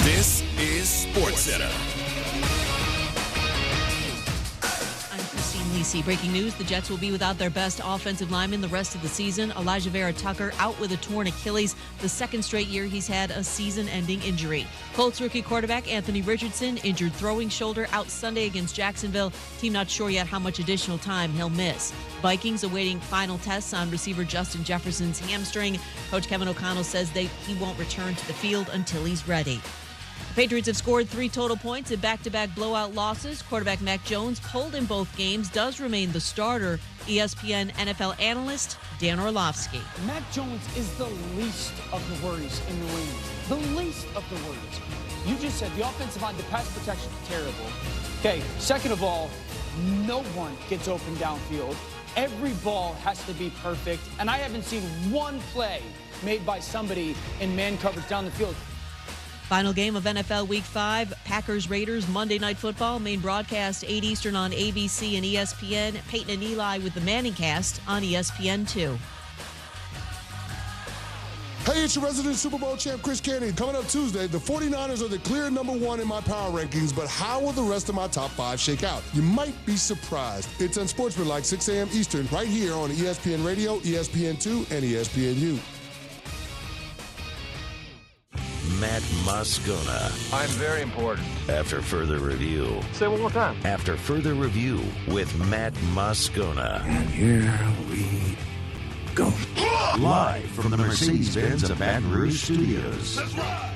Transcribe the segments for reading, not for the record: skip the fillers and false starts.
This is SportsCenter. Breaking news, the Jets will be without their best offensive lineman the rest of the season. Elijah Vera Tucker out with a torn Achilles, the second straight year he's had a season-ending injury. Colts rookie quarterback Anthony Richardson injured throwing shoulder out Sunday against Jacksonville. Team not sure yet how much additional time he'll miss. Vikings awaiting final tests on receiver Justin Jefferson's hamstring. Coach Kevin O'Connell says he won't return to the field until he's ready. The Patriots have scored 3 total points in back-to-back blowout losses. Quarterback Mac Jones, pulled in both games, does remain the starter. ESPN NFL analyst Dan Orlovsky. Mac Jones is the least of the worries in New England. The least of the worries. You just said the offensive line, the pass protection is terrible. Okay, second of all, no one gets open downfield. Every ball has to be perfect, and I haven't seen one play made by somebody in man coverage down the field. Final game of NFL Week 5, Packers-Raiders Monday Night Football. Main broadcast 8 Eastern on ABC and ESPN. Peyton and Eli with the Manning cast on ESPN2. Hey, it's your resident Super Bowl champ, Chris Candy. Coming up Tuesday, the 49ers are the clear #1 in my power rankings, but how will the rest of my top 5 shake out? You might be surprised. It's Unsportsmanlike, 6 a.m. Eastern, right here on ESPN Radio, ESPN2, and ESPNU. Matt Moscona. I'm very important. After further review. Say it one more time. After further review with Matt Moscona. And here we go. Live from the Mercedes-Benz of Baton Rouge Studios. Let's ride!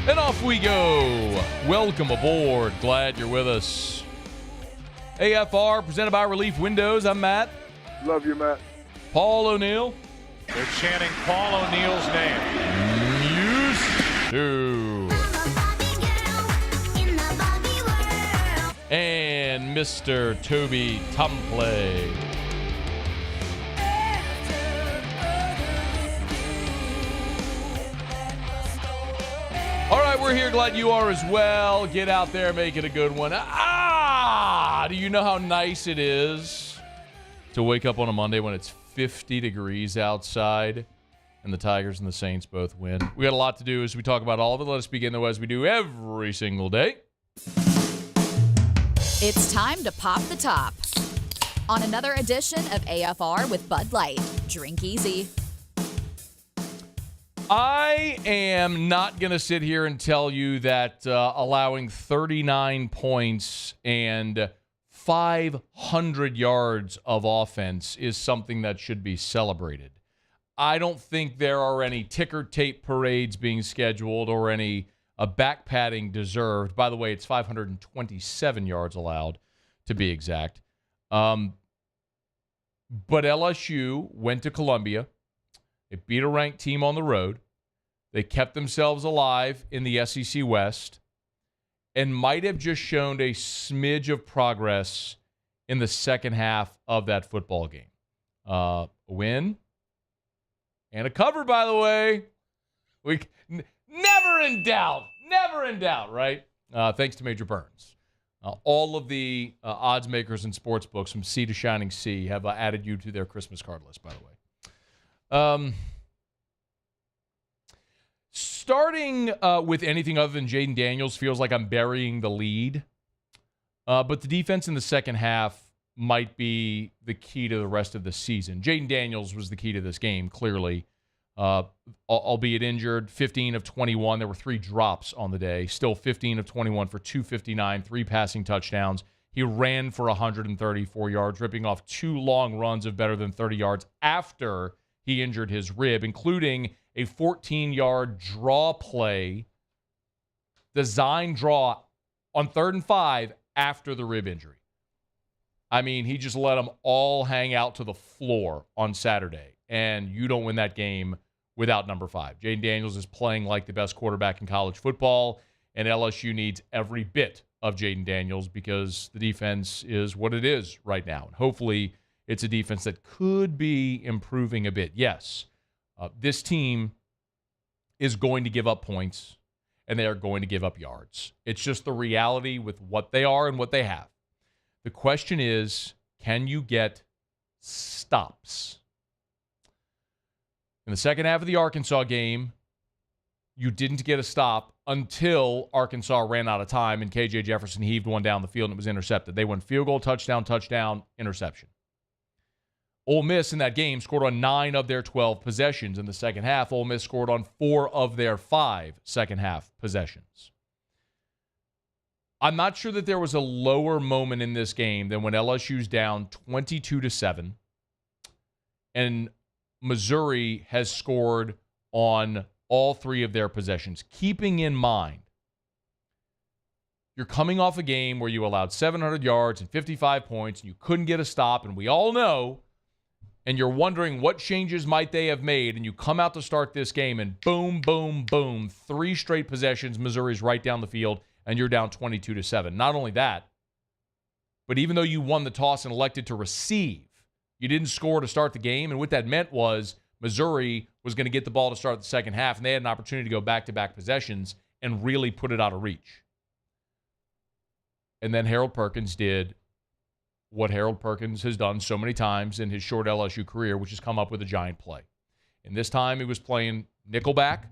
And off we go. Welcome aboard. Glad you're with us. AFR presented by Relief Windows. I'm Matt. Love you, Matt. Paul O'Neill. They're chanting Paul O'Neill's name. Used to. And Mr. Toby Tumpley. All right, we're here. Glad you are as well. Get out there, make it a good one. Do you know how nice it is to wake up on a Monday when it's 50 degrees outside and the Tigers and the Saints both win? We got a lot to do as we talk about all of it. Let us begin, though, as we do every single day. It's time to pop the top on another edition of AFR with Bud Light. Drink easy. I am not going to sit here and tell you that allowing 39 points and 500 yards of offense is something that should be celebrated. I don't think there are any ticker tape parades being scheduled or any back padding deserved. By the way, it's 527 yards allowed, to be exact. But LSU went to Columbia. They beat a ranked team on the road. They kept themselves alive in the SEC West and might have just shown a smidge of progress in the second half of that football game. A win and a cover, by the way. Never in doubt, right? Thanks to Major Burns. All of the odds makers and sports books from sea to shining sea have added you to their Christmas card list, by the way. Starting with anything other than Jaden Daniels feels like I'm burying the lead. But the defense in the second half might be the key to the rest of the season. Jaden Daniels was the key to this game, clearly. Albeit injured, 15 of 21. There were 3 drops on the day. Still 15 of 21 for 259, 3 passing touchdowns. He ran for 134 yards, ripping off 2 long runs of better than 30 yards after he injured his rib, including a 14-yard draw play, design draw on 3rd and 5 after the rib injury. I mean, he just let them all hang out to the floor on Saturday, and you don't win that game without number 5. Jaden Daniels is playing like the best quarterback in college football, and LSU needs every bit of Jaden Daniels because the defense is what it is right now. And hopefully it's a defense that could be improving a bit. Yes, this team is going to give up points, and they are going to give up yards. It's just the reality with what they are and what they have. The question is, can you get stops? In the second half of the Arkansas game, you didn't get a stop until Arkansas ran out of time and KJ Jefferson heaved one down the field and it was intercepted. They went field goal, touchdown, interception. Ole Miss in that game scored on 9 of their 12 possessions in the second half. Ole Miss scored on 4 of their 5 second half possessions. I'm not sure that there was a lower moment in this game than when LSU's down 22-7 and Missouri has scored on all 3 of their possessions. Keeping in mind, you're coming off a game where you allowed 700 yards and 55 points and you couldn't get a stop, and we all know, and you're wondering what changes might they have made, and you come out to start this game and boom, boom, boom, 3 straight possessions, Missouri's right down the field, and you're down 22-7. Not only that, but even though you won the toss and elected to receive, you didn't score to start the game, and what that meant was Missouri was going to get the ball to start the second half, and they had an opportunity to go back-to-back possessions and really put it out of reach. And then Harold Perkins did what Harold Perkins has done so many times in his short LSU career, which is come up with a giant play. And this time he was playing nickelback,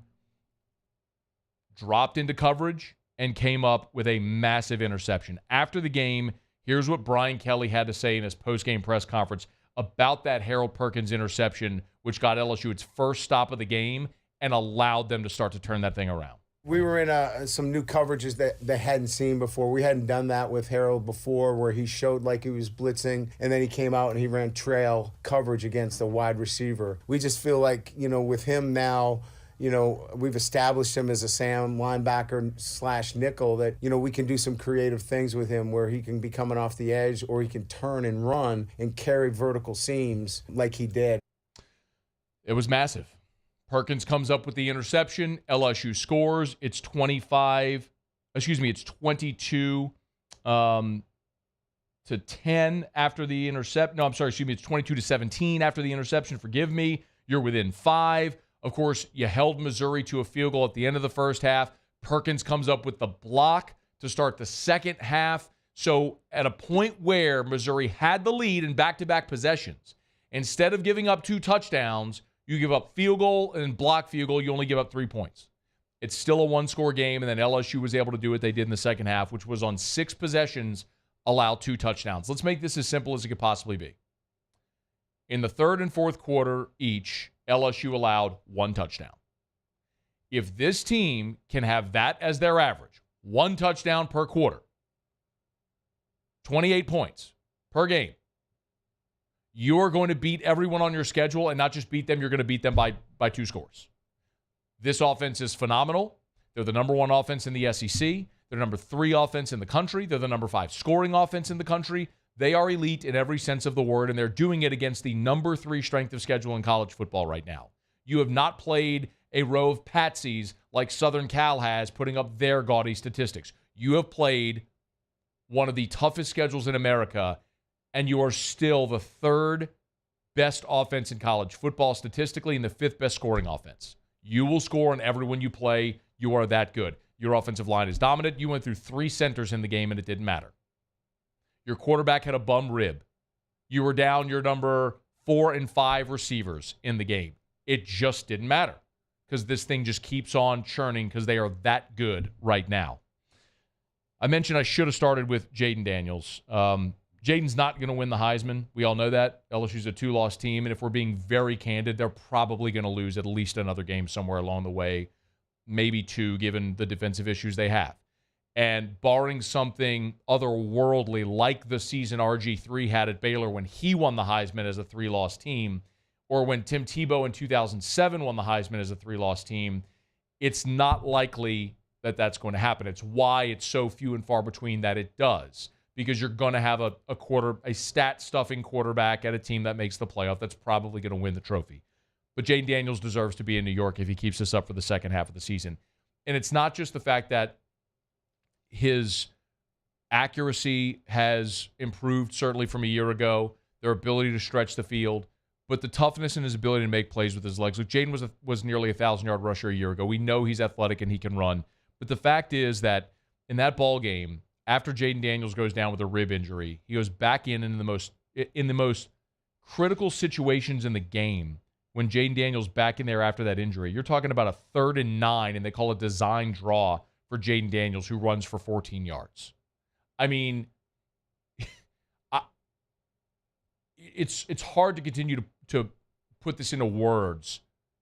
dropped into coverage, and came up with a massive interception. After the game, here's what Brian Kelly had to say in his post-game press conference about that Harold Perkins interception, which got LSU its first stop of the game and allowed them to start to turn that thing around. We were in some new coverages that they hadn't seen before. We hadn't done that with Harold before, where he showed like he was blitzing, and then he came out and he ran trail coverage against a wide receiver. We just feel like, with him now, we've established him as a Sam linebacker / nickel that, we can do some creative things with him where he can be coming off the edge or he can turn and run and carry vertical seams like he did. It was massive. Perkins comes up with the interception. LSU scores. It's 22 to 10 after the intercept. No, I'm sorry. It's 22 to 17 after the interception. Forgive me. You're within 5. Of course, you held Missouri to a field goal at the end of the first half. Perkins comes up with the block to start the second half. So at a point where Missouri had the lead in back-to-back possessions, instead of giving up 2 touchdowns, you give up field goal and block field goal, you only give up 3 points. It's still a 1-score game, and then LSU was able to do what they did in the second half, which was on 6 possessions, allow 2 touchdowns. Let's make this as simple as it could possibly be. In the third and fourth quarter each, LSU allowed 1 touchdown. If this team can have that as their average, 1 touchdown per quarter, 28 points per game, you're going to beat everyone on your schedule, and not just beat them, you're going to beat them by 2 scores. This offense is phenomenal. They're the number 1 offense in the SEC. They're number 3 offense in the country. They're the number 5 scoring offense in the country. They are elite in every sense of the word, and they're doing it against the number 3 strength of schedule in college football right now. You have not played a row of patsies like Southern Cal has, putting up their gaudy statistics. You have played one of the toughest schedules in America, and you are still the 3rd best offense in college football statistically and the 5th best scoring offense. You will score on everyone you play. You are that good. Your offensive line is dominant. You went through 3 centers in the game, and it didn't matter. Your quarterback had a bum rib. You were down your number 4 and 5 receivers in the game. It just didn't matter because this thing just keeps on churning because they are that good right now. I mentioned I should have started with Jayden Daniels. Jaden's not going to win the Heisman. We all know that. LSU's a 2-loss team, and if we're being very candid, they're probably going to lose at least another game somewhere along the way, maybe 2, given the defensive issues they have. And barring something otherworldly like the season RG3 had at Baylor when he won the Heisman as a 3-loss team, or when Tim Tebow in 2007 won the Heisman as a 3-loss team, it's not likely that that's going to happen. It's why it's so few and far between that it does. Because you're going to have a stat-stuffing quarterback at a team that makes the playoff that's probably going to win the trophy. But Jayden Daniels deserves to be in New York if he keeps this up for the second half of the season. And it's not just the fact that his accuracy has improved, certainly from a year ago, their ability to stretch the field, but the toughness and his ability to make plays with his legs. Look, Jayden was nearly a 1,000-yard rusher a year ago. We know he's athletic and he can run. But the fact is that in that ball game, after Jaden Daniels goes down with a rib injury, he goes back in the most critical situations in the game. When Jaden Daniels back in there after that injury, you're talking about a 3rd and 9, and they call it design draw for Jaden Daniels, who runs for 14 yards. I mean, it's hard to continue to put this into words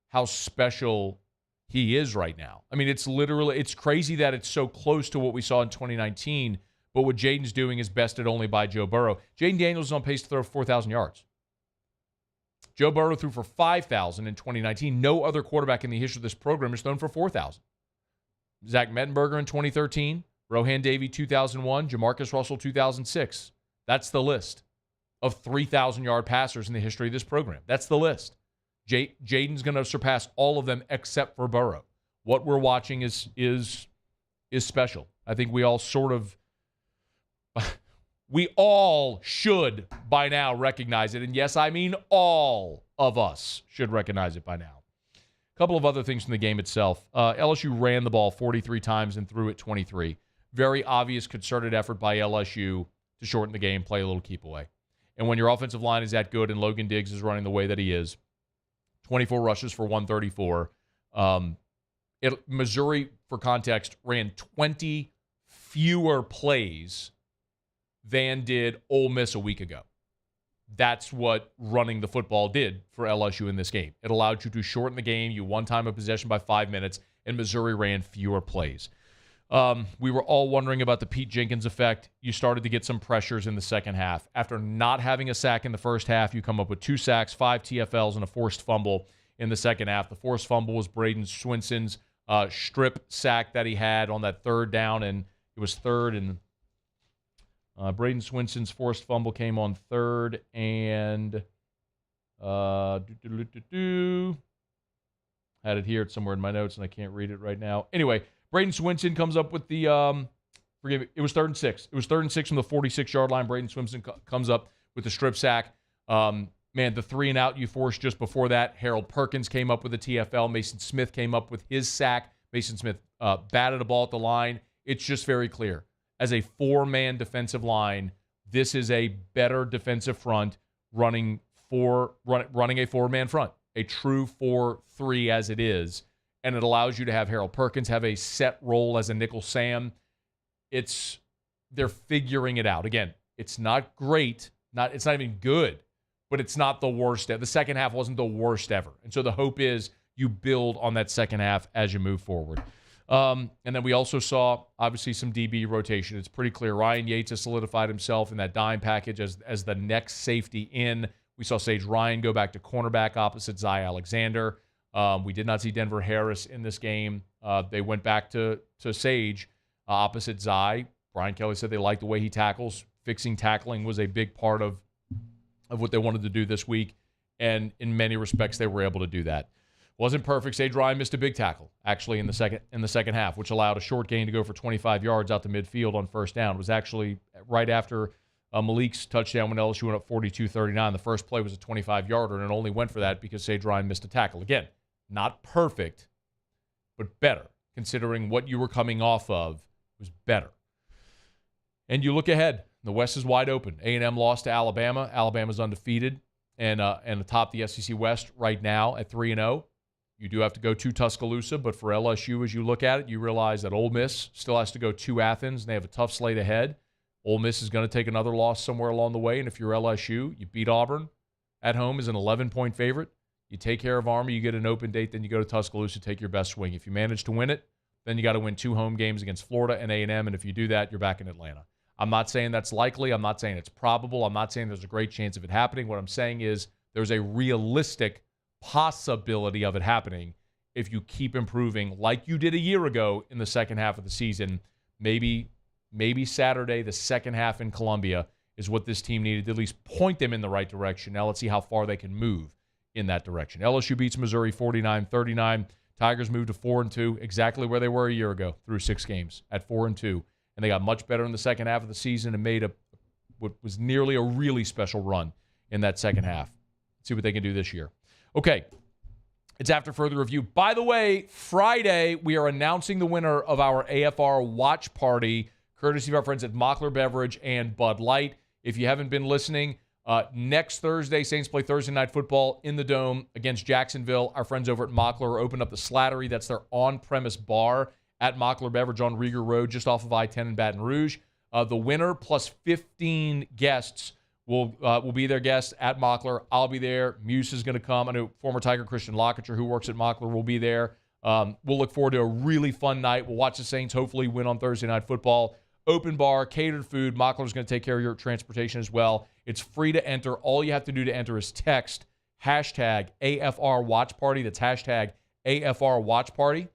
how special he is right now. I mean, it's crazy that it's so close to what we saw in 2019, but what Jaden's doing is bested only by Joe Burrow. Jaden Daniels is on pace to throw 4,000 yards. Joe Burrow threw for 5,000 in 2019. No other quarterback in the history of this program has thrown for 4,000. Zach Mettenberger in 2013, Rohan Davey 2001, Jamarcus Russell 2006. That's the list of 3,000-yard passers in the history of this program. That's the list. Jaden's going to surpass all of them except for Burrow. What we're watching is special. I think we all should by now recognize it. And yes, I mean all of us should recognize it by now. A couple of other things from the game itself. LSU ran the ball 43 times and threw it 23. Very obvious concerted effort by LSU to shorten the game, play a little keep away. And when your offensive line is that good and Logan Diggs is running the way that he is, 24 rushes for 134. Missouri, for context, ran 20 fewer plays than did Ole Miss a week ago. That's what running the football did for LSU in this game. It allowed you to shorten the game. You won time of possession by 5 minutes, and Missouri ran fewer plays. We were all wondering about the Pete Jenkins effect. You started to get some pressures in the second half. After not having a sack in the first half, you come up with 2 sacks, 5 TFLs, and a forced fumble in the second half. The forced fumble was Braden Swinson's strip sack that he had on that 3rd down, and it was 3rd and Braden Swinson's forced fumble came on 3rd and had it here. It's somewhere in my notes, and I can't read it right now. Anyway, Braden Swinson comes up with the it was 3rd and 6. It was 3rd and 6 from the 46-yard line. Braden Swinson comes up with the strip sack. The 3 and out you forced just before that. Harold Perkins came up with a TFL. Mason Smith came up with his sack. Mason Smith batted a ball at the line. It's just very clear. As a 4-man defensive line, this is a better defensive front running a 4-man front, a true 4-3 as it is, and it allows you to have Harold Perkins have a set role as a nickel Sam. They're figuring it out. Again, it's not great, it's not even good, but it's not the worst. The second half wasn't the worst ever, and so the hope is you build on that second half as you move forward. And then we also saw, obviously, some DB rotation. It's pretty clear Ryan Yates has solidified himself in that dime package as the next safety in. We saw Sage Ryan go back to cornerback opposite Zy Alexander. We did not see Denver Harris in this game. They went back to Sage opposite Zy. Brian Kelly said they liked the way he tackles. Fixing tackling was a big part of what they wanted to do this week, and in many respects, they were able to do that. Wasn't perfect. Sage Ryan missed a big tackle, actually, in the second half, which allowed a short gain to go for 25 yards out to midfield on first down. It was actually right after Malik's touchdown when LSU went up 42-39. The first play was a 25-yarder, and it only went for that because Sage Ryan missed a tackle. Again, not perfect, but better, considering what you were coming off of. It was better. And you look ahead. The West is wide open. A&M lost to Alabama. Alabama's undefeated and atop the SEC West right now at 3-0. You do have to go to Tuscaloosa, but for LSU, as you look at it, you realize that Ole Miss still has to go to Athens, and they have a tough slate ahead. Ole Miss is going to take another loss somewhere along the way, and if you're LSU, you beat Auburn at home as an 11-point favorite. You take care of Army, you get an open date, then you go to Tuscaloosa, take your best swing. If you manage to win it, then you got to win 2 home games against Florida and A&M, and if you do that, you're back in Atlanta. I'm not saying that's likely. I'm not saying it's probable. I'm not saying there's a great chance of it happening. What I'm saying is there's a realistic possibility of it happening if you keep improving like you did a year ago in the second half of the season. Maybe Saturday, the second half in Columbia, is what this team needed to at least point them in the right direction. Now let's see how far they can move in that direction. LSU beats Missouri 49-39. Tigers moved to 4-2, exactly where they were a year ago through 6 games at 4-2. And they got much better in the second half of the season and made what was nearly a really special run in that second half. Let's see what they can do this year. Okay, It's after further review. By the way, Friday, we are announcing the winner of our AFR watch party, courtesy of our friends at Mockler Beverage and Bud Light. If you haven't been listening, next Thursday, Saints play Thursday Night Football in the Dome against Jacksonville. Our friends over at Mockler opened up the Slattery. That's their on-premise bar at Mockler Beverage on Rieger Road, just off of I-10 in Baton Rouge. The winner plus 15 guests will be their guests at Mockler. I'll be there. Muse is going to come. I know former Tiger Christian Lockacher, who works at Mockler, will be there. We'll look forward to a really fun night. We'll watch the Saints hopefully win on Thursday Night Football. Open bar, catered food. Mockler's going to take care of your transportation as well. It's free to enter. All you have to do to enter is text hashtag AFR Watch Party. That's hashtag AFR Watch Party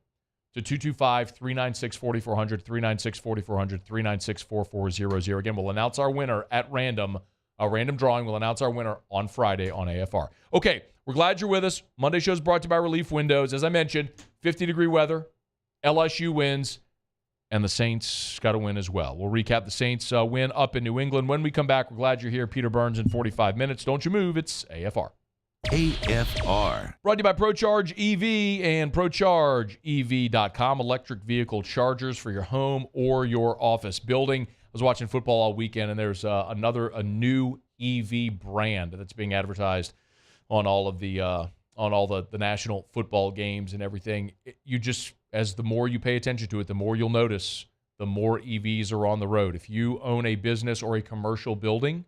to 225-396-4400, 396-4400, 396-4400. Again, we'll announce our winner at random. A random drawing will announce our winner on Friday on AFR. Okay, we're glad you're with us. Monday show is brought to you by Relief Windows. As I mentioned, 50-degree weather, LSU wins, and the Saints got to win as well. We'll recap the Saints win up in New England. When we come back, we're glad you're here. Peter Burns in 45 minutes. Don't you move. It's AFR. AFR. Brought to you by ProCharge EV and ProChargeEV.com. Electric vehicle chargers for your home or your office building. I was watching football all weekend, and there's a new EV brand that's being advertised on all of the national football games and everything. As the more you pay attention to it, the more you'll notice the more EVs are on the road. If you own a business or a commercial building,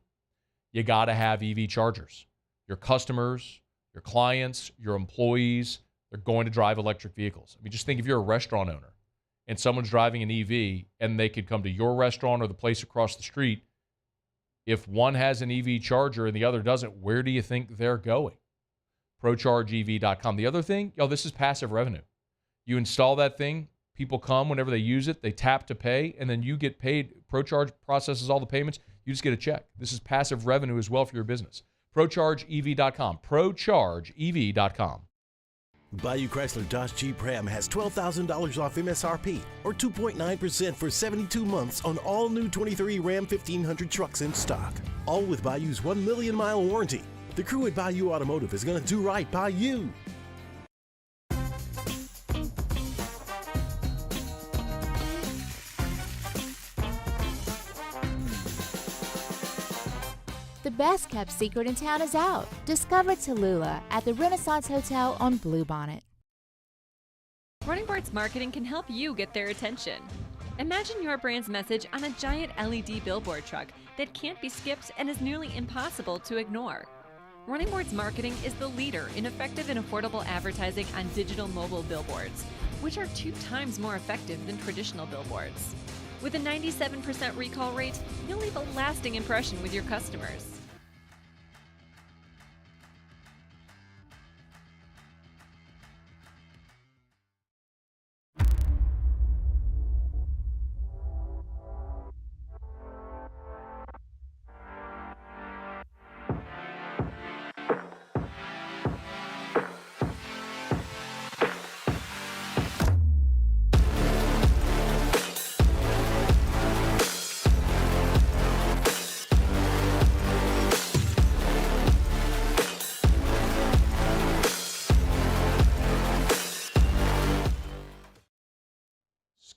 you got to have EV chargers. Your customers, your clients, your employees, they're going to drive electric vehicles. I mean, just think if you're a restaurant owner and someone's driving an EV and they could come to your restaurant or the place across the street. If one has an EV charger and the other doesn't, where do you think they're going? ProChargeEV.com. The other thing, this is passive revenue. You install that thing, people come whenever they use it, they tap to pay, and then you get paid. ProCharge processes all the payments. You just get a check. This is passive revenue as well for your business. ProChargeEV.com. ProChargeEV.com. Bayou Chrysler Dodge Jeep Ram has $12,000 off MSRP or 2.9% for 72 months on all new 23 Ram 1500 trucks in stock. All with Bayou's 1 million mile warranty. The crew at Bayou Automotive is going to do right by you. The best kept secret in town is out. Discover Tallulah at the Renaissance Hotel on Bluebonnet. Running Boards Marketing can help you get their attention. Imagine your brand's message on a giant LED billboard truck that can't be skipped and is nearly impossible to ignore. Running Boards Marketing is the leader in effective and affordable advertising on digital mobile billboards, which are 2 times more effective than traditional billboards. With a 97% recall rate, you'll leave a lasting impression with your customers.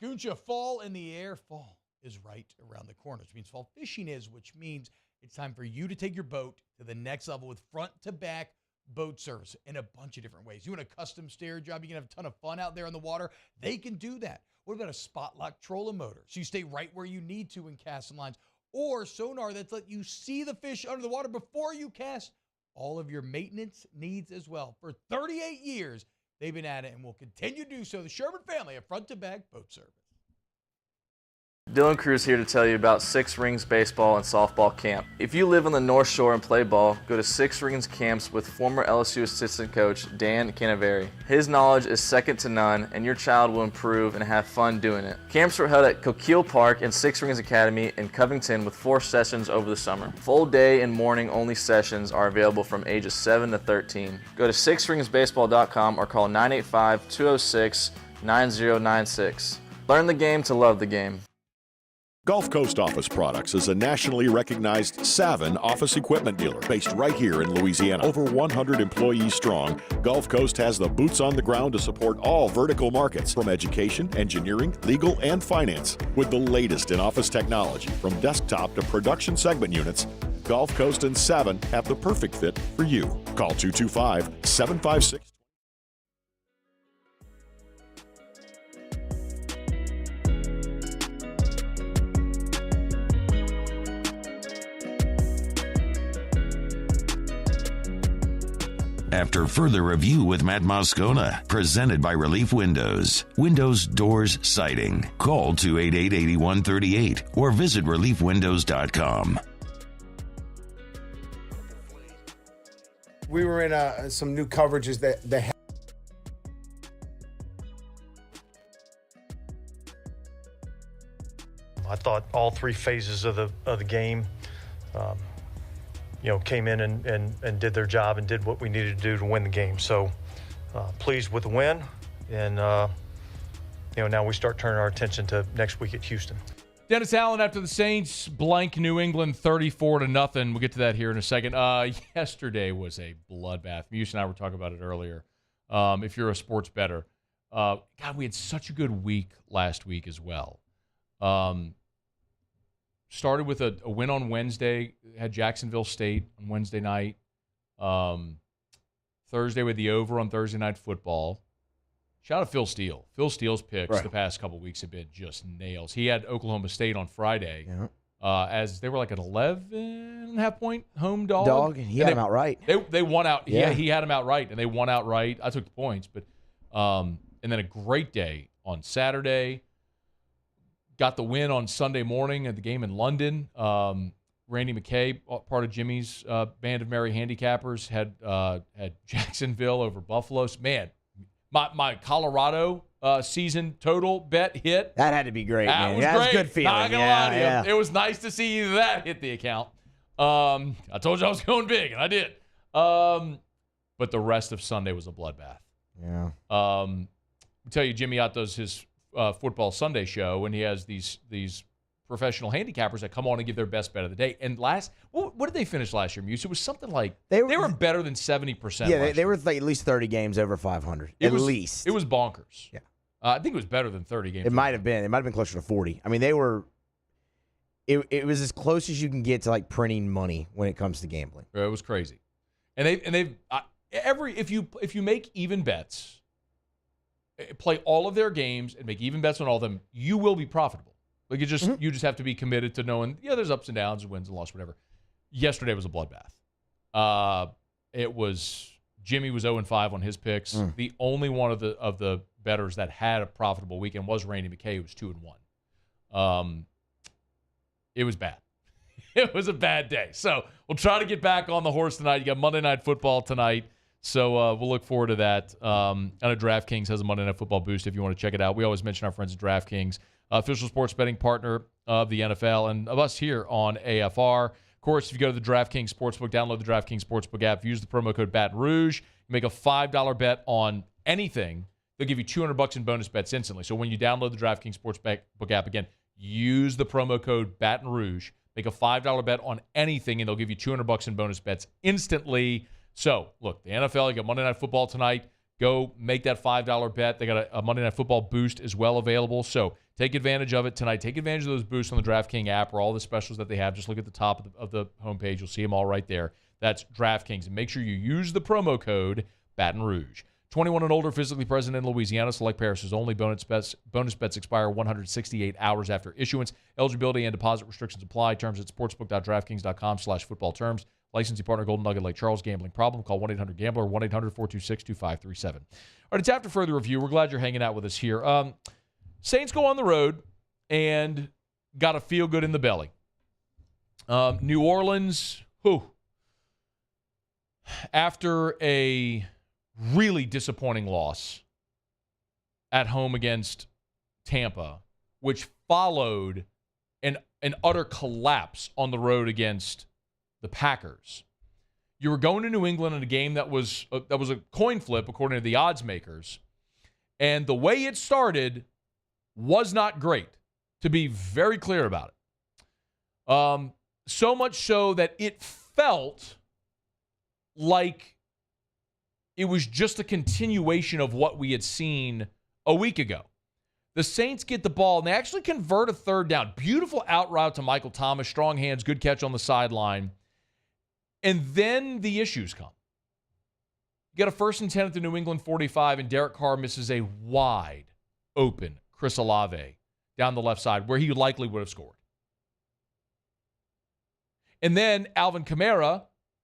Scoocha, fall in the air. Fall is right around the corner, which means fall fishing is, which means it's time for you to take your boat to the next level with front-to-back boat service in a bunch of different ways. You want a custom stair job, you can have a ton of fun out there on the water. They can do that. What about a spot lock trolling motor? So you stay right where you need to in casting lines. Or sonar that's let you see the fish under the water before you cast. All of your maintenance needs as well. For 38 years, they've been at it and will continue to do so. The Sherman family of front-to-back boat service. Dylan Cruz here to tell you about Six Rings Baseball and Softball Camp. If you live on the North Shore and play ball, go to Six Rings Camps with former LSU assistant coach Dan Canaveri. His knowledge is second to none, and your child will improve and have fun doing it. Camps were held at Coquille Park and Six Rings Academy in Covington with 4 sessions over the summer. Full day and morning only sessions are available from ages 7 to 13. Go to sixringsbaseball.com or call 985-206-9096. Learn the game to love the game. Gulf Coast Office Products is a nationally recognized Savin office equipment dealer based right here in Louisiana. Over 100 employees strong, Gulf Coast has the boots on the ground to support all vertical markets from education, engineering, legal, and finance. With the latest in office technology from desktop to production segment units, Gulf Coast and Savin have the perfect fit for you. Call 225-756. After further review with Matt Moscona, presented by Relief Windows. Windows, doors, siding. Call 288-8138 or visit reliefwindows.com. We were in some new coverages that I thought all three phases of the game came in and did their job and did what we needed to do to win the game. So pleased with the win. And, now we start turning our attention to next week at Houston. Dennis Allen after the Saints blank New England 34-0. We'll get to that here in a second. Yesterday was a bloodbath. Muse and I were talking about it earlier. If you're a sports bettor. God, we had such a good week last week as well. Started with a win on Wednesday. Had Jacksonville State on Wednesday night. Thursday with the over on Thursday Night Football. Shout out Phil Steele. Phil Steele's picks the past couple weeks have been just nails. He had Oklahoma State on Friday as they were like an 11.5-point home dog. And he had him outright. They won out. Yeah. He had him outright, and they won outright. I took the points. But and then a great day on Saturday. Got the win on Sunday morning at the game in London. Randy McKay, part of Jimmy's band of merry handicappers, had Jacksonville over Buffalo. Man, my Colorado season total bet hit. That had to be great, man. Was that great. was a good feeling. Not gonna lie to you. It was nice to see that hit the account. I told you I was going big, and I did. But the rest of Sunday was a bloodbath. Yeah. I'll tell you, Jimmy Ott does his Football Sunday show, and he has these professional handicappers that come on and give their best bet of the day. And what did they finish last year, Muse? It was something like they were better than 70%. Yeah, they were like at least 30 games over 500. At least. It was bonkers. Yeah. I think it was better than 30 games. It might have been. It might have been closer to 40. I mean, they were. It was as close as you can get to like printing money when it comes to gambling. It was crazy, and they've if you make even bets, play all of their games and make even bets on all of them, you will be profitable. Like you just have to be committed to knowing, there's ups and downs, wins and losses, whatever. Yesterday was a bloodbath. Jimmy was 0-5 on his picks. The only one of the bettors that had a profitable weekend was Randy McKay, who was 2-1. It was bad. It was a bad day. So we'll try to get back on the horse tonight. You got Monday Night Football tonight. So we'll look forward to that. I know DraftKings has a Monday Night Football boost if you want to check it out. We always mention our friends at DraftKings, official sports betting partner of the NFL and of us here on AFR. Of course, if you go to the DraftKings Sportsbook, download the DraftKings Sportsbook app, use the promo code Baton Rouge, you make a $5 bet on anything, they'll give you $200 in bonus bets instantly. So when you download the DraftKings Sportsbook app, again, use the promo code Baton Rouge, make a $5 bet on anything, and they'll give you $200 in bonus bets instantly. So, look, the NFL, you got Monday Night Football tonight. Go make that $5 bet. They got a Monday Night Football boost as well available. So, take advantage of it tonight. Take advantage of those boosts on the DraftKings app or all the specials that they have. Just look at the top of the homepage. You'll see them all right there. That's DraftKings. And make sure you use the promo code Baton Rouge. 21 and older, physically present in Louisiana. Select Paris's only. Bonus bets expire 168 hours after issuance. Eligibility and deposit restrictions apply. Terms at sportsbook.draftkings.com/football terms. Licensing partner Golden Nugget Lake Charles. Gambling problem? Call 1-800-GAMBLER, 1-800-426-2537. All right, it's after further review. We're glad you're hanging out with us here. Saints go on the road and got to feel good in the belly. New Orleans, after a really disappointing loss at home against Tampa, which followed an utter collapse on the road against the Packers. You were going to New England in a game that was a coin flip, according to the odds makers. And the way it started was not great. to be very clear about it. So much so that it felt like it was just a continuation of what we had seen a week ago. The Saints get the ball, and they actually convert a third down. Beautiful out route to Michael Thomas, strong hands, good catch on the sideline. And then the issues come. You get a 1st and 10 at the New England 45, and Derek Carr misses a wide open Chris Olave down the left side where he likely would have scored. And then Alvin Kamara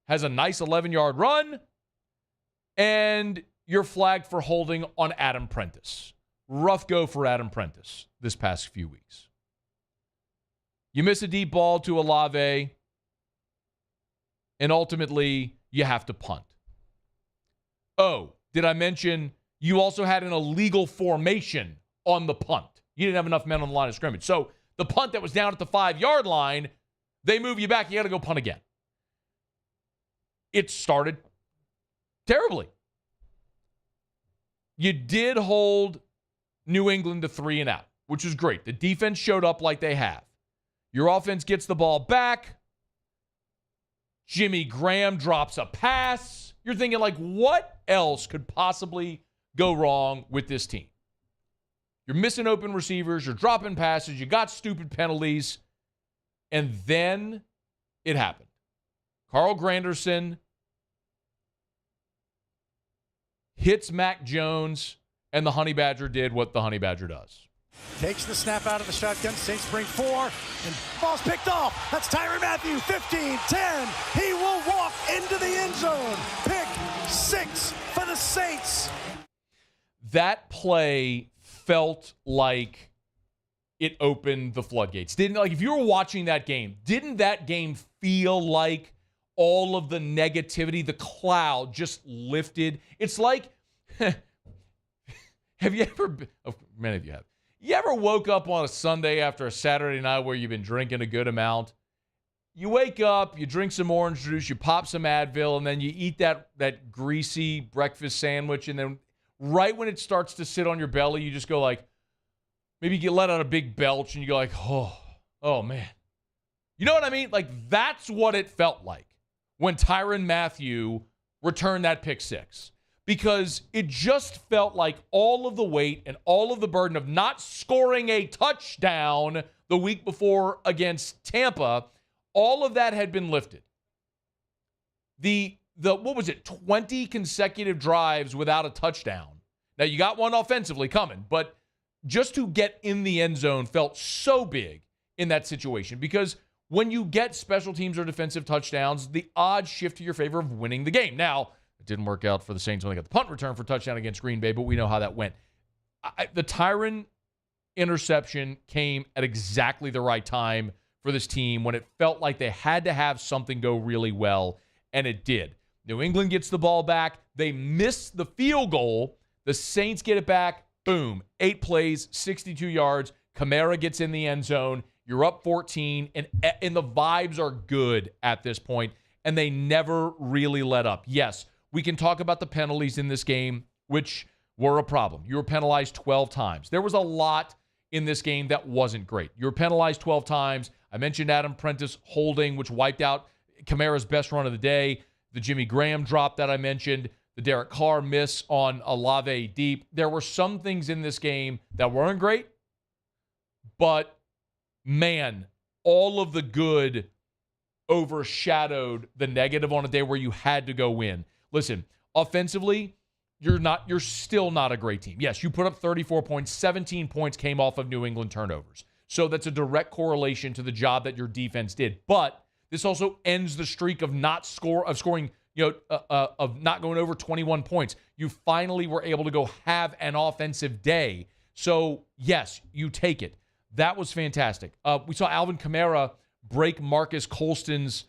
has a nice 11-yard run, and you're flagged for holding on Adam Prentice. Rough go for Adam Prentice this past few weeks. You miss a deep ball to Olave, and ultimately you have to punt. Oh, did I mention you also had an illegal formation on the punt? You didn't have enough men on the line of scrimmage. So the punt that was down at the 5-yard line, they move you back. You got to go punt again. It started terribly. You did hold New England to 3 and out, which was great. The defense showed up like they have. Your offense gets the ball back. Jimmy Graham drops a pass. You're thinking, like, what else could possibly go wrong with this team? You're missing open receivers. You're dropping passes. You got stupid penalties. And then it happened. Carl Granderson hits Mac Jones, and the Honey Badger did what the Honey Badger does. Takes the snap out of the shotgun. Saints bring 4, and ball's picked off. That's Tyrann Mathieu, 15, 10. He will walk into the end zone. Pick 6 for the Saints. That play felt like it opened the floodgates. If you were watching that game, didn't that game feel like all of the negativity, the cloud just lifted? It's like, have you ever, many of you have, you ever woke up on a Sunday after a Saturday night where you've been drinking a good amount? You wake up, you drink some orange juice, you pop some Advil, and then you eat that greasy breakfast sandwich, and then right when it starts to sit on your belly, you just go like, maybe you let out a big belch, and you go like, oh man. You know what I mean? Like, that's what it felt like when Tyrann Mathieu returned that pick 6. Because it just felt like all of the weight and all of the burden of not scoring a touchdown the week before against Tampa, all of that had been lifted. The 20 consecutive drives without a touchdown. Now, you got one offensively coming, but just to get in the end zone felt so big in that situation, because when you get special teams or defensive touchdowns, the odds shift to your favor of winning the game. Now, it didn't work out for the Saints when they got the punt return for touchdown against Green Bay, but we know how that went. The Tyrann interception came at exactly the right time for this team when it felt like they had to have something go really well, and it did. New England gets the ball back. They miss the field goal. The Saints get it back. Boom. 8 plays, 62 yards. Kamara gets in the end zone. You're up 14, and the vibes are good at this point, and they never really let up. Yes, we can talk about the penalties in this game, which were a problem. You were penalized 12 times. There was a lot in this game that wasn't great. You were penalized 12 times. I mentioned Adam Prentice holding, which wiped out Kamara's best run of the day. The Jimmy Graham drop that I mentioned. The Derek Carr miss on Olave deep. There were some things in this game that weren't great, but man, all of the good overshadowed the negative on a day where you had to go win. Listen, offensively, you're still not a great team. Yes, you put up 34 points. 17 points came off of New England turnovers. So that's a direct correlation to the job that your defense did. But this also ends the streak of not going over 21 points. You finally were able to go have an offensive day. So yes, you take it. That was fantastic. We saw Alvin Kamara break Marcus Colston's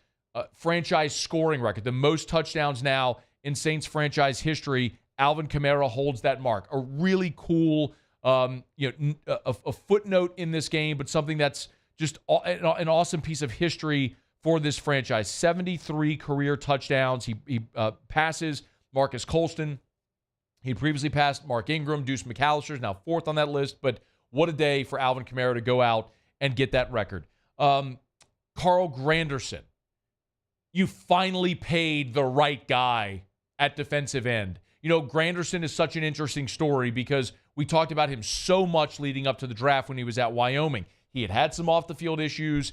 franchise scoring record, the most touchdowns now in Saints franchise history. Alvin Kamara holds that mark. A really cool, a footnote in this game, but something that's just an awesome piece of history for this franchise. 73 career touchdowns. He passes Marcus Colston. He previously passed Mark Ingram. Deuce McAllister's now 4th on that list, but what a day for Alvin Kamara to go out and get that record. Carl Granderson, you finally paid the right guy at defensive end. You know, Granderson is such an interesting story because we talked about him so much leading up to the draft when he was at Wyoming. He had some off-the-field issues.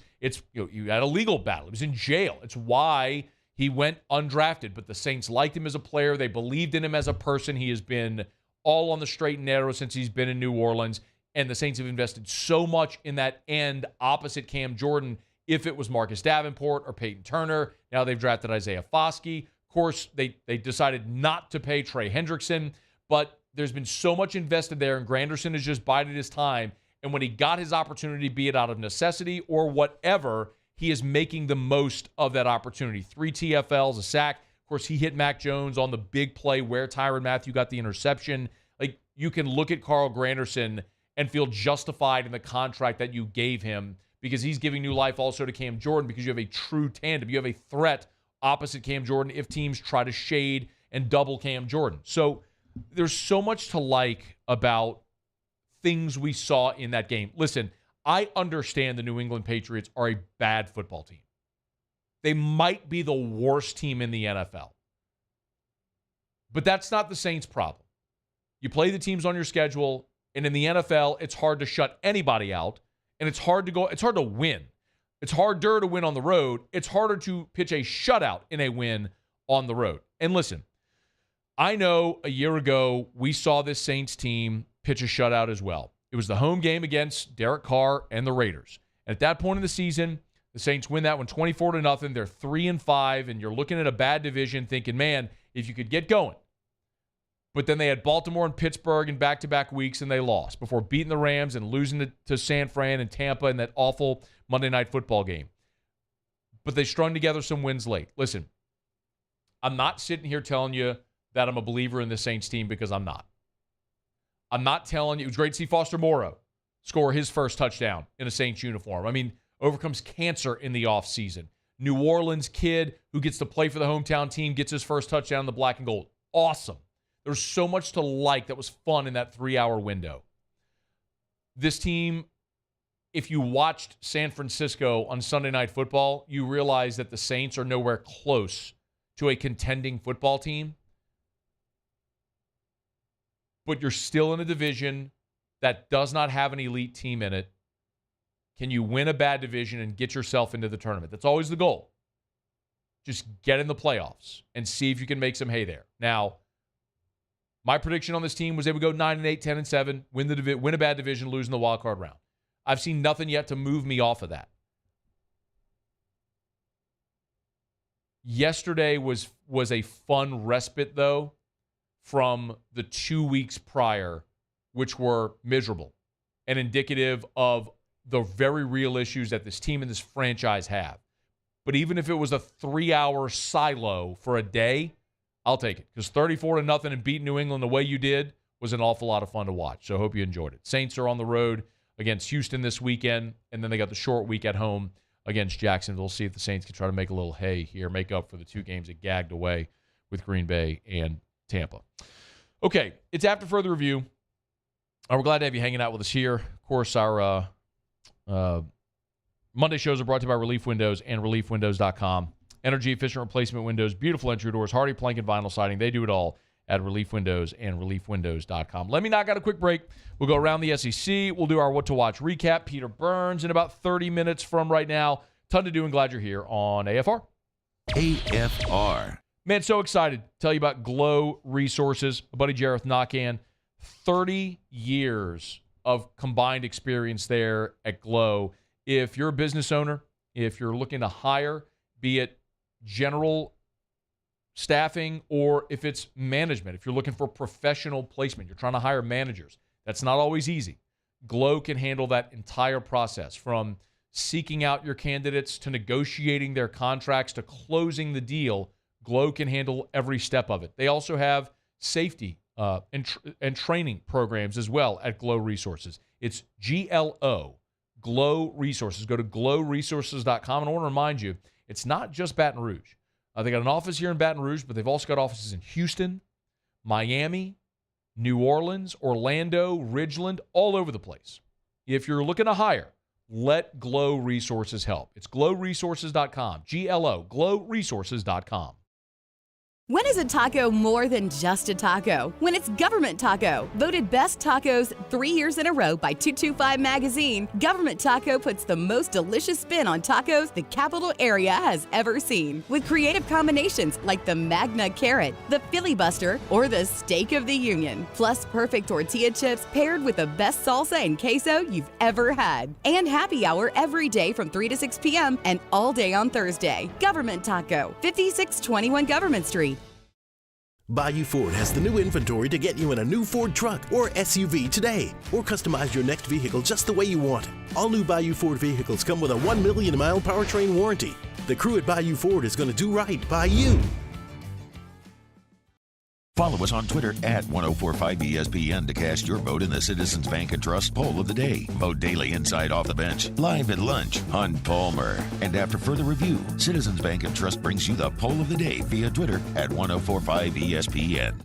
You had a legal battle. He was in jail. It's why he went undrafted. But the Saints liked him as a player. They believed in him as a person. He has been all on the straight and narrow since he's been in New Orleans. And the Saints have invested so much in that end opposite Cam Jordan. If it was Marcus Davenport or Peyton Turner, now they've drafted Isaiah Foskey. Of course, they decided not to pay Trey Hendrickson, but there's been so much invested there, and Granderson has just bided his time. And when he got his opportunity, be it out of necessity or whatever, he is making the most of that opportunity. 3 TFLs, a sack. Of course, he hit Mac Jones on the big play where Tyrann Mathieu got the interception. Like, you can look at Carl Granderson and feel justified in the contract that you gave him because he's giving new life also to Cam Jordan because you have a true tandem. You have a threat opposite Cam Jordan if teams try to shade and double Cam Jordan. So there's so much to like about things we saw in that game. Listen, I understand the New England Patriots are a bad football team. They might be the worst team in the NFL. But that's not the Saints' problem. You play the teams on your schedule, and in the NFL, it's hard to shut anybody out, and it's hard to win. It's harder to win on the road. It's harder to pitch a shutout in a win on the road. And listen, I know a year ago we saw this Saints team pitch a shutout as well. It was the home game against Derek Carr and the Raiders. And at that point in the season, the Saints win that one 24-0. They're 3-5, and you're looking at a bad division thinking, man, if you could get going. But then they had Baltimore and Pittsburgh in back-to-back weeks, and they lost before beating the Rams and losing to San Fran and Tampa in that awful Monday Night Football game. But they strung together some wins late. Listen, I'm not sitting here telling you that I'm a believer in the Saints team because I'm not. I'm not telling you. It was great to see Foster Moreau score his first touchdown in a Saints uniform. I mean, overcomes cancer in the offseason. New Orleans kid who gets to play for the hometown team gets his first touchdown in the black and gold. Awesome. There's so much to like that was fun in that 3-hour window. This team, if you watched San Francisco on Sunday Night Football, you realize that the Saints are nowhere close to a contending football team. But you're still in a division that does not have an elite team in it. Can you win a bad division and get yourself into the tournament? That's always the goal. Just get in the playoffs and see if you can make some hay there. Now, my prediction on this team was they would go 9-8, 10-7, win a bad division, lose in the wild card round. I've seen nothing yet to move me off of that. Yesterday was a fun respite, though, from the 2 weeks prior, which were miserable and indicative of the very real issues that this team and this franchise have. But even if it was a 3-hour silo for a day, I'll take it. Because 34-0 and beating New England the way you did was an awful lot of fun to watch. So I hope you enjoyed it. Saints are on the road against Houston this weekend, and then they got the short week at home against Jacksonville. We'll see if the Saints can try to make a little hay here, make up for the 2 games that gagged away with Green Bay and Tampa. Okay, it's after further review. We're glad to have you hanging out with us here. Of course, our Monday shows are brought to you by Relief Windows and ReliefWindows.com. Energy-efficient replacement windows, beautiful entry doors, hardy plank and vinyl siding. They do it all at Relief Windows and ReliefWindows.com. Let me knock out a quick break. We'll go around the SEC. We'll do our What to Watch recap. Peter Burns in about 30 minutes from right now. Ton to do, and glad you're here on AFR. AFR. Man, so excited to tell you about Glow Resources. My buddy Jareth Knockan, 30 years of combined experience there at Glow. If you're a business owner, if you're looking to hire, be it general staffing or if it's management, if you're looking for professional placement, you're trying to hire managers, that's not always easy. Glow can handle that entire process, from seeking out your candidates to negotiating their contracts to closing the deal. Glow can handle every step of it. They also have safety and training programs as well at Glow Resources. It's GLO, Glow Resources. Go to glowresources.com. And I want to remind you, it's not just Baton Rouge. They got an office here in Baton Rouge, but they've also got offices in Houston, Miami, New Orleans, Orlando, Ridgeland, all over the place. If you're looking to hire, let Glow Resources help. It's glowresources.com. GLO, glowresources.com. When is a taco more than just a taco? When it's Government Taco. Voted best tacos 3 years in a row by 225 Magazine, Government Taco puts the most delicious spin on tacos the capital area has ever seen. With creative combinations like the Magna Carrot, the Filibuster, or the Steak of the Union. Plus perfect tortilla chips paired with the best salsa and queso you've ever had. And happy hour every day from 3 to 6 p.m. and all day on Thursday. Government Taco, 5621 Government Street. Bayou Ford has the new inventory to get you in a new Ford truck or SUV today, or customize your next vehicle just the way you want it. All new Bayou Ford vehicles come with a 1 million mile powertrain warranty. The crew at Bayou Ford is going to do right by you. Follow us on Twitter at 1045ESPN to cast your vote in the Citizens Bank and Trust Poll of the Day. Vote daily inside Off the Bench, live at lunch on Palmer. And after further review, Citizens Bank and Trust brings you the Poll of the Day via Twitter at 1045ESPN.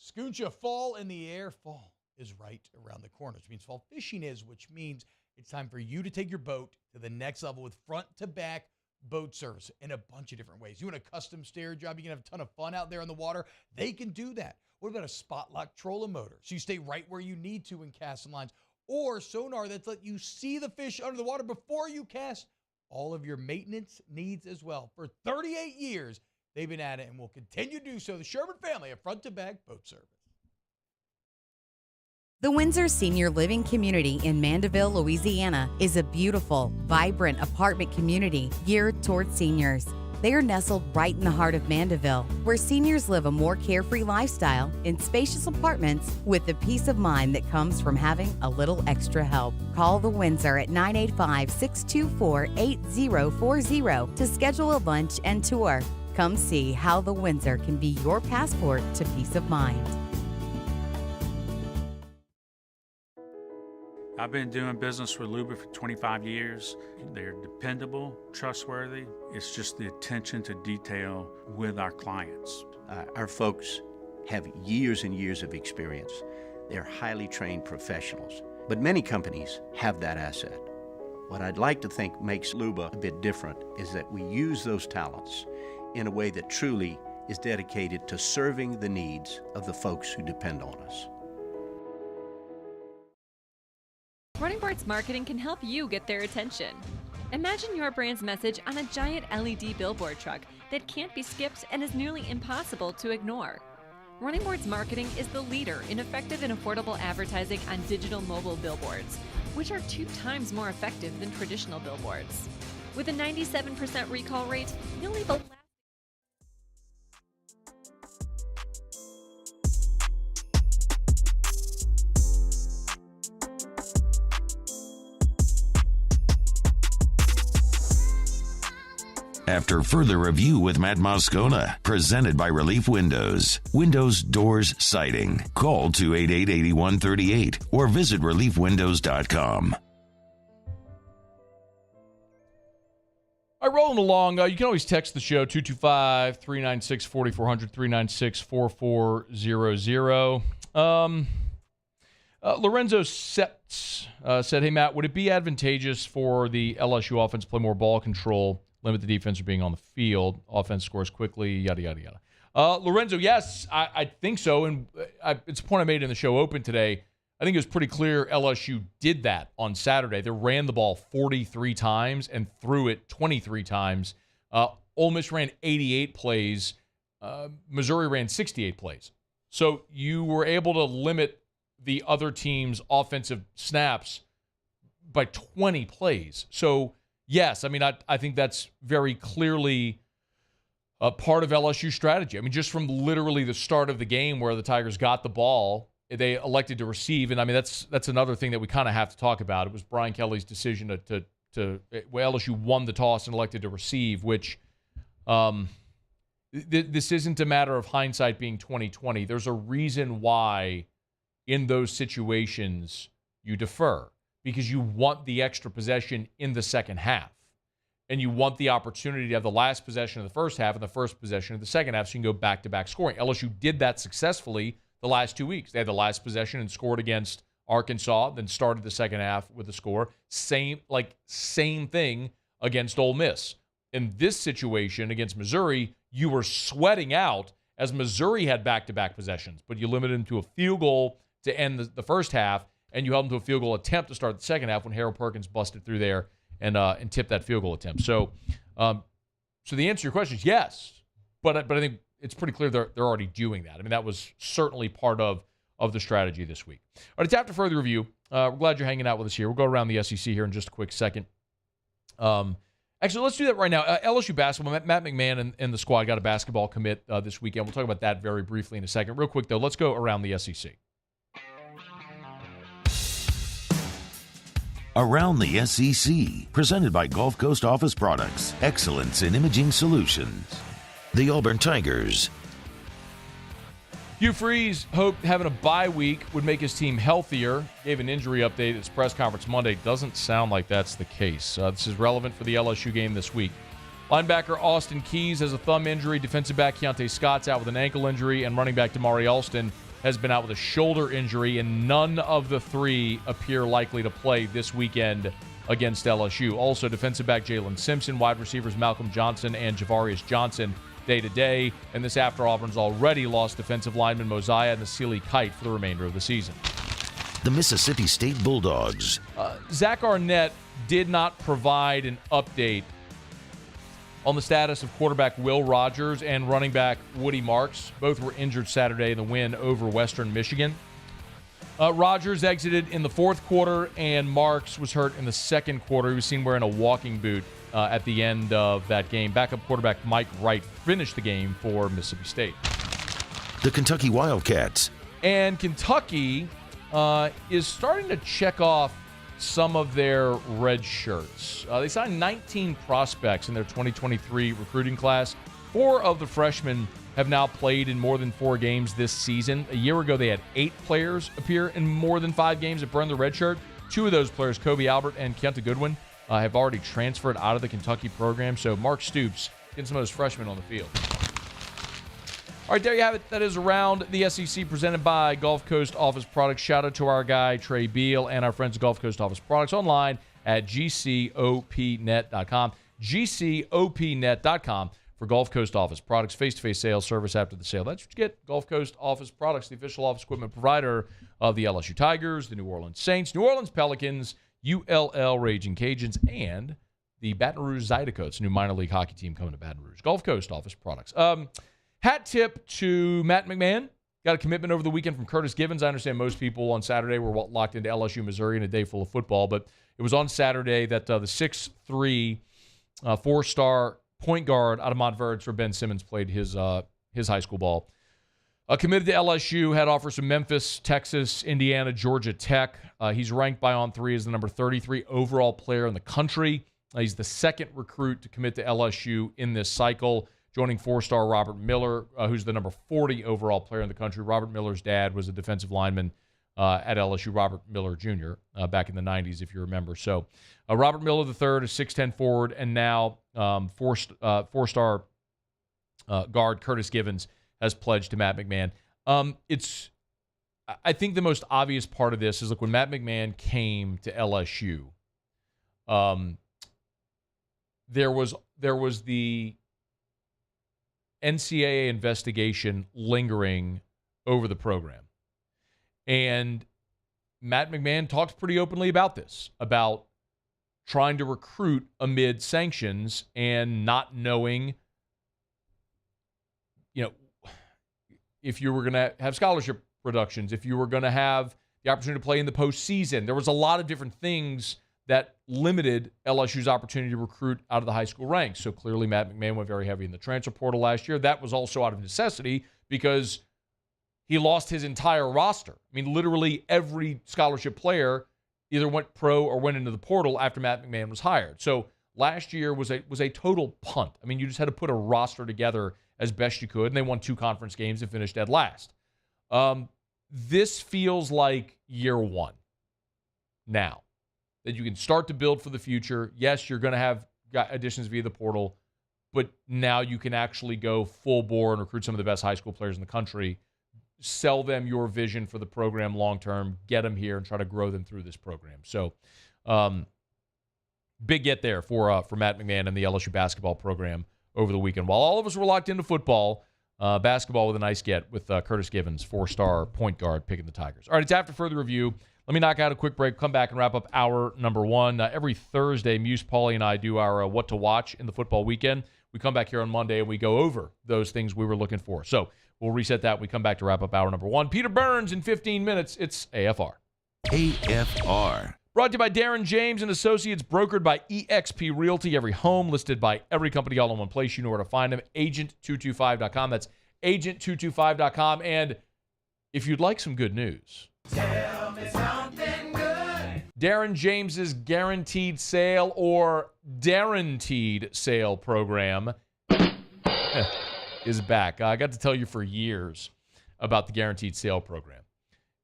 Scooncha, fall in the air. Fall is right around the corner, which means fall fishing is, which means it's time for you to take your boat to the next level with front-to-back boat service in a bunch of different ways. You want a custom stair job, you can have a ton of fun out there on the water, they can do that. What about a spot lock trolling motor? So you stay right where you need to in casting lines, or sonar that's let you see the fish under the water before you cast. All of your maintenance needs as well. For 38 years, they've been at it and will continue to do so. The Sherman family of front-to-back boat service. The Windsor Senior Living Community in Mandeville, Louisiana is a beautiful, vibrant apartment community geared toward seniors. They are nestled right in the heart of Mandeville, where seniors live a more carefree lifestyle in spacious apartments with the peace of mind that comes from having a little extra help. Call the Windsor at 985-624-8040 to schedule a lunch and tour. Come see how the Windsor can be your passport to peace of mind. I've been doing business with Luba for 25 years. They're dependable, trustworthy. It's just the attention to detail with our clients. Our folks have years and years of experience. They're highly trained professionals. But many companies have that asset. What I'd like to think makes Luba a bit different is that we use those talents in a way that truly is dedicated to serving the needs of the folks who depend on us. Running Boards Marketing can help you get their attention. Imagine your brand's message on a giant LED billboard truck that can't be skipped and is nearly impossible to ignore. Running Boards Marketing is the leader in effective and affordable advertising on digital mobile billboards, which are 2 times more effective than traditional billboards. With a 97% recall rate, you'll leave a After further review with Matt Moscona, presented by Relief Windows. Windows, doors, siding. Call 288-8138 or visit reliefwindows.com. All right, rolling along. You can always text the show, 225-396-4400, 396-4400. Lorenzo Setz said, hey, Matt, would it be advantageous for the LSU offense to play more ball control, limit the defense from being on the field, offense scores quickly, yada, yada, yada? Lorenzo, yes, I think so. And it's a point I made in the show open today. I think it was pretty clear LSU did that on Saturday. They ran the ball 43 times and threw it 23 times. Ole Miss ran 88 plays. Missouri ran 68 plays. So you were able to limit the other team's offensive snaps by 20 plays. So, yes, I mean, I think that's very clearly a part of LSU's strategy. I mean, just from literally the start of the game where the Tigers got the ball, they elected to receive. And, I mean, that's another thing that we kind of have to talk about. It was Brian Kelly's decision to LSU won the toss and elected to receive, which this isn't a matter of hindsight being 20/20. There's a reason why in those situations you defer, because you want the extra possession in the second half. And you want the opportunity to have the last possession of the first half and the first possession of the second half so you can go back-to-back scoring. LSU did that successfully the last 2 weeks. They had the last possession and scored against Arkansas, then started the second half with a score. Same thing against Ole Miss. In this situation against Missouri, you were sweating out as Missouri had back-to-back possessions, but you limited them to a field goal to end the first half, and you held them to a field goal attempt to start the second half when Harold Perkins busted through there and tipped that field goal attempt. So the answer to your question is yes, but I think it's pretty clear they're already doing that. I mean, that was certainly part of the strategy this week. All right, it's after further review. We're glad you're hanging out with us here. We'll go around the SEC here in just a quick second. Actually, let's do that right now. LSU basketball, Matt McMahon and the squad got a basketball commit this weekend. We'll talk about that very briefly in a second. Real quick, though, let's go around the SEC. Around the SEC, presented by Gulf Coast Office Products, excellence in imaging solutions. The Auburn Tigers. Hugh Freeze hoped having a bye week would make his team healthier. Gave an injury update at his press conference Monday. Doesn't sound like that's the case. This is relevant for the LSU game this week. Linebacker Austin Keys has a thumb injury. Defensive back Keontae Scott's out with an ankle injury. And running back Damari Alston has been out with a shoulder injury. And none of the three appear likely to play this weekend against LSU. Also, defensive back Jalen Simpson, wide receivers Malcolm Johnson and Javarius Johnson day-to-day, and this after Auburn's already lost defensive lineman Mosiah and the Sealy Kite for the remainder of the season. The Mississippi State Bulldogs. Zach Arnett did not provide an update on the status of quarterback Will Rogers and running back Woody Marks. Both were injured Saturday in the win over Western Michigan. Rogers exited in the fourth quarter, and Marks was hurt in the second quarter. He was seen wearing a walking boot at the end of that game. Backup quarterback Mike Wright finished the game for Mississippi State. The Kentucky Wildcats. And Kentucky is starting to check off some of their red shirts. They signed 19 prospects in their 2023 recruiting class. 4 of the freshmen have now played in more than 4 games this season. A year ago, they had 8 players appear in more than 5 games that burned the red shirt. 2 of those players, Kobe Albert and Keontae Goodwin, have already transferred out of the Kentucky program. So Mark Stoops getting some of those freshmen on the field. All right, there you have it. That is Around the SEC presented by Gulf Coast Office Products. Shout out to our guy, Trey Beal, and our friends at Gulf Coast Office Products online at gcopnet.com. gcopnet.com for Gulf Coast Office Products. Face-to-face sales service after the sale. That's what you get. Gulf Coast Office Products, the official office equipment provider of the LSU Tigers, the New Orleans Saints, New Orleans Pelicans, ULL Raging Cajuns, and the Baton Rouge Zydecoats, new minor league hockey team coming to Baton Rouge. Gulf Coast Office Products. Hat tip to Matt McMahon. Got a commitment over the weekend from Curtis Givens. I understand most people on Saturday were locked into LSU-Missouri in a day full of football, but it was on Saturday that the 6'3", 4-star point guard out of Montverde for Ben Simmons played his high school ball. Committed to LSU, had offers from Memphis, Texas, Indiana, Georgia Tech. He's ranked by On3 as the number 33 overall player in the country. He's the second recruit to commit to LSU in this cycle, joining 4-star Robert Miller, who's the number 40 overall player in the country. Robert Miller's dad was a defensive lineman at LSU, Robert Miller Jr., back in the 90s, if you remember. So Robert Miller III, a 6'10 forward, and now 4-star guard Curtis Givens has pledged to Matt McMahon. I think the most obvious part of this is, look, when Matt McMahon came to LSU, there was the NCAA investigation lingering over the program. And Matt McMahon talks pretty openly about this, about trying to recruit amid sanctions and not knowing, if you were going to have scholarship reductions, if you were going to have the opportunity to play in the postseason. There was a lot of different things that limited LSU's opportunity to recruit out of the high school ranks. So clearly Matt McMahon went very heavy in the transfer portal last year. That was also out of necessity because he lost his entire roster. I mean, literally every scholarship player either went pro or went into the portal after Matt McMahon was hired. So last year was a total punt. I mean, you just had to put a roster together as best you could, and they won 2 conference games and finished dead last. This feels like year one now, that you can start to build for the future. Yes, you're going to have additions via the portal, but now you can actually go full bore and recruit some of the best high school players in the country, sell them your vision for the program long term, get them here, and try to grow them through this program. So, big get there for Matt McMahon and the LSU basketball program over the weekend. While all of us were locked into football, basketball with a nice get with Curtis Givens, 4-star point guard, picking the Tigers. All right, it's after further review. Let me knock out a quick break, come back and wrap up hour number one. Every Thursday, Muse, Paulie, and I do our what to watch in the football weekend. We come back here on Monday and we go over those things we were looking for. So we'll reset that when we come back to wrap up hour number one. Peter Burns in 15 minutes. It's AFR. AFR. Brought to you by Darren James and Associates, brokered by eXp Realty. Every home listed by every company all in one place. You know where to find them. Agent225.com. That's agent225.com. And if you'd like some good news, Tell me something good. Darren James's Guaranteed Sale or Guaranteed Sale program is back. I got to tell you for years about the Guaranteed Sale program.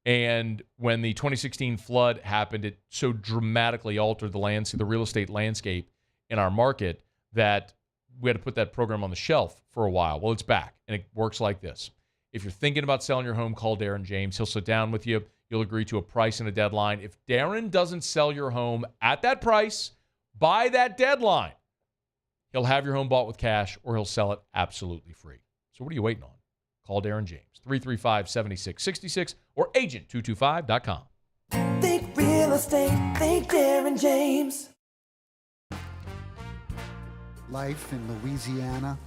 And when the 2016 flood happened, it so dramatically altered the real estate landscape in our market that we had to put that program on the shelf for a while. Well, it's back, and it works like this. If you're thinking about selling your home, call Darren James. He'll sit down with you. You'll agree to a price and a deadline. If Darren doesn't sell your home at that price by that deadline, he'll have your home bought with cash or he'll sell it absolutely free. So what are you waiting on? Call Darren James, 335-7666 or agent225.com. Think real estate, think Darren James. Life in Louisiana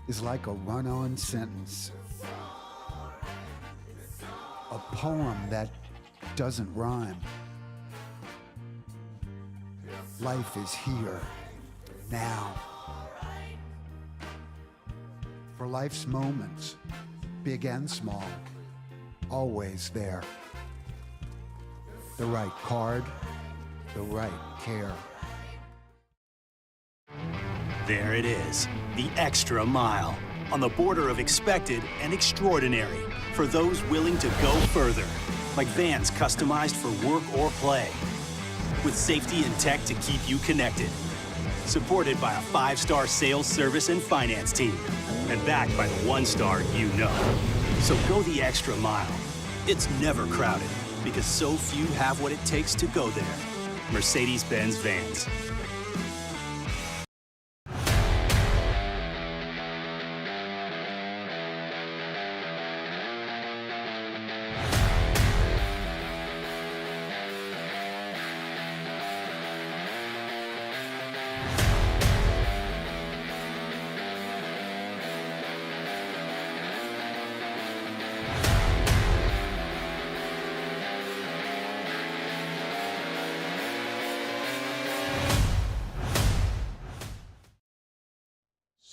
is like a run-on sentence. A poem that doesn't rhyme. Life is here, now. For life's moments, big and small, always there. The right card, the right care. There it is, the extra mile, on the border of expected and extraordinary, for those willing to go further, like vans customized for work or play, with safety and tech to keep you connected. Supported by a 5-star sales, service, and finance team, and backed by the 1-star you know. So go the extra mile. It's never crowded, because so few have what it takes to go there. Mercedes-Benz Vans.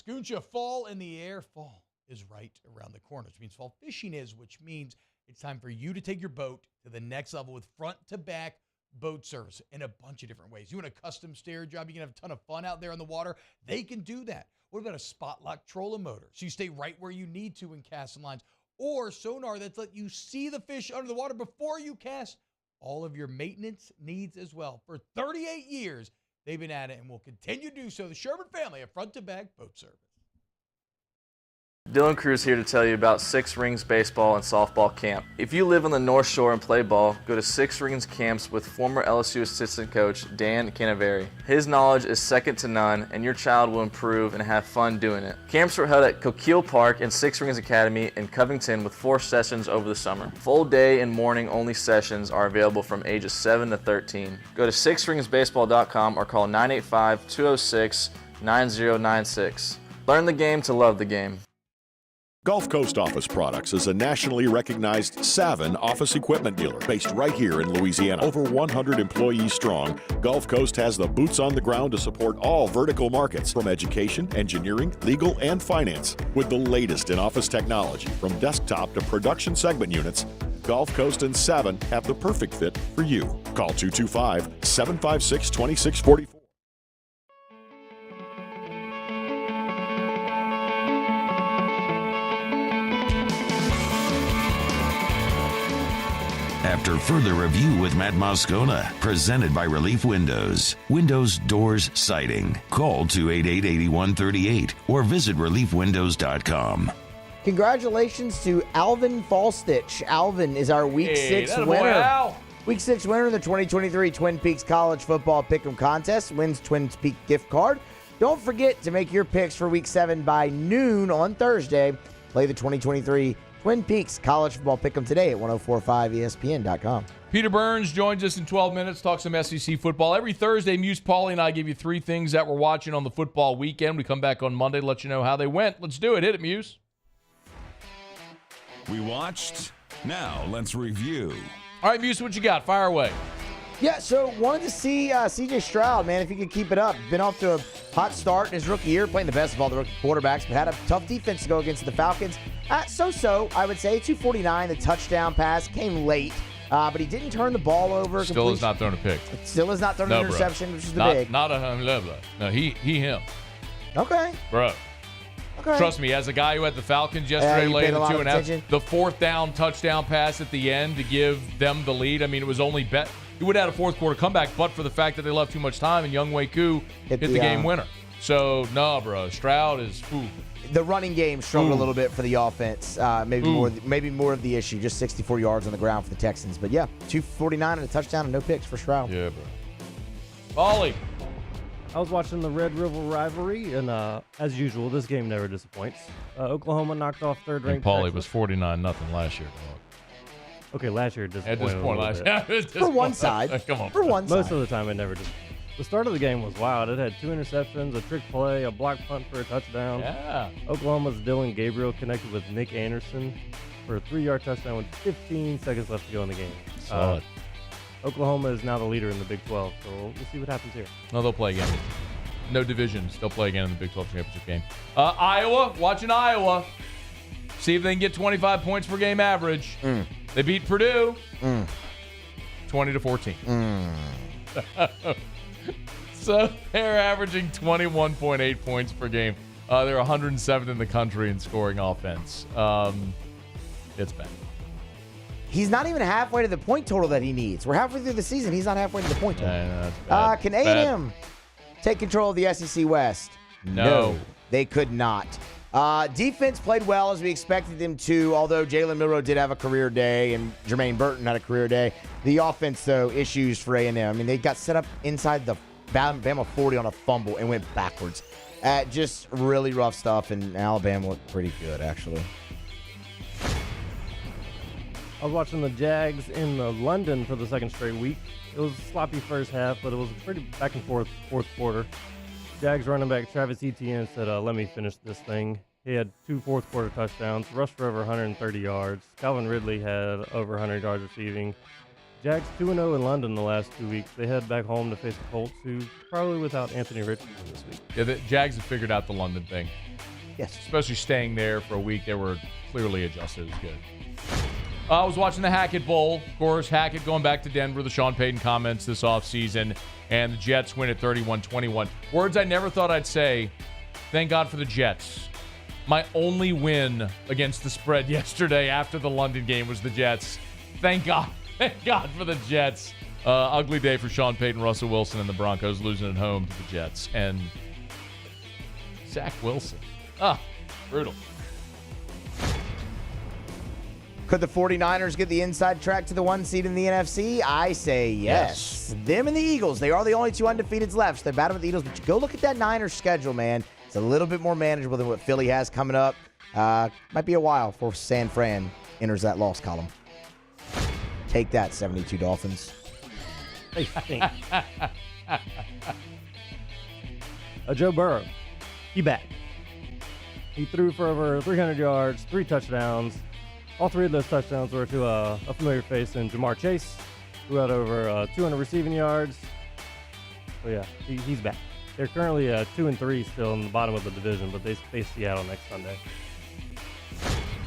Scooncha, fall in the air. Fall is right around the corner, which means fall fishing is, which means it's time for you to take your boat to the next level with front-to-back boat service in a bunch of different ways. You want a custom stair job, you can have a ton of fun out there on the water, they can do that. What about a spot lock trolling motor? So you stay right where you need to in casting lines, or sonar that's let you see the fish under the water before you cast. All of your maintenance needs as well. For 38 years, they've been at it and will continue to do so. The Sherman family of front-to-back boat service. Dylan Cruz here to tell you about Six Rings Baseball and Softball Camp. If you live on the North Shore and play ball, go to Six Rings Camps with former LSU assistant coach Dan Canaveri. His knowledge is second to none, and your child will improve and have fun doing it. Camps were held at Coquille Park and Six Rings Academy in Covington with 4 sessions over the summer. Full day and morning only sessions are available from ages 7 to 13. Go to sixringsbaseball.com or call 985-206-9096. Learn the game to love the game. Gulf Coast Office Products is a nationally recognized Savin office equipment dealer based right here in Louisiana. Over 100 employees strong, Gulf Coast has the boots on the ground to support all vertical markets from education, engineering, legal, and finance. With the latest in office technology from desktop to production segment units, Gulf Coast and Savin have the perfect fit for you. Call 225-756-2644. After further review with Matt Moscona, presented by Relief Windows. Windows, doors, siding. Call 288-8138 or visit reliefwindows.com. Congratulations to Alvin Fallstitch. Alvin is our Week 6 winner. Al. Week 6 winner of the 2023 Twin Peaks College Football Pick'em Contest. Wins Twin Peaks gift card. Don't forget to make your picks for Week 7 by noon on Thursday. Play the 2023 Twin Peaks College Football Pick'em today at 1045ESPN.com. Peter Burns joins us in 12 minutes, talk some SEC football. Every Thursday, Muse, Paulie, and I give you 3 things that we're watching on the football weekend. We come back on Monday to let you know how they went. Let's do it. Hit it, Muse. We watched. Now let's review. All right, Muse, what you got? Fire away. Yeah, so wanted to see C.J. Stroud, man, if he could keep it up. Been off to a hot start in his rookie year, playing the best of all the rookie quarterbacks, but had a tough defense to go against the Falcons. So-so, I would say. 249, the touchdown pass came late, but he didn't turn the ball over. Still has not thrown a pick. Still has not thrown an interception, which is the big. Not a blah, blah. No, he, him. Okay. Bro. Okay. Trust me, as a guy who had the Falcons yesterday, late in the 2.5, the 4th down touchdown pass at the end to give them the lead. I mean, it was only bet. He would have had a fourth quarter comeback, but for the fact that they left too much time and Younghoe Koo hit the game winner. So, no, bro. Stroud is The running game struggled a little bit for the offense. Maybe more of the issue. Just 64 yards on the ground for the Texans. But, yeah, 249 and a touchdown and no picks for Stroud. Yeah, bro. Ollie. I was watching the Red River rivalry, and as usual, this game never disappoints. Oklahoma knocked off third-ranked Paulie Texas. was 49-0 last year, dog. Okay, last year disappointed. At this point last year. For one side. Come on. For one side. Most of the time, it never just. The start of the game was wild. It had 2 interceptions, a trick play, a block punt for a touchdown. Yeah. Oklahoma's Dylan Gabriel connected with Nick Anderson for a 3-yard touchdown with 15 seconds left to go in the game. Solid. Oklahoma is now the leader in the Big 12, so we'll see what happens here. No, they'll play again. No divisions. They'll play again in the Big 12 championship game. Iowa. Watching Iowa. See if they can get 25 points per game average. They beat Purdue 20-14. So they're averaging 21.8 points per game. They're 107th in the country in scoring offense. It's bad. He's not even halfway to the point total that he needs. We're halfway through the season. He's not halfway to the point total. Yeah, that's can A&M take control of the SEC West? No. They could not. Defense played well as we expected them to, although Jalen Milroe did have a career day and Jermaine Burton had a career day. The offense, though, issues for A&M. I mean, they got set up inside the Bama 40 on a fumble and went backwards. Just really rough stuff, and Alabama looked pretty good, actually. I was watching the Jags in London for the second straight week. It was a sloppy first half, but it was a pretty back and forth fourth quarter. Jags running back Travis Etienne said, let me finish this thing. He had 2 fourth quarter touchdowns, rushed for over 130 yards. Calvin Ridley had over 100 yards receiving. Jags 2-0 in London the last 2 weeks. They head back home to face the Colts, who probably without Anthony Richardson this week. Yeah, the Jags have figured out the London thing. Yes. Especially staying there for a week. They were clearly adjusted. It was good. I was watching the Hackett Bowl. Of course, Hackett going back to Denver, the Sean Payton comments this offseason, and the Jets win at 31-21. Words I never thought I'd say. Thank God for the Jets. My only win against the spread yesterday after the London game was the Jets. Thank God. Thank God for the Jets. Ugly day for Sean Payton, Russell Wilson, and the Broncos losing at home to the Jets. And Zach Wilson. Brutal. Could the 49ers get the inside track to the 1 seed in the NFC? I say yes. Them and the Eagles, they are the only 2 undefeateds left. So they're battle with the Eagles, but you go look at that Niners schedule, man. It's a little bit more manageable than what Philly has coming up. Might be a while before San Fran enters that loss column. Take that, 72 Dolphins. Hey, stink. Joe Burrow, he back. He threw for over 300 yards, 3 touchdowns. All 3 of those touchdowns were to a familiar face in Jamar Chase, who had over 200 receiving yards. So, yeah, he's back. They're currently 2-3 still in the bottom of the division, but they face Seattle next Sunday.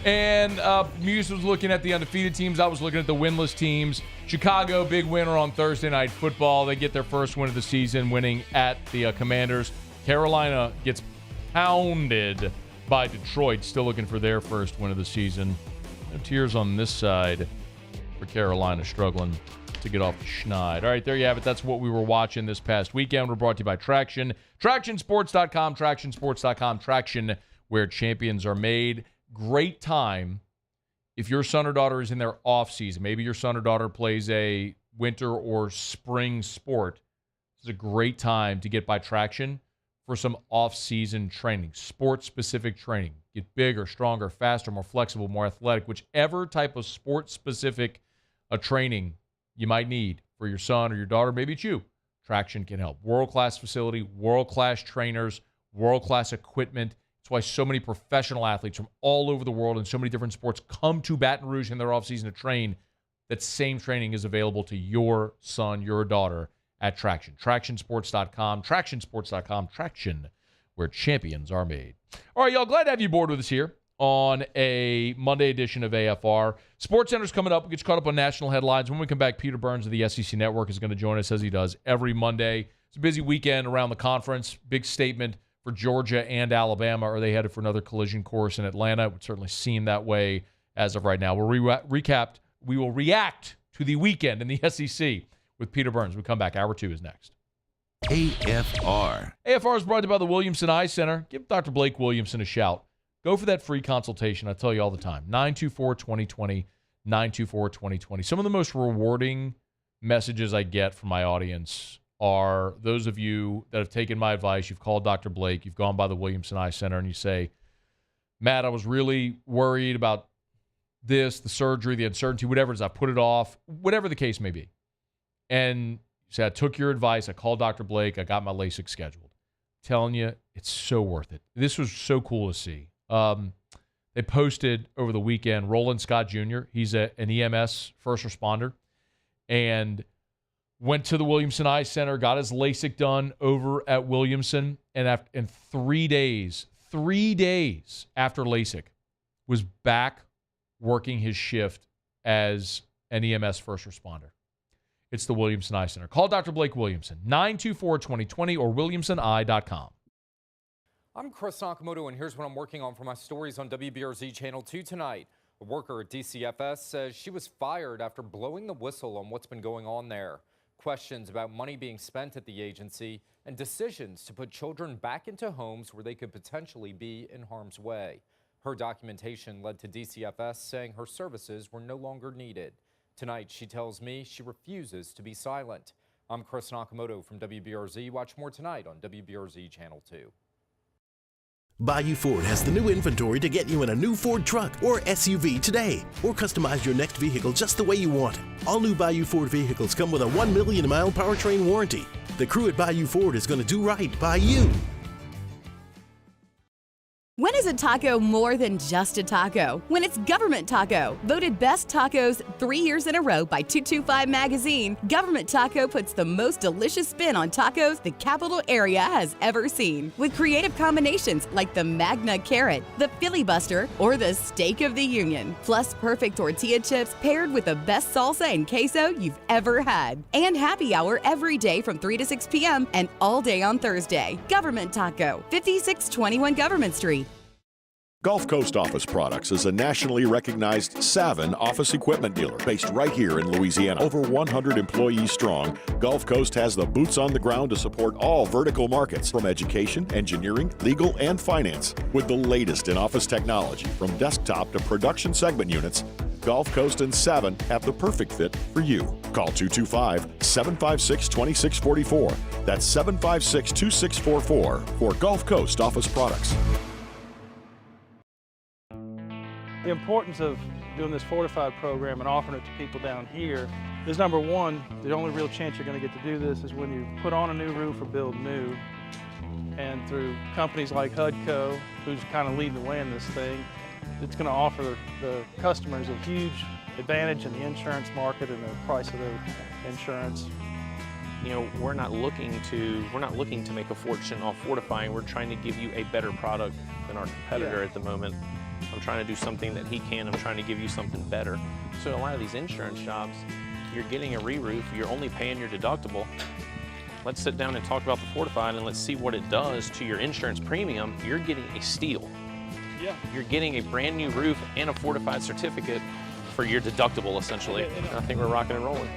And Muse was looking at the undefeated teams. I was looking at the winless teams. Chicago, big winner on Thursday Night Football. They get their first win of the season, winning at the Commanders. Carolina gets pounded by Detroit, still looking for their first win of the season. No tears on this side for Carolina, struggling to get off the schneid. All right, there you have it. That's what we were watching this past weekend. We're brought to you by Traction. TractionSports.com, TractionSports.com, Traction, where champions are made. great time if your son or daughter is in their off season. Maybe your son or daughter plays a winter or spring sport. This is a great time to get by Traction for some off-season training, sport-specific training. Get bigger, stronger, faster, more flexible, more athletic, whichever type of sport-specific training you might need for your son or your daughter. Maybe it's you. Traction can help. World-class facility, world-class trainers, world-class equipment. That's why so many professional athletes from all over the world and so many different sports come to Baton Rouge in their offseason to train. That same training is available to your son, your daughter at Traction. TractionSports.com. TractionSports.com. Traction, where champions are made. All right, y'all. Glad to have you aboard with us here on a Monday edition of AFR. SportsCenter's coming up. We'll get you caught up on national headlines. When we come back, Peter Burns of the SEC Network is going to join us, as he does every Monday. It's a busy weekend around the conference. Big statement for Georgia and Alabama. Are they headed for another collision course in Atlanta? It would certainly seem that way as of right now. We will react to the weekend in the SEC with Peter Burns. We come back. Hour 2 is next. AFR. AFR is brought to you by the Williamson Eye Center. Give Dr. Blake Williamson a shout. Go for that free consultation. I tell you all the time. 924-2020, 924-2020. Some of the most rewarding messages I get from my audience are those of you that have taken my advice. You've called Dr. Blake. You've gone by the Williamson Eye Center, and you say, Matt, I was really worried about this, the surgery, the uncertainty, whatever it is. I put it off, whatever the case may be. And you say, I took your advice. I called Dr. Blake. I got my LASIK scheduled. Telling you, it's so worth it. This was so cool to see. They posted over the weekend, Roland Scott Jr., he's an EMS first responder, and went to the Williamson Eye Center, got his LASIK done over at Williamson, and 3 days after LASIK, was back working his shift as an EMS first responder. It's the Williamson Eye Center. Call Dr. Blake Williamson, 924-2020 or williamsoneye.com. I'm Chris Nakamoto, and here's what I'm working on for my stories on WBRZ Channel 2 tonight. A worker at DCFS says she was fired after blowing the whistle on what's been going on there. Questions about money being spent at the agency and decisions to put children back into homes where they could potentially be in harm's way. Her documentation led to DCFS saying her services were no longer needed. Tonight, she tells me she refuses to be silent. I'm Chris Nakamoto from WBRZ. Watch more tonight on WBRZ Channel 2. Bayou Ford has the new inventory to get you in a new Ford truck or SUV today, or customize your next vehicle just the way you want it. All new Bayou Ford vehicles come with a 1 million mile powertrain warranty. The crew at Bayou Ford is going to do right by you. When is a taco more than just a taco? When it's Government Taco. Voted best tacos 3 years in a row by 225 Magazine, Government Taco puts the most delicious spin on tacos the capital area has ever seen. With creative combinations like the Magna Carrot, the Filibuster, or the Steak of the Union. Plus perfect tortilla chips paired with the best salsa and queso you've ever had. And happy hour every day from 3 to 6 p.m. and all day on Thursday. Government Taco, 5621 Government Street. Gulf Coast Office Products is a nationally recognized Savin office equipment dealer based right here in Louisiana. Over 100 employees strong, Gulf Coast has the boots on the ground to support all vertical markets, from education, engineering, legal, and finance. With the latest in office technology, from desktop to production segment units, Gulf Coast and Savin have the perfect fit for you. Call 225-756-2644. That's 756-2644 for Gulf Coast Office Products. The importance of doing this fortified program and offering it to people down here is, number one, the only real chance you're going to get to do this is when you put on a new roof or build new. And through companies like HUDCO, who's kind of leading the way in this thing, it's going to offer the customers a huge advantage in the insurance market and the price of their insurance. You know, we're not looking to make a fortune off fortifying. We're trying to give you a better product than our competitor at the moment. I'm trying to do something that he can. I'm trying to give you something better. So a lot of these insurance jobs, you're getting a re-roof, you're only paying your deductible. Let's sit down and talk about the fortified and let's see what it does to your insurance premium. You're getting a steal. Yeah. You're getting a brand new roof and a fortified certificate for your deductible, essentially. And I think we're rocking and rolling.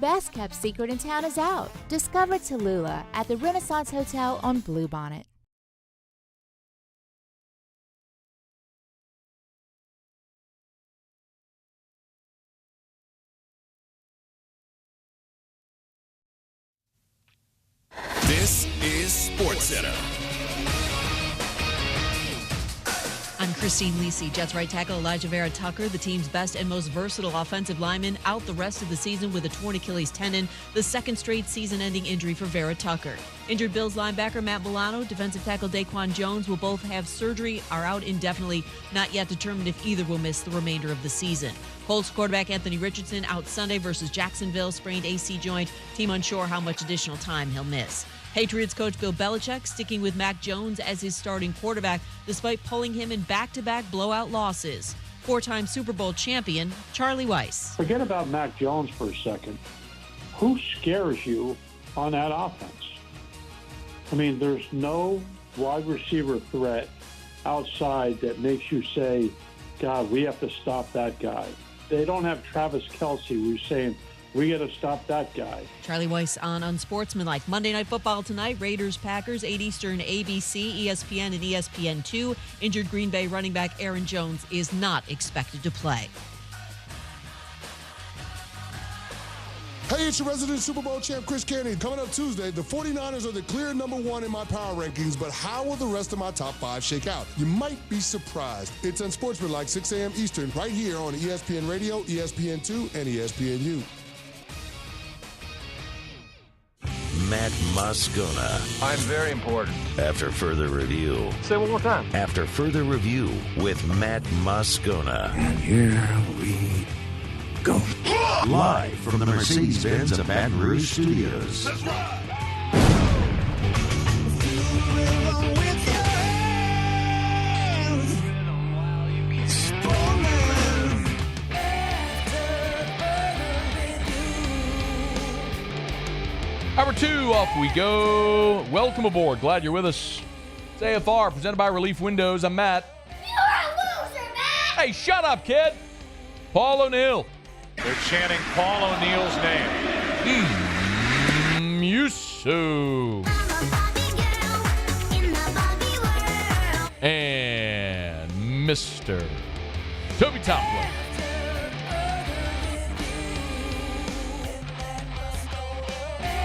best kept secret in town is out. Discover Tallulah at the Renaissance Hotel on Bluebonnet. This is SportsCenter. I'm Christine Lisi. Jets right tackle Elijah Vera Tucker, the team's best and most versatile offensive lineman, out the rest of the season with a torn Achilles tendon, the second straight season-ending injury for Vera Tucker. Injured Bills linebacker Matt Milano, defensive tackle Daquan Jones will both have surgery, are out indefinitely, not yet determined if either will miss the remainder of the season. Colts quarterback Anthony Richardson out Sunday versus Jacksonville, sprained AC joint, team unsure how much additional time he'll miss. Patriots coach Bill Belichick sticking with Mac Jones as his starting quarterback despite pulling him in back-to-back blowout losses. Four-time Super Bowl champion Charlie Weiss. Forget about Mac Jones for a second. Who scares you on that offense? I mean, there's no wide receiver threat outside that makes you say, God, we have to stop that guy. They don't have Travis Kelce who's saying, we got to stop that guy. Charlie Weiss on Unsportsmanlike. Monday Night Football tonight, Raiders, Packers, 8 Eastern, ABC, ESPN, and ESPN2. Injured Green Bay running back Aaron Jones is not expected to play. Hey, it's your resident Super Bowl champ, Chris Candy. Coming up Tuesday, the 49ers are the clear number one in my power rankings, but how will the rest of my top five shake out? You might be surprised. It's Unsportsmanlike, 6 a.m. Eastern, right here on ESPN Radio, ESPN2, and ESPNU. Matt Moscona. I'm very important. After further review. Say it one more time. After further review with Matt Moscona. And here we go. Live from the Mercedes-Benz of Baton Rouge studios. That's right. Hour 2, off we go. Welcome aboard. Glad you're with us. It's AFR, presented by Relief Windows. I'm Matt. You're a loser, Matt! Hey, shut up, kid. Paul O'Neill. They're chanting Paul O'Neill's name. Mizzou. And Mr. Toby Tompkins.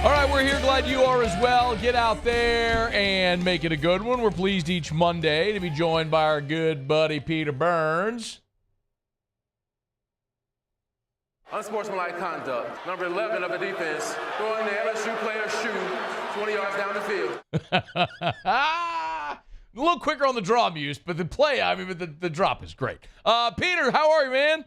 All right, we're here. Glad you are as well. Get out there and make it a good one. We're pleased each Monday to be joined by our good buddy Peter Burns. Unsportsmanlike conduct. Number 11 of the defense, throwing the LSU player's shoe 20 yards down the field. A little quicker on the draw, Muse, but the play, I mean, the drop is great. Peter, how are you, man?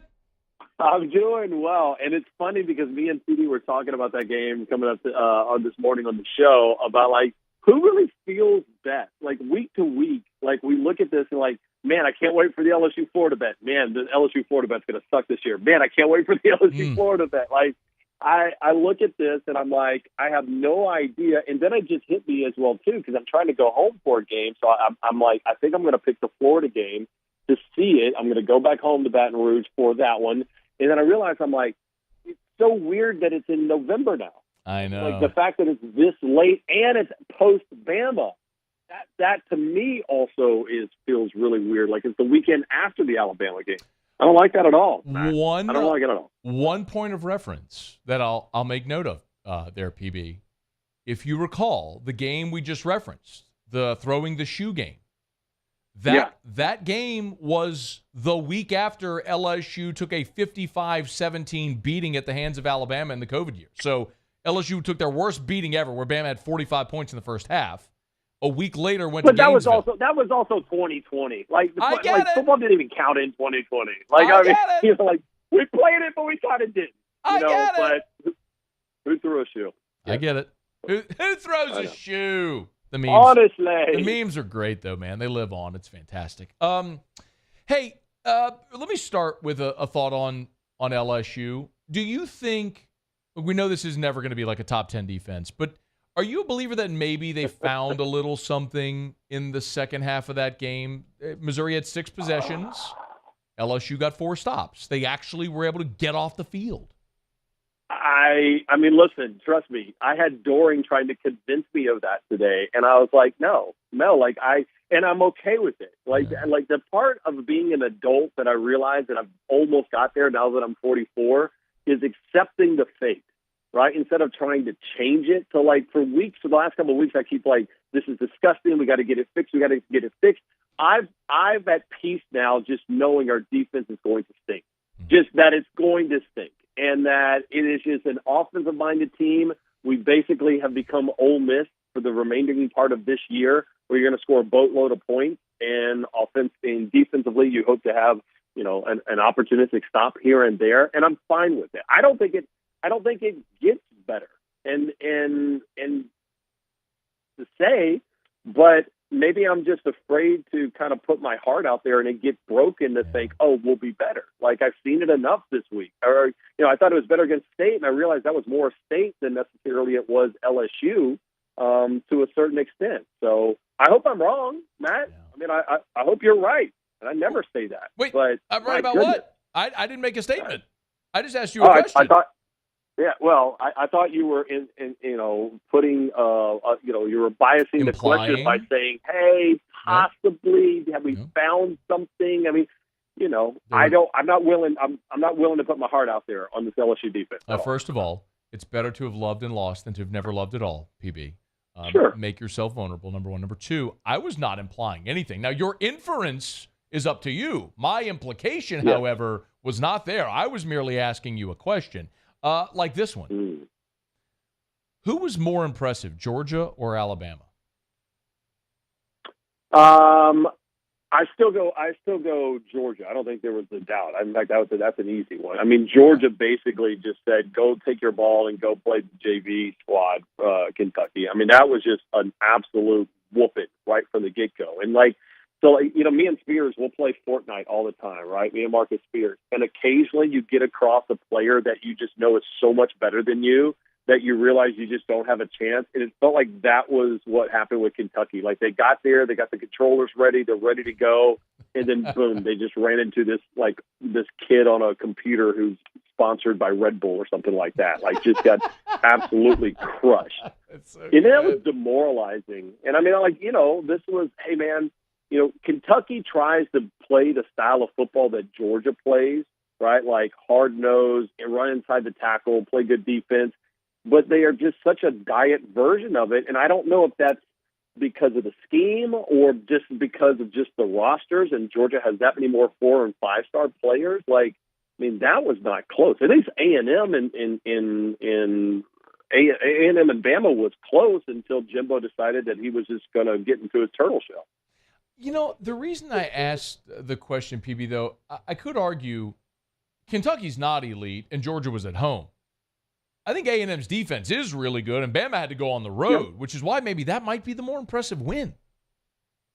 I'm doing well, and it's funny because me and CD were talking about that game coming up on this morning on the show about, like, who really feels best? Like, week to week, like, we look at this and, like, man, I can't wait for the LSU-Florida bet. Man, the LSU-Florida bet's going to suck this year. Man, I can't wait for the LSU-Florida bet. Like, I look at this, and I'm like, I have no idea. And then it just hit me as well, too, because I'm trying to go home for a game. So I'm like, I think I'm going to pick the Florida game to see it. I'm going to go back home to Baton Rouge for that one. And then I realized, I'm like, it's so weird that it's in November now. I know. Like, the fact that it's this late and it's post-Bama. That to me also feels really weird. Like, it's the weekend after the Alabama game. I don't like that at all. I don't like it at all. One point of reference that I'll make note of there, PB. If you recall, the game we just referenced, the throwing the shoe game, that game was the week after LSU took a 55-17 beating at the hands of Alabama in the COVID year. So LSU took their worst beating ever, where Bama had 45 points in the first half. A week later, went to Gainesville. But that was also 2020. Like, football didn't even count in 2020. Like, I mean, you know, like, we played it, but we kind of didn't. But who threw a shoe? I get it. Who throws a shoe? The memes. Honestly. The memes are great, though, man. They live on. It's fantastic. Hey, let me start with a thought on LSU. Do you think, we know this is never going to be like a top 10 defense, but are you a believer that maybe they found a little something in the second half of that game? Missouri had 6 possessions. LSU got 4 stops. They actually were able to get off the field. I mean, listen, trust me. I had Doring trying to convince me of that today, and I was like, no, and I'm okay with it. Like the part of being an adult that I realized that I've almost got there now that I'm 44 is accepting the fate, right? Instead of trying to change it. So, like, for the last couple of weeks, I keep like, this is disgusting. We got to get it fixed. I've at peace now, just knowing our defense is going to stink, just that it's going to stink. And that it is just an offensive-minded team. We basically have become Ole Miss for the remaining part of this year, where you're going to score a boatload of points. And defensively, you hope to have, an opportunistic stop here and there. And I'm fine with it. I don't think it gets better. And to say, but maybe I'm just afraid to kind of put my heart out there and it gets broken to think, oh, we'll be better. Like, I've seen it enough this week. Or, I thought it was better against State, and I realized that was more State than necessarily it was LSU to a certain extent. So I hope I'm wrong, Matt. I mean, I hope you're right. And I never say that. Wait, but I'm right about what? I didn't make a statement. I just asked you a question. I thought. Yeah, well, I thought you were putting you were biasing the question by saying, "Hey, possibly have we found something?" I mean, I'm not willing to put my heart out there on this LSU defense. First of all, it's better to have loved and lost than to have never loved at all, PB. Sure. Make yourself vulnerable, number one. Number two, I was not implying anything. Now, your inference is up to you. My implication, however, was not there. I was merely asking you a question. Like this one. Who was more impressive, Georgia or Alabama? I still go Georgia. I don't think there was a doubt. In fact, that's an easy one. I mean, Georgia basically just said, go take your ball and go play the JV squad, Kentucky. I mean, that was just an absolute whooping right from the get-go. And me and Spears will play Fortnite all the time, right? Me and Marcus Spears. And occasionally you get across a player that you just know is so much better than you that you realize you just don't have a chance. And it felt like that was what happened with Kentucky. Like, they got there, they got the controllers ready, they're ready to go, and then boom, they just ran into this kid on a computer who's sponsored by Red Bull or something like that. Like, just got absolutely crushed. And that was demoralizing. And I mean, this was, hey man, Kentucky tries to play the style of football that Georgia plays, right? Like hard-nosed, and run inside the tackle, play good defense. But they are just such a diet version of it. And I don't know if that's because of the scheme or just because of just the rosters, and Georgia has that many more 4- and 5-star players. Like, I mean, that was not close. At least A&M and Bama was close until Jimbo decided that he was just going to get into his turtle shell. The reason I asked the question, PB, though, I could argue Kentucky's not elite and Georgia was at home. I think A&M's defense is really good, and Bama had to go on the road, which is why maybe that might be the more impressive win.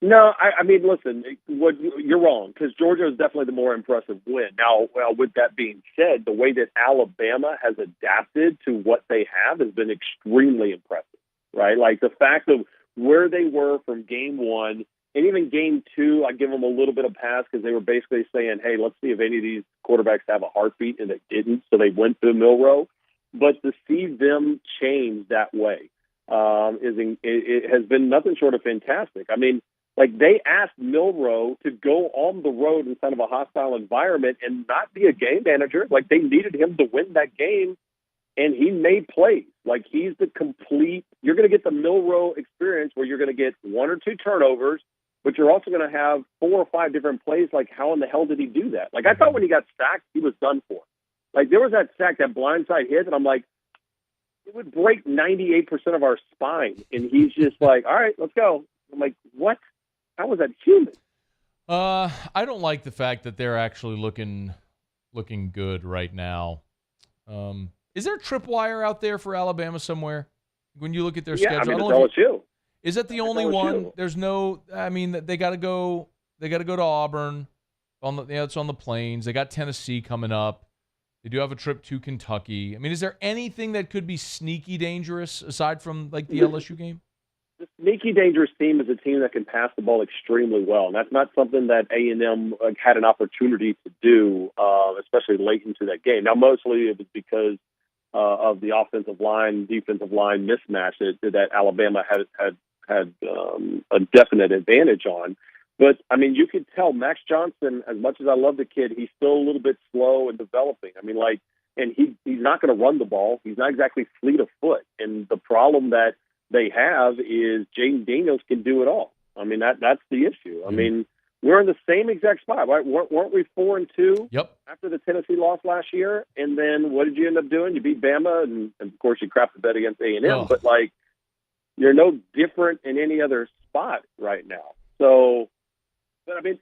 No, I mean, listen, you're wrong, because Georgia is definitely the more impressive win. Now, with that being said, the way that Alabama has adapted to what they have has been extremely impressive, right? Like, the fact of where they were from game one, and even game two, I give them a little bit of pass because they were basically saying, hey, let's see if any of these quarterbacks have a heartbeat, and they didn't, so they went to Milroe. But to see them change that way it has been nothing short of fantastic. I mean, like, they asked Milroe to go on the road inside of a hostile environment and not be a game manager. Like, they needed him to win that game, and he made plays. Like, he's the complete – you're going to get the Milroe experience where you're going to get 1 or 2 turnovers, but you're also going to have 4 or 5 different plays. Like, how in the hell did he do that? Like, I thought when he got sacked, he was done for. Like, there was that sack, that blindside hit, and I'm like, it would break 98% of our spine. And he's just like, all right, let's go. I'm like, what? How was that human? I don't like the fact that they're actually looking good right now. Is there a tripwire out there for Alabama somewhere? When you look at their schedule, I mean, it's LSU. Is that the only one? There's no. I mean, they got to go. They got to go to Auburn. It's on the plains. They got Tennessee coming up. They do have a trip to Kentucky. I mean, is there anything that could be sneaky dangerous aside from, like, the LSU game? The sneaky dangerous team is a team that can pass the ball extremely well, and that's not something that A&M had an opportunity to do, especially late into that game. Now, mostly it was because of the offensive line, defensive line mismatch that Alabama had a definite advantage on. But, I mean, you could tell Max Johnson, as much as I love the kid, he's still a little bit slow in developing. I mean, like, and he's not going to run the ball. He's not exactly fleet of foot. And the problem that they have is Jaden Daniels can do it all. I mean, that's the issue. I mean, we're in the same exact spot, right? Weren't we 4-2 after the Tennessee loss last year? And then what did you end up doing? You beat Bama, and of course you crapped the bet against A&M. Oh. But, like, you're no different in any other spot right now. So, but I mean,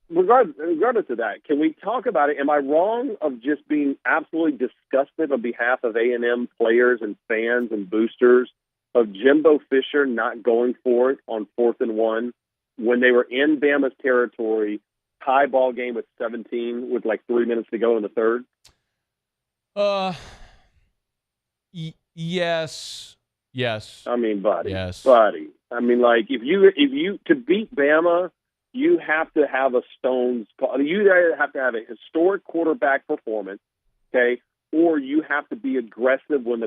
regardless of that, can we talk about it? Am I wrong of just being absolutely disgusted on behalf of A&M players and fans and boosters of Jimbo Fisher not going for it on 4th and 1 when they were in Bama's territory, tie ball game with 17 with like 3 minutes to go in the third? Yes. I mean, buddy. Yes. Buddy. I mean, like, if you to beat Bama, you have to have a Stones call. You either have to have a historic quarterback performance, okay, or you have to be aggressive when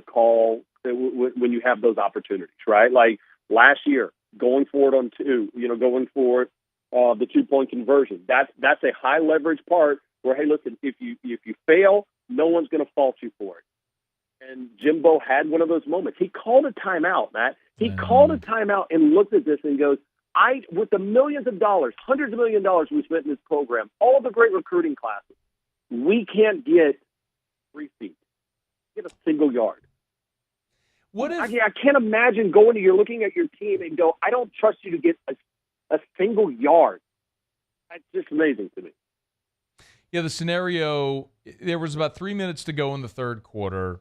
when you have those opportunities, right? Like last year, going for it on 2, going for it, the 2-point conversion. That's a high leverage part where, hey, listen, if you fail, no one's going to fault you for it. And Jimbo had one of those moments. He called a timeout, Matt. He called a timeout and looked at this and goes, with the millions of dollars, hundreds of millions of dollars we spent in this program, all the great recruiting classes, we can't get 3 feet, get a single yard. I can't imagine looking at your team and go, I don't trust you to get a single yard. That's just amazing to me. Yeah, the scenario, there was about 3 minutes to go in the third quarter.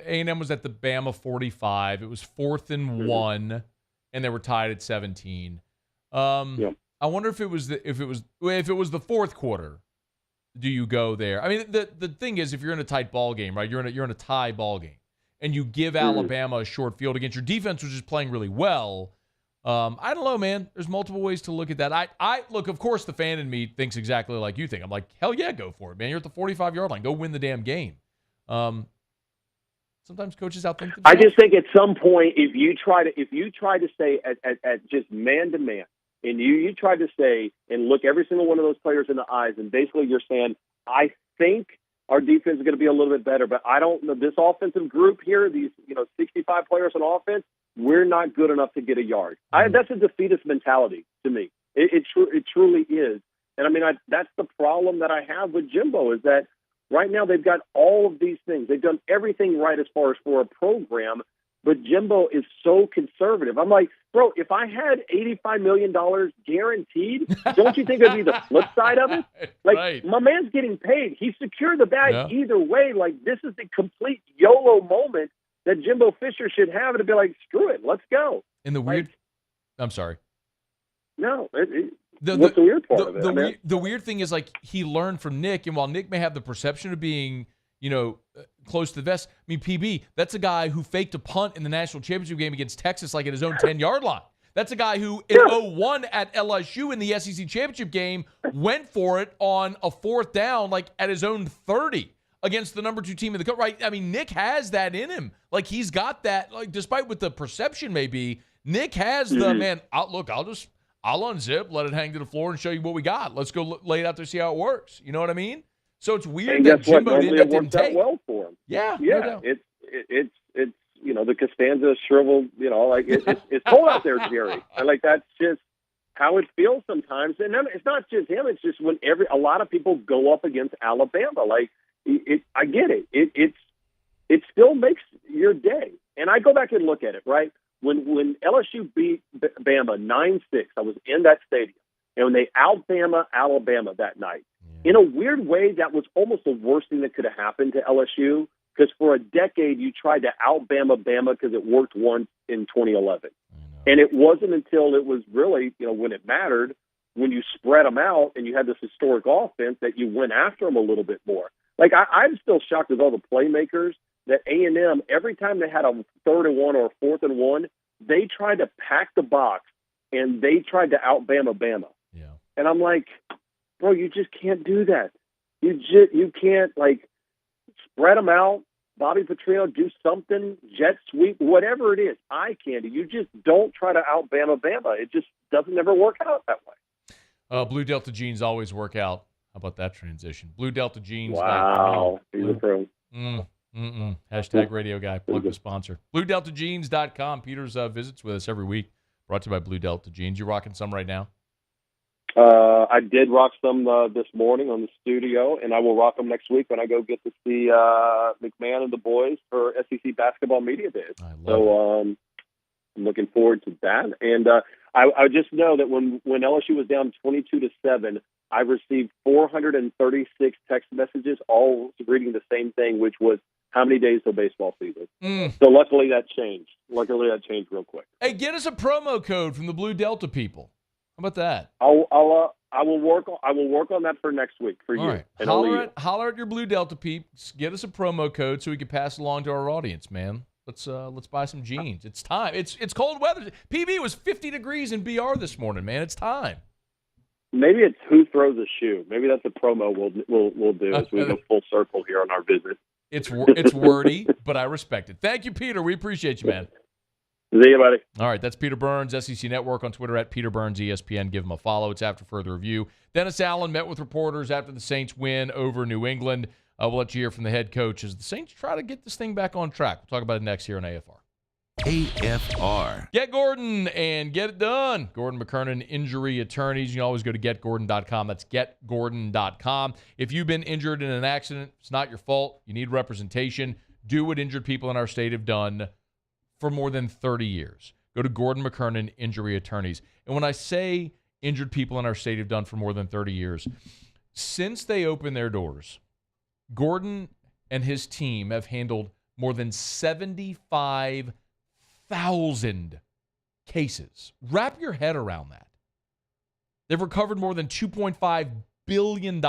A&M was at the Bama 45. It was 4th and 1, and they were tied at 17. I wonder if it was the fourth quarter. Do you go there? I mean, the thing is, if you're in a tight ball game, right? You're in a tie ball game, and you give Alabama a short field against your defense, which is playing really well. I don't know, man. There's multiple ways to look at that. I look, of course, the fan in me thinks exactly like you think. I'm like, hell yeah, go for it, man. You're at the 45-yard line. Go win the damn game. Sometimes coaches outthink themselves. I just think at some point, if you try to say at just man to man, and you try to say and look every single one of those players in the eyes, and basically you're saying, I think our defense is going to be a little bit better, but I don't know this offensive group here. These 65 players on offense, we're not good enough to get a yard. That's a defeatist mentality to me. It truly is, and I mean that's the problem that I have with Jimbo is that. Right now, they've got all of these things. They've done everything right as far as for a program, but Jimbo is so conservative. I'm like, bro, if I had $85 million guaranteed, don't you think it'd be the flip side of it? Like, My man's getting paid. He secured the bag either way. Like, this is the complete YOLO moment that Jimbo Fisher should have to be like, screw it, let's go. And I'm sorry. No, what's the weird part of it? The weird thing is, like, he learned from Nick, and while Nick may have the perception of being, close to the vest, I mean, PB, that's a guy who faked a punt in the national championship game against Texas, like at his own 10-yard line. That's a guy who, in 0-1 at LSU in the SEC championship game, went for it on a 4th down, like at his own 30 against the number 2 team in the country. Right? I mean, Nick has that in him. Like, he's got that, like, despite what the perception may be, Nick has the, man, I'll unzip, let it hang to the floor, and show you what we got. Let's go lay it out there, see how it works. You know what I mean? So it's weird that Jimbo didn't take. Well for him. Yeah. No, it's the Costanza shriveled. It's cold out there, Jerry. And like that's just how it feels sometimes. And then it's not just him. It's just when a lot of people go up against Alabama. Like I get it. It still makes your day. And I go back and look at it. Right. When LSU beat Bama 9-6, I was in that stadium, and when they out-Bama Alabama that night, in a weird way, that was almost the worst thing that could have happened to LSU, because for a decade you tried to out-Bama Bama because it worked once in 2011. And it wasn't until it was really, when it mattered, when you spread them out and you had this historic offense that you went after them a little bit more. Like, I'm still shocked with all the playmakers that A&M, every time they had a 3rd and 1 or a 4th and 1, they tried to pack the box and they tried to out-Bama Bama. Yeah. And I'm like, bro, you just can't do that. You can't, like, spread them out, Bobby Petrino do something, jet sweep, whatever it is, eye candy. You just don't try to out-Bama Bama. It just doesn't ever work out that way. Blue Delta jeans always work out. How about that transition? Blue Delta jeans. Wow. He's a pro. Hashtag radio guy. Plug the sponsor. BlueDeltaJeans.com. Peter's visits with us every week. Brought to you by Blue Delta Jeans. You rocking some right now? I did rock some this morning on the studio, and I will rock them next week when I go get to see McMahon and the boys for SEC Basketball Media Days. I'm looking forward to that. And I just know that when LSU was down 22-7, I received 436 text messages, all reading the same thing, which was how many days till baseball season. So luckily that changed. Real quick. Hey, get us a promo code from the Blue Delta people. How about that? I will work on that for next week for all you. Right. And holler at your Blue Delta peeps. Get us a promo code so we can pass it along to our audience, man. Let's buy some jeans. It's time. It's cold weather. PB was 50 degrees in BR this morning, man. It's time. Maybe it's who throws a shoe. Maybe that's a promo we'll do as we go full circle here on our visit. It's wordy, but I respect it. Thank you, Peter. We appreciate you, man. See you, buddy. All right, that's Peter Burns, SEC Network on Twitter at Peter Burns ESPN. Give him a follow. It's after further review. Dennis Allen met with reporters after the Saints win over New England. We'll let you hear from the head coach as the Saints try to get this thing back on track. We'll talk about it next here on AFR. AFR. Get Gordon and get it done. Gordon McKernan Injury Attorneys. You can always go to getgordon.com. That's getgordon.com. If you've been injured in an accident, it's not your fault. You need representation. Do what injured people in our state have done for more than 30 years. Go to Gordon McKernan Injury Attorneys. And when I say injured people in our state have done for more than 30 years, since they opened their doors, Gordon and his team have handled more than 75,000 cases. Wrap your head around that. They've recovered more than $2.5 billion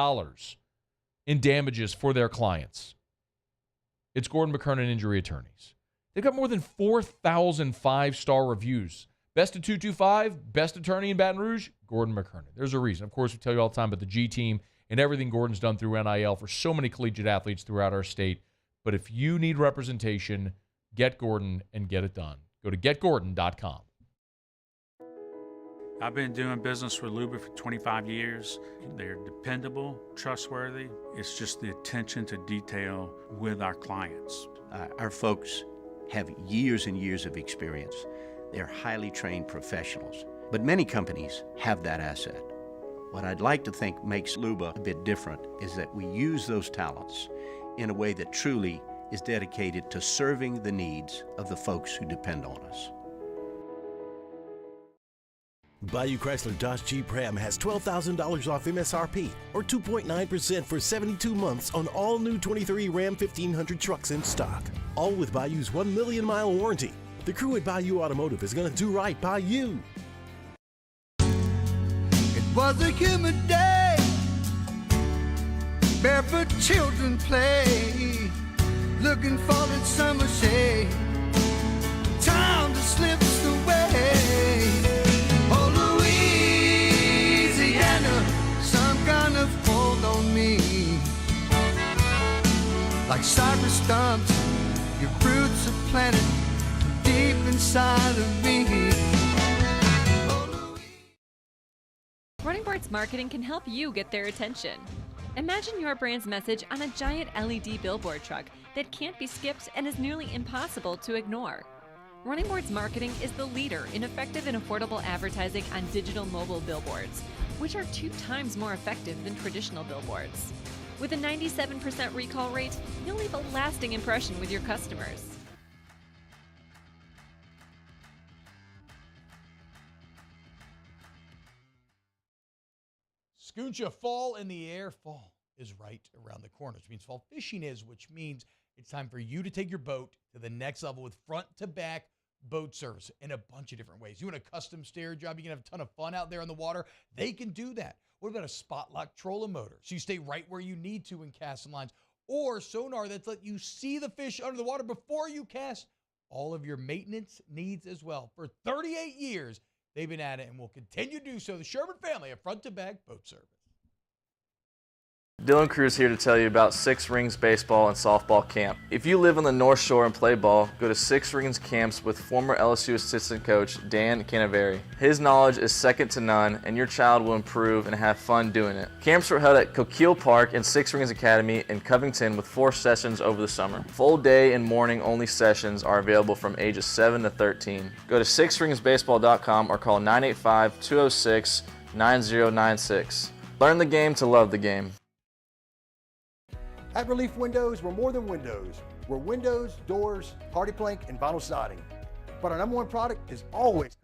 in damages for their clients. It's Gordon McKernan Injury Attorneys. They've got more than 4,000 five-star reviews. Best of 225, best attorney in Baton Rouge, Gordon McKernan. There's a reason. Of course, we tell you all the time about the G team and everything Gordon's done through NIL for so many collegiate athletes throughout our state. But if you need representation, get Gordon and get it done. Go to getgordon.com. I've been doing business with Luba for 25 years. They're dependable, trustworthy. It's just the attention to detail with our clients. Our folks have years and years of experience. They're highly trained professionals. But many companies have that asset. What I'd like to think makes Luba a bit different is that we use those talents in a way that truly is dedicated to serving the needs of the folks who depend on us. Bayou Chrysler Dodge Jeep Ram has $12,000 off MSRP or 2.9% for 72 months on all new 23 Ram 1500 trucks in stock. All with Bayou's 1 million mile warranty. The crew at Bayou Automotive is going to do right by you. It was a humid day, barefoot children play, looking for that summer shade. Time just slips away. Oh, Louisiana, some kind of hold on me. Like cypress stumps, your roots are planted deep inside of me. Running Boards Marketing can help you get their attention. Imagine your brand's message on a giant LED billboard truck that can't be skipped and is nearly impossible to ignore. Running Boards Marketing is the leader in effective and affordable advertising on digital mobile billboards, which are 2 times more effective than traditional billboards. With a 97% recall rate, you'll leave a lasting impression with your customers. Scooncha, fall in the air. Fall is right around the corner, which means fall fishing is, which means it's time for you to take your boat to the next level with front-to-back boat service in a bunch of different ways. You want a custom stair job, you can have a ton of fun out there on the water. They can do that. What about a spot lock trolling motor? So you stay right where you need to in casting lines. Or sonar that's let you see the fish under the water before you cast. All of your maintenance needs as well. For 38 years, they've been at it and will continue to do so. The Sherman family of front-to-back boat service. Dylan Cruz here to tell you about Six Rings Baseball and Softball Camp. If you live on the North Shore and play ball, go to Six Rings Camps with former LSU assistant coach Dan Canaveri. His knowledge is second to none, and your child will improve and have fun doing it. Camps were held at Coquille Park and Six Rings Academy in Covington with 4 sessions over the summer. Full day and morning only sessions are available from ages 7 to 13. Go to sixringsbaseball.com or call 985-206-9096. Learn the game to love the game. At Relief Windows, we're more than windows. We're windows, doors, hardy plank, and vinyl siding. But our number one product is always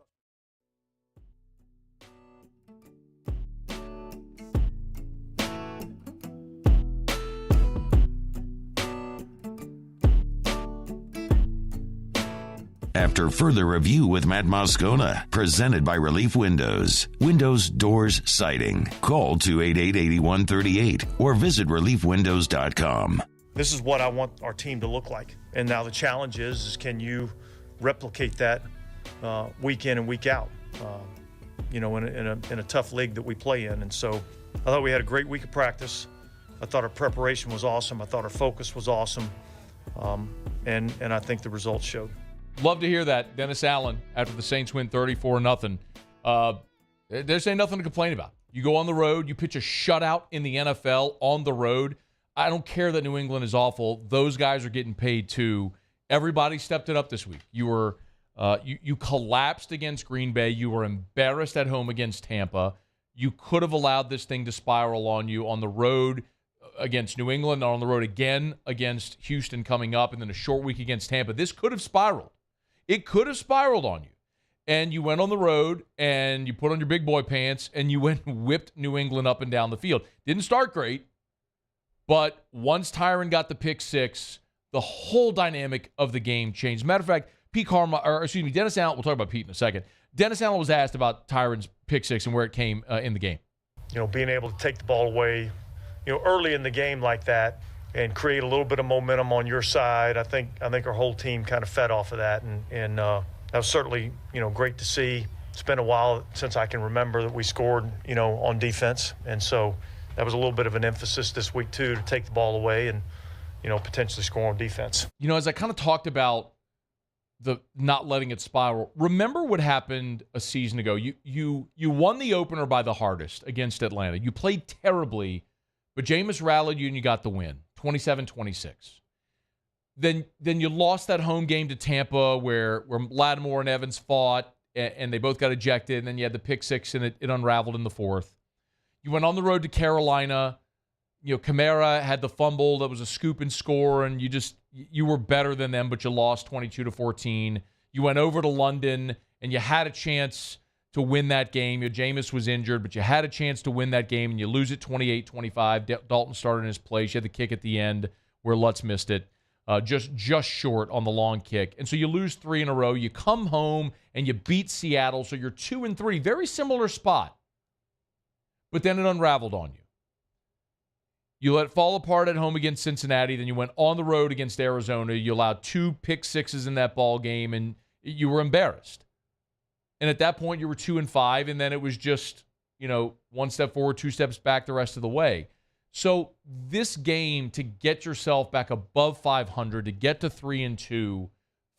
After further review with Matt Moscona, presented by Relief Windows. Windows, doors, siding. Call 288-8138 or visit reliefwindows.com. This is what I want our team to look like. And now the challenge is can you replicate that week in and week out, in a tough league that we play in. And so I thought we had a great week of practice. I thought our preparation was awesome. I thought our focus was awesome. And I think the results showed. Love to hear that. Dennis Allen, after the Saints win 34-0. There's ain't nothing to complain about. You go on the road, you pitch a shutout in the NFL on the road. I don't care that New England is awful. Those guys are getting paid too. Everybody stepped it up this week. You were you collapsed against Green Bay. You were embarrassed at home against Tampa. You could have allowed this thing to spiral on you on the road against New England, on the road again against Houston coming up, and then a short week against Tampa. This could have spiraled. It could have spiraled on you. And you went on the road, and you put on your big boy pants, and you went and whipped New England up and down the field. Didn't start great, but once Tyron got the pick six, the whole dynamic of the game changed. Matter of fact, Dennis Allen, we'll talk about Pete in a second. Dennis Allen was asked about Tyron's pick six and where it came in the game. Being able to take the ball away, early in the game like that, and create a little bit of momentum on your side. I think our whole team kind of fed off of that, and that was certainly great to see. It's been a while since I can remember that we scored on defense, and so that was a little bit of an emphasis this week too, to take the ball away and potentially score on defense. As I kind of talked about the not letting it spiral, remember what happened a season ago. You won the opener by the hardest against Atlanta. You played terribly, but Jameis rallied you and you got the win. 27-26. Then you lost that home game to Tampa where Lattimore and Evans fought and they both got ejected, and then you had the pick six and it unraveled in the fourth. You went on the road to Carolina. Kamara had the fumble that was a scoop and score, and you were better than them, but you lost 22-14. You went over to London and you had a chance to win that game. Jameis was injured, but you had a chance to win that game, and you lose it 28-25. Dalton started in his place. You had the kick at the end where Lutz missed it, just short on the long kick. And so you lose 3 in a row. You come home, and you beat Seattle, so you're 2-3. Very similar spot. But then it unraveled on you. You let it fall apart at home against Cincinnati. Then you went on the road against Arizona. You allowed 2 pick sixes in that ball game, and you were embarrassed. And at that point, you were 2-5, and then it was just, 1 step forward, 2 steps back the rest of the way. So this game, to get yourself back above 500, to get to 3-2,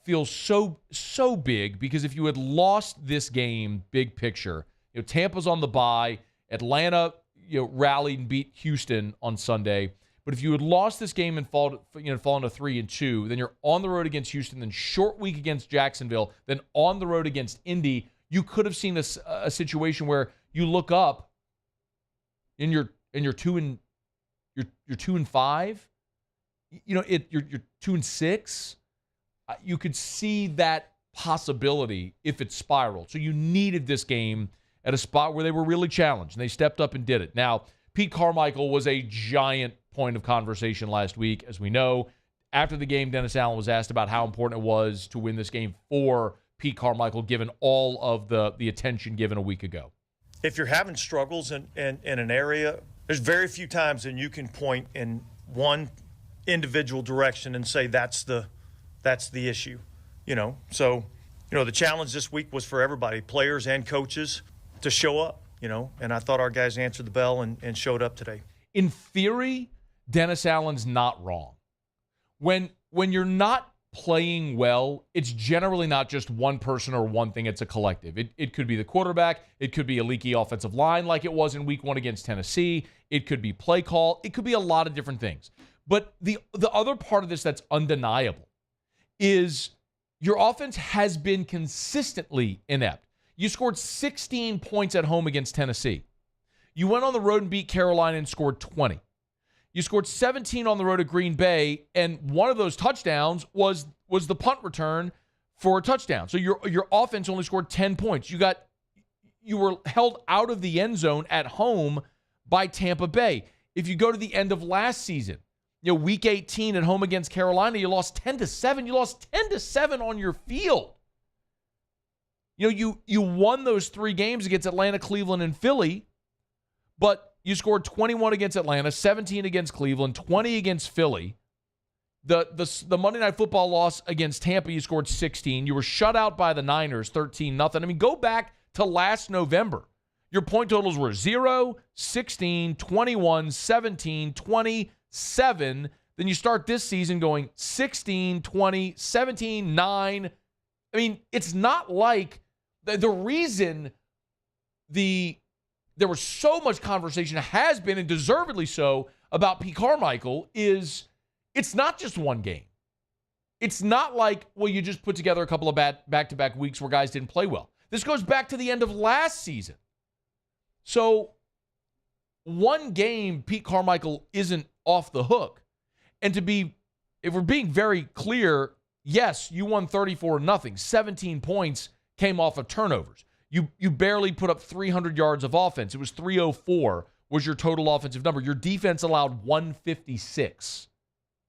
feels so big, because if you had lost this game, big picture, Tampa's on the bye, Atlanta, rallied and beat Houston on Sunday. But if you had lost this game and fallen to 3-2, then you're on the road against Houston, then short week against Jacksonville, then on the road against Indy. You could have seen a situation where you look up and you're 2-5. You're 2-6. You could see that possibility if it spiraled. So you needed this game at a spot where they were really challenged, and they stepped up and did it. Now, Pete Carmichael was a giant point of conversation last week, as we know. After the game, Dennis Allen was asked about how important it was to win this game for Pete Carmichael, given all of the attention given a week ago. If you're having struggles in an area, there's very few times that you can point in one individual direction and say that's the issue. So the challenge this week was for everybody, players and coaches, to show up. And I thought our guys answered the bell and showed up today. In theory, Dennis Allen's not wrong. When you're not playing well, it's generally not just one person or one thing. It's a collective. It could be the quarterback. It could be a leaky offensive line like it was in week 1 against Tennessee. It could be play call. It could be a lot of different things. But the other part of this that's undeniable is your offense has been consistently inept. You scored 16 points at home against Tennessee. You went on the road and beat Carolina and scored 20. You scored 17 on the road at Green Bay, and one of those touchdowns was the punt return for a touchdown. So your offense only scored 10 points. You were held out of the end zone at home by Tampa Bay. If you go to the end of last season, week 18 at home against Carolina, you lost 10-7. You lost 10-7 on your field. You won those 3 games against Atlanta, Cleveland, and Philly, but you scored 21 against Atlanta, 17 against Cleveland, 20 against Philly. The Monday Night Football loss against Tampa, you scored 16. You were shut out by the Niners, 13-0. I mean, go back to last November. Your point totals were 0, 16, 21, 17, 20, 7. Then you start this season going 16, 20, 17, 9. I mean, it's not like the reason there was so much conversation, has been, and deservedly so, about Pete Carmichael is it's not just one game. It's not like, well, you just put together a couple of back-to-back weeks where guys didn't play well. This goes back to the end of last season. So one game, Pete Carmichael isn't off the hook. And if we're being very clear, yes, you won 34-0. 17 points came off of turnovers. You barely put up 300 yards of offense. It was 304 was your total offensive number. Your defense allowed 156.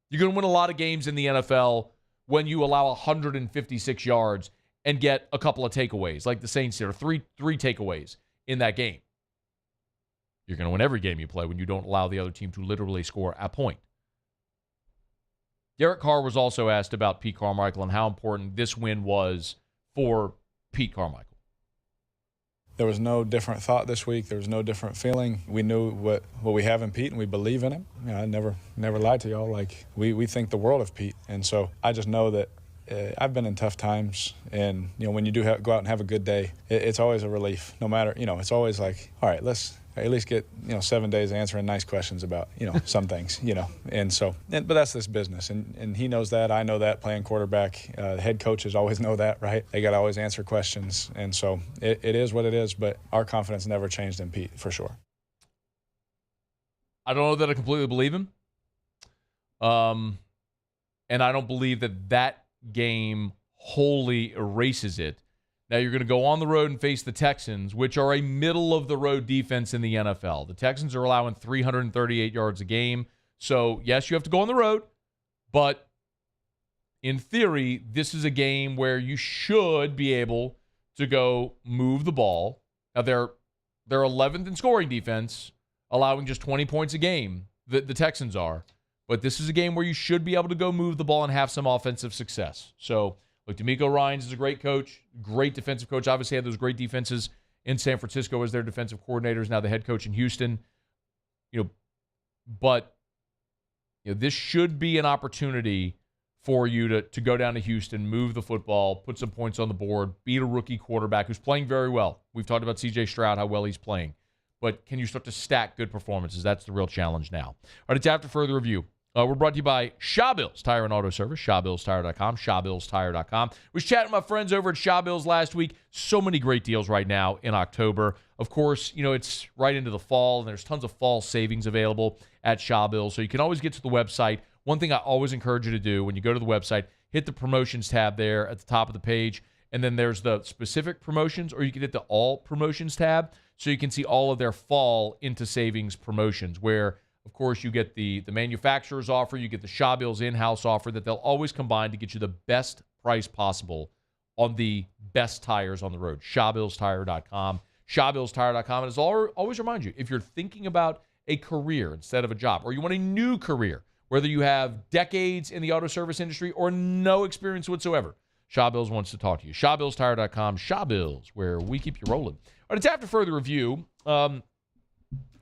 You're going to win a lot of games in the NFL when you allow 156 yards and get a couple of takeaways, like the Saints did, or three takeaways in that game. You're going to win every game you play when you don't allow the other team to literally score a point. Derek Carr was also asked about Pete Carmichael and how important this win was for Pete Carmichael. There was no different thought this week. There was no different feeling. We knew what we have in Pete, and we believe in him. I never lied to y'all. Like, we think the world of Pete. And so I just know that I've been in tough times, and when you do go out and have a good day, it's always a relief. No matter, it's always like, all right, let's at least get 7 days answering nice questions about some things, and so. But that's this business, and he knows that. I know that. Playing quarterback, the head coaches always know that, right? They got to always answer questions, and so it is what it is. But our confidence never changed in Pete, for sure. I don't know that I completely believe him, and I don't believe that game wholly erases it. Now you're going to go on the road and face the Texans, which are a middle-of-the-road defense in the NFL. The Texans are allowing 338 yards a game. So, yes, you have to go on the road, but in theory, this is a game where you should be able to go move the ball. Now, they're 11th in scoring defense, allowing just 20 points a game, the Texans are. But this is a game where you should be able to go move the ball and have some offensive success. So, look, DeMeco Ryans is a great coach, great defensive coach. Obviously had those great defenses in San Francisco as their defensive coordinators, now the head coach in Houston. But this should be an opportunity for you to go down to Houston, move the football, put some points on the board, beat a rookie quarterback who's playing very well. We've talked about C.J. Stroud, how well he's playing. But can you start to stack good performances? That's the real challenge now. All right, it's After Further Review. We're brought to you by Shaw Bills Tire and Auto Service, ShawBillsTire.com, ShawBillsTire.com. Was chatting with my friends over at Shaw Bills last week. So many great deals right now in October. Of course, it's right into the fall, and there's tons of fall savings available at Shaw Bills. So you can always get to the website. One thing I always encourage you to do when you go to the website, hit the promotions tab there at the top of the page, and then there's the specific promotions, or you can hit the all promotions tab so you can see all of their fall into savings promotions where, of course, you get the manufacturer's offer, you get the Shaw Bills in-house offer that they'll always combine to get you the best price possible on the best tires on the road. ShawBillsTire.com. ShawBillsTire.com. And as always remind you, if you're thinking about a career instead of a job, or you want a new career, whether you have decades in the auto service industry or no experience whatsoever, Shaw Bills wants to talk to you. ShawBillsTire.com. Shaw Bills, where we keep you rolling. All right, it's After Further Review.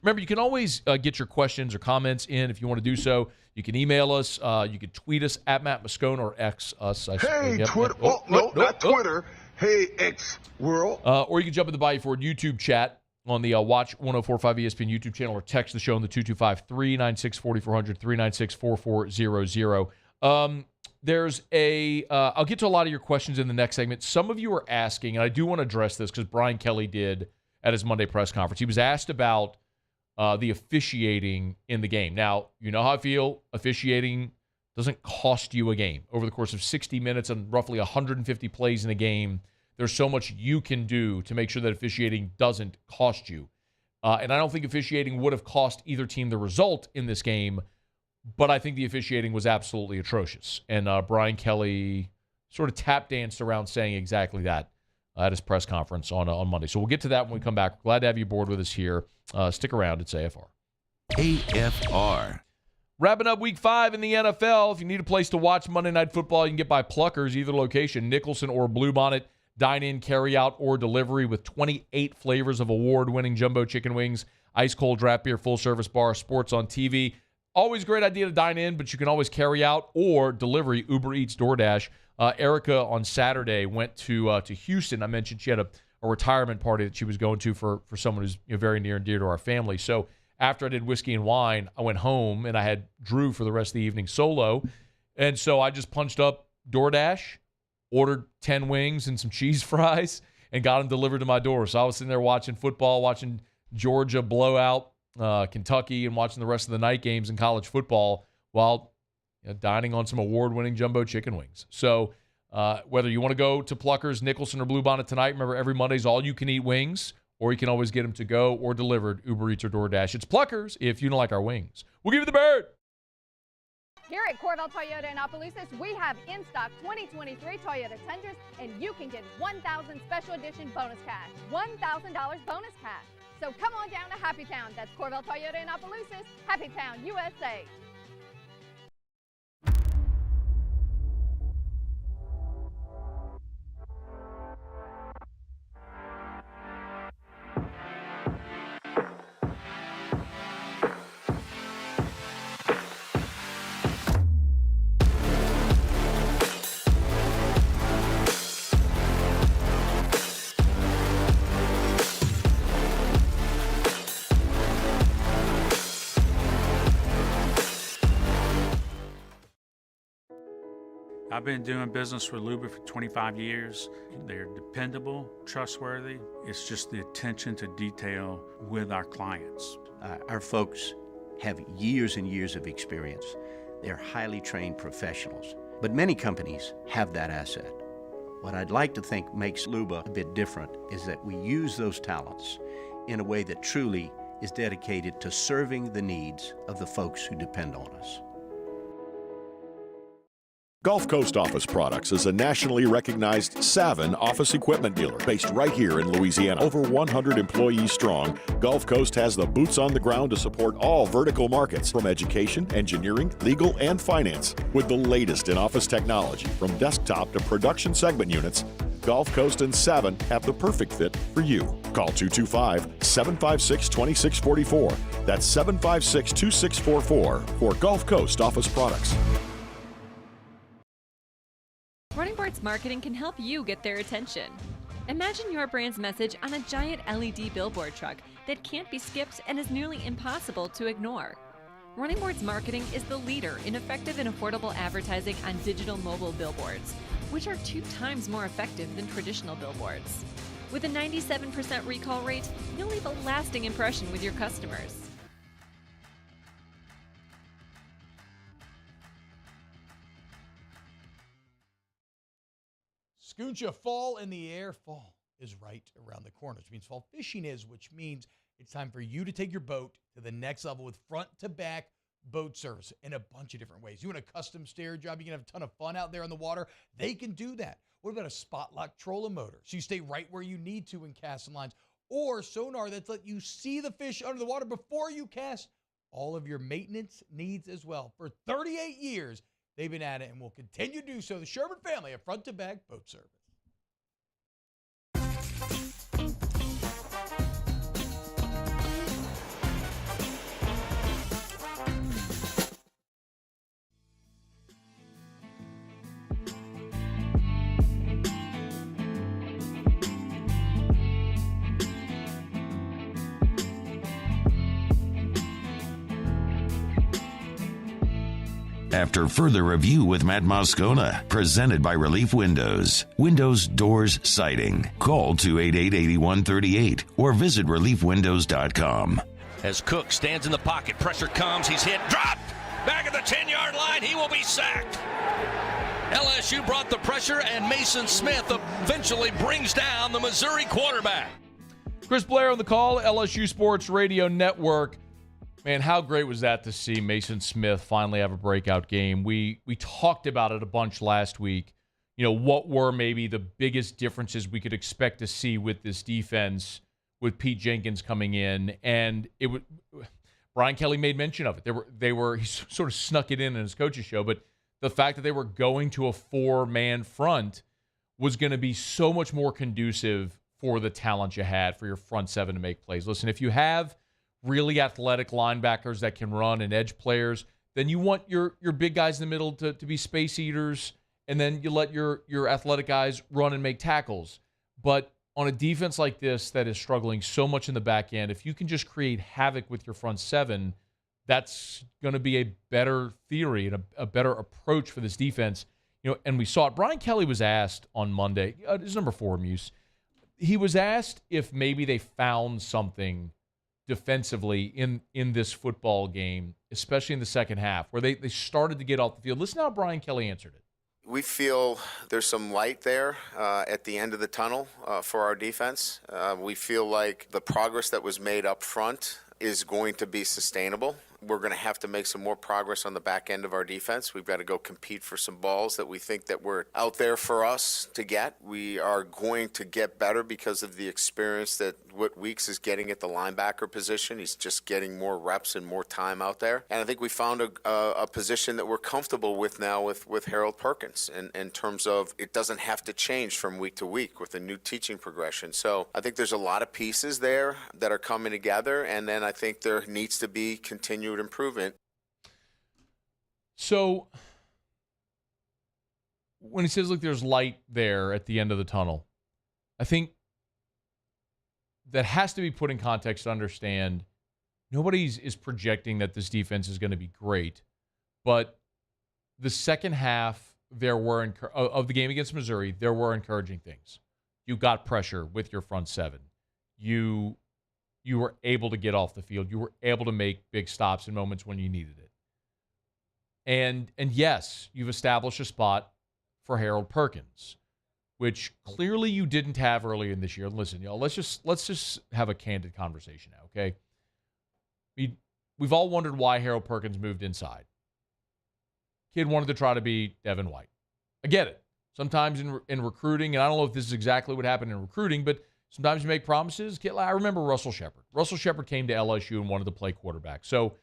Remember, you can always get your questions or comments in if you want to do so. You can email us. You can tweet us at Matt Moscona or X us. Twitter. Not Twitter. Hey, X World. Or you can jump in the Bayou Ford YouTube chat on the Watch 104.5 ESPN YouTube channel, or text the show on the 225-396-4400, 396-4400. I'll get to a lot of your questions in the next segment. Some of you are asking, and I do want to address this because Brian Kelly did at his Monday press conference. He was asked about the officiating in the game. Now, you know how I feel. Officiating doesn't cost you a game. Over the course of 60 minutes and roughly 150 plays in a game, there's so much you can do to make sure that officiating doesn't cost you. And I don't think officiating would have cost either team the result in this game, but I think the officiating was absolutely atrocious. And Brian Kelly sort of tap danced around saying exactly that at his press conference on Monday. So we'll get to that when we come back. Glad to have you aboard with us here. Stick around. It's AFR. AFR. Wrapping up Week 5 in the NFL. If you need a place to watch Monday Night Football, you can get by Pluckers, either location, Nicholson or Bluebonnet. Dine-in, carry-out, or delivery with 28 flavors of award-winning jumbo chicken wings, ice-cold draft beer, full-service bar, sports on TV. Always a great idea to dine in, but you can always carry out or delivery, Uber Eats, DoorDash. Erica on Saturday went to Houston. I mentioned she had a retirement party that she was going to for someone who's very near and dear to our family. So after I did whiskey and wine, I went home and I had Drew for the rest of the evening solo. And so I just punched up DoorDash, ordered 10 wings and some cheese fries, and got them delivered to my door. So I was sitting there watching football, watching Georgia blow out Kentucky, and watching the rest of the night games in college football while dining on some award-winning jumbo chicken wings. So whether you want to go to Pluckers, Nicholson, or Bluebonnet tonight, remember every Monday's all-you-can-eat wings, or you can always get them to go or delivered, Uber Eats or DoorDash. It's Pluckers if you don't like our wings. We'll give you the bird. Here at Corvell Toyota in Opelousas, we have in stock 2023 Toyota Tundras, and you can get 1,000 special edition bonus cash. $1,000 bonus cash. So come on down to Happy Town. That's Corvell Toyota in Opelousas, Happy Town, USA. I've been doing business with Luba for 25 years. They're dependable, trustworthy. It's just the attention to detail with our clients. Our folks have years and years of experience. They're highly trained professionals. But many companies have that asset. What I'd like to think makes Luba a bit different is that we use those talents in a way that truly is dedicated to serving the needs of the folks who depend on us. Gulf Coast Office Products is a nationally recognized Savin office equipment dealer based right here in Louisiana. Over 100 employees strong, Gulf Coast has the boots on the ground to support all vertical markets, from education, engineering, legal, and finance. With the latest in office technology, from desktop to production segment units, Gulf Coast and Savin have the perfect fit for you. Call 225-756-2644. That's 756-2644 for Gulf Coast Office Products. Running Boards Marketing can help you get their attention. Imagine your brand's message on a giant LED billboard truck that can't be skipped and is nearly impossible to ignore. Running Boards Marketing is the leader in effective and affordable advertising on digital mobile billboards, which are 2 times more effective than traditional billboards. With a 97% recall rate, you'll leave a lasting impression with your customers. Scooncha, fall in the air. Fall is right around the corner, which means fall fishing is, which means it's time for you to take your boat to the next level with front-to-back boat service in a bunch of different ways. You want a custom stair job, you can have a ton of fun out there on the water, they can do that. What about a spot lock trolling motor? So you stay right where you need to in casting lines, or sonar that's let you see the fish under the water before you cast. All of your maintenance needs as well. For 38 years, they've been at it and will continue to do so. The Sherman family of front-to-back boat service. after further review with Matt Moscona. Presented by Relief Windows. Windows, doors, siding. Call 288-8138 or visit reliefwindows.com. As Cook stands in the pocket, pressure comes, he's hit, dropped! Back at the 10-yard line, he will be sacked. LSU brought the pressure, and Mason Smith eventually brings down the Missouri quarterback. Chris Blair on the call, LSU Sports Radio Network. Man, how great was that to see Mason Smith finally have a breakout game? We talked about it a bunch last week. You know, what were maybe the biggest differences we could expect to see with this defense with Pete Jenkins coming in, and it would. Brian Kelly made mention of it. He sort of snuck it in his coach's show, but the fact that they were going to a 4-man front was going to be so much more conducive for the talent you had for your front seven to make plays. Listen, if you have really athletic linebackers that can run and edge players, then you want your big guys in the middle to be space eaters, and then you let your athletic guys run and make tackles. But on a defense like this that is struggling so much in the back end, if you can just create havoc with your front seven, that's going to be a better theory and a better approach for this defense. You know, and we saw it. Brian Kelly was asked on Monday, his number 4 Muse. He was asked if maybe they found something defensively in this football game, especially in the second half, where they started to get off the field. Listen to how Brian Kelly answered it. We feel there's some light there at the end of the tunnel for our defense. We feel like the progress that was made up front is going to be sustainable. We're going to have to make some more progress on the back end of our defense. We've got to go compete for some balls that we think that were out there for us to get. We are going to get better because of the experience that what Weeks is getting at the linebacker position. He's just getting more reps and more time out there. And I think we found a position that we're comfortable with now with Harold Perkins in terms of it doesn't have to change from week to week with a new teaching progression. So I think there's a lot of pieces there that are coming together, and then I think there needs to be continued improvement. So when he says, look, there's light there at the end of the tunnel, I think that has to be put in context to understand nobody is projecting that this defense is going to be great, but the second half of the game against Missouri, there were encouraging things. You got pressure with your front seven. You were able to get off the field. You were able to make big stops in moments when you needed it. And yes, you've established a spot for Harold Perkins, which clearly you didn't have earlier in this year. Listen, y'all, let's just have a candid conversation now, okay? We've all wondered why Harold Perkins moved inside. Kid wanted to try to be Devin White. I get it. Sometimes in recruiting, and I don't know if this is exactly what happened in recruiting, but sometimes you make promises. I remember Russell Shepard. Russell Shepard came to LSU and wanted to play quarterback. So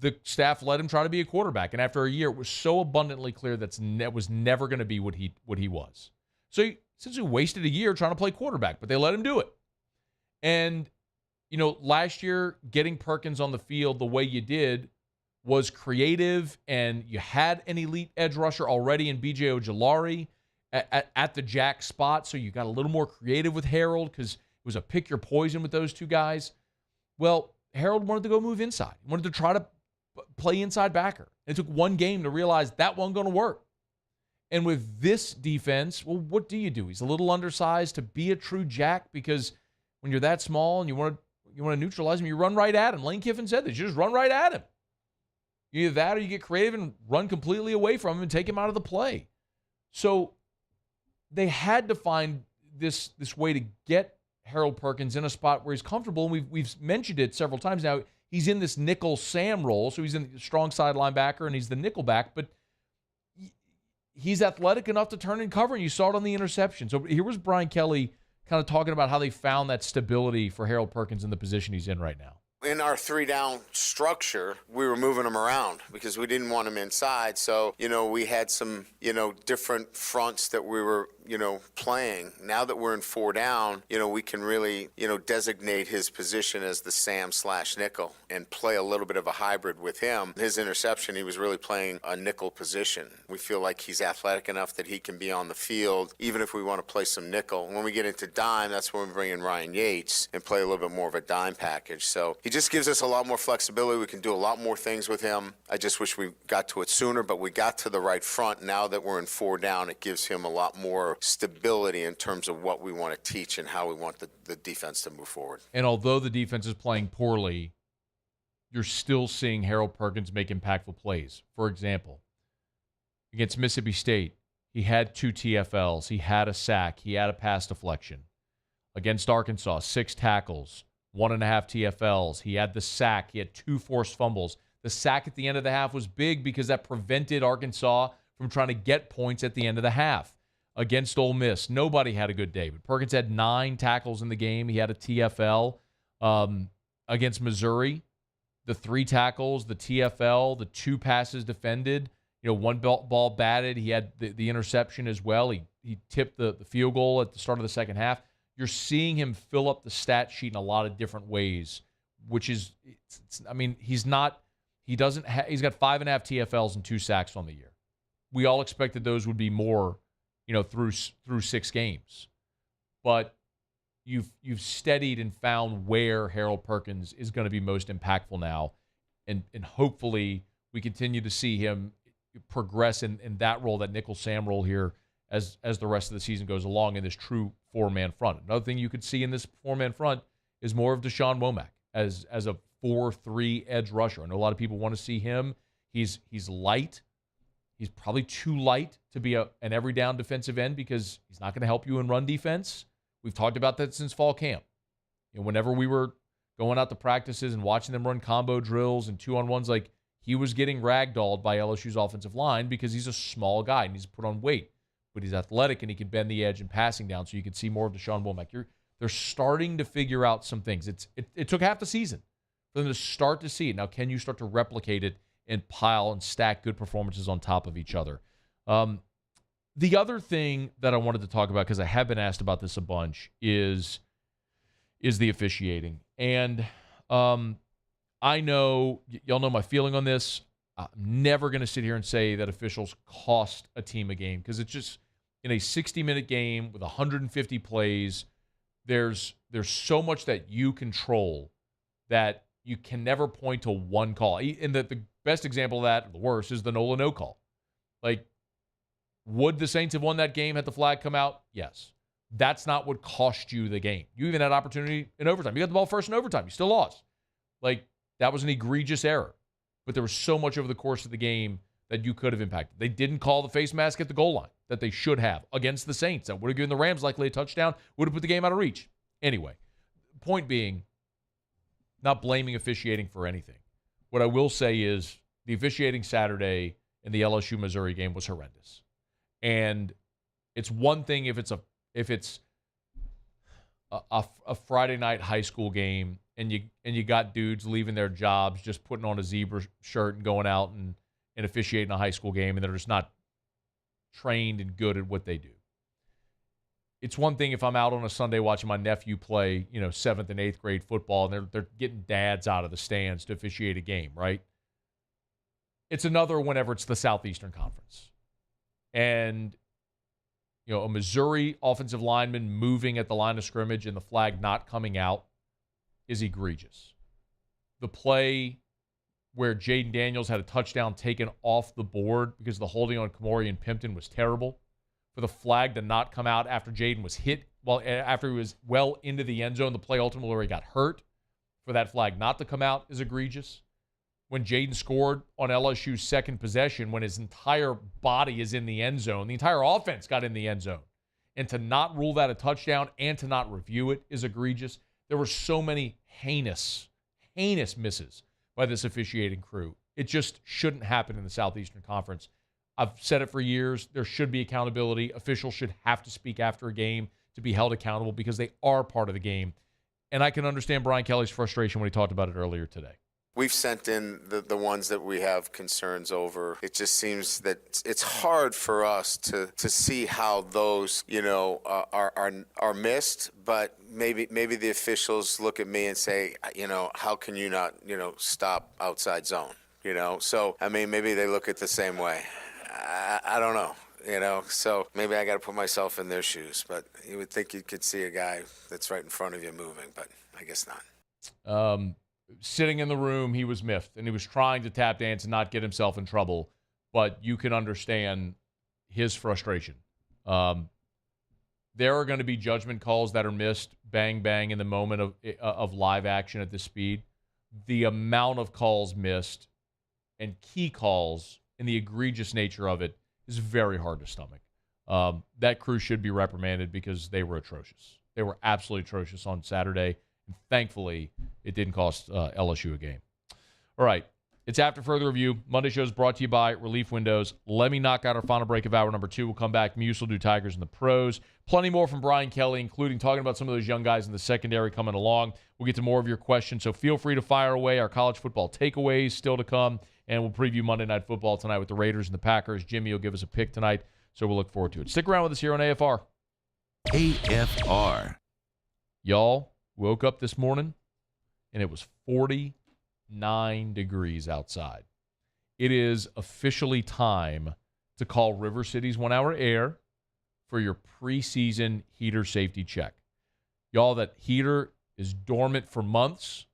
the staff let him try to be a quarterback. And after a year, it was so abundantly clear that was never going to be what he was. So he essentially wasted a year trying to play quarterback, but they let him do it. And, you know, last year, getting Perkins on the field the way you did was creative, and you had an elite edge rusher already in B.J. Ojulari at the jack spot, so you got a little more creative with Harold because it was a pick your poison with those two guys. Well, Harold wanted to go move inside. He wanted to try to play inside backer. It took one game to realize that wasn't going to work. And with this defense, well, what do? He's a little undersized to be a true jack because when you're that small and you want to neutralize him, you run right at him. Lane Kiffin said this. You just run right at him. Either that or you get creative and run completely away from him and take him out of the play. So they had to find this way to get Harold Perkins in a spot where he's comfortable. And we've mentioned it several times now. He's in this nickel Sam role, so he's in the strong side linebacker and he's the nickel back, but he's athletic enough to turn and cover, and you saw it on the interception. So here was Brian Kelly kind of talking about how they found that stability for Harold Perkins in the position he's in right now. In our 3-down structure, we were moving him around because we didn't want him inside. So, we had some, different fronts that we were, playing. Now that we're in 4 down, we can really, designate his position as the Sam/nickel and play a little bit of a hybrid with him. His interception, he was really playing a nickel position. We feel like he's athletic enough that he can be on the field, even if we want to play some nickel. When we get into dime, that's when we bring in Ryan Yates and play a little bit more of a dime package. So he just gives us a lot more flexibility. We can do a lot more things with him. I just wish we got to it sooner, but we got to the right front. Now that we're in 4 down, it gives him a lot more stability in terms of what we want to teach and how we want the defense to move forward. And although the defense is playing poorly, you're still seeing Harold Perkins make impactful plays. For example, against Mississippi State, he had 2 TFLs. He had a sack. He had a pass deflection. Against Arkansas, 6 tackles, 1.5 TFLs. He had the sack. He had 2 forced fumbles. The sack at the end of the half was big because that prevented Arkansas from trying to get points at the end of the half. Against Ole Miss, nobody had a good day, but Perkins had 9 tackles in the game. He had a TFL. Against Missouri, the 3 tackles, the TFL, the 2 passes defended, 1 ball batted. He had the interception as well. He tipped the field goal at the start of the second half. You're seeing him fill up the stat sheet in a lot of different ways, which is, he's got 5.5 TFLs and 2 sacks on the year. We all expected those would be more, through 6 games. But you've steadied and found where Harold Perkins is going to be most impactful now. And hopefully we continue to see him progress in that role, that nickel Sam role here as the rest of the season goes along in this true 4-man front. Another thing you could see in this 4-man front is more of Deshaun Womack as a 4-3 edge rusher. I know a lot of people want to see him. He's light. He's probably too light to be an every down defensive end because he's not going to help you in run defense. We've talked about that since fall camp. Whenever we were going out to practices and watching them run combo drills and 2-on-1s, like he was getting ragdolled by LSU's offensive line because he's a small guy and he's put on weight, but he's athletic and he can bend the edge and passing down. So you can see more of Deshaun Womack. They're starting to figure out some things. It took half the season for them to start to see it. Now, can you start to replicate it and pile and stack good performances on top of each other? The other thing that I wanted to talk about, because I have been asked about this a bunch, is the officiating. And I know, y'all know my feeling on this. I'm never going to sit here and say that officials cost a team a game, because it's just, in a 60-minute game with 150 plays, there's so much that you control that you can never point to one call. And the best example of that, the worst, is the Nola no call. Like, would the Saints have won that game had the flag come out? Yes. That's not what cost you the game. You even had opportunity in overtime. You got the ball first in overtime. You still lost. Like, that was an egregious error. But there was so much over the course of the game that you could have impacted. They didn't call the face mask at the goal line that they should have against the Saints. That would have given the Rams likely a touchdown, would have put the game out of reach. Anyway, point being, not blaming officiating for anything. What I will say is the officiating Saturday in the LSU-Missouri game was horrendous. And it's one thing if it's a Friday night high school game and you got dudes leaving their jobs, just putting on a zebra shirt and going out and officiating a high school game, and they're just not trained and good at what they do. It's one thing if I'm out on a Sunday watching my nephew play, 7th and 8th grade football, and they're getting dads out of the stands to officiate a game, right? It's another whenever it's the Southeastern Conference. And, a Missouri offensive lineman moving at the line of scrimmage and the flag not coming out is egregious. The play where Jaden Daniels had a touchdown taken off the board because the holding on Kamori and Pimpton was terrible. For the flag to not come out after Jaden was hit, after he was well into the end zone, the play ultimately where he got hurt, for that flag not to come out is egregious. When Jaden scored on LSU's second possession, when his entire body is in the end zone, the entire offense got in the end zone. And to not rule that a touchdown and to not review it is egregious. There were so many heinous misses by this officiating crew. It just shouldn't happen in the Southeastern Conference. I've said it for years. There should be accountability. Officials should have to speak after a game to be held accountable because they are part of the game. And I can understand Brian Kelly's frustration when he talked about it earlier today. We've sent in the ones that we have concerns over. It just seems that it's hard for us to see how those, are missed, but maybe the officials look at me and say, how can you not, stop outside zone, So, maybe they look at the same way. I don't know. So maybe I got to put myself in their shoes, but you would think you could see a guy that's right in front of you moving, but I guess not. Sitting in the room, he was miffed, and he was trying to tap dance and not get himself in trouble, but you can understand his frustration. There are going to be judgment calls that are missed, bang, bang, in the moment of live action at this speed. The amount of calls missed and key calls and the egregious nature of it is very hard to stomach. That crew should be reprimanded because they were atrocious. They were absolutely atrocious on Saturday. And thankfully, it didn't cost LSU a game. All right. It's After Further Review. Monday show is brought to you by Relief Windows. Let me knock out our final break of hour number 2. We'll come back. Muse will do Tigers and the pros. Plenty more from Brian Kelly, including talking about some of those young guys in the secondary coming along. We'll get to more of your questions, so feel free to fire away. Our college football takeaways still to come, and we'll preview Monday Night Football tonight with the Raiders and the Packers. Jimmy will give us a pick tonight, so we'll look forward to it. Stick around with us here on AFR. AFR. Y'all woke up this morning, and it was 49 degrees outside. It is officially time to call River City's 1 Hour Air for your preseason heater safety check. Y'all, that heater is dormant for months.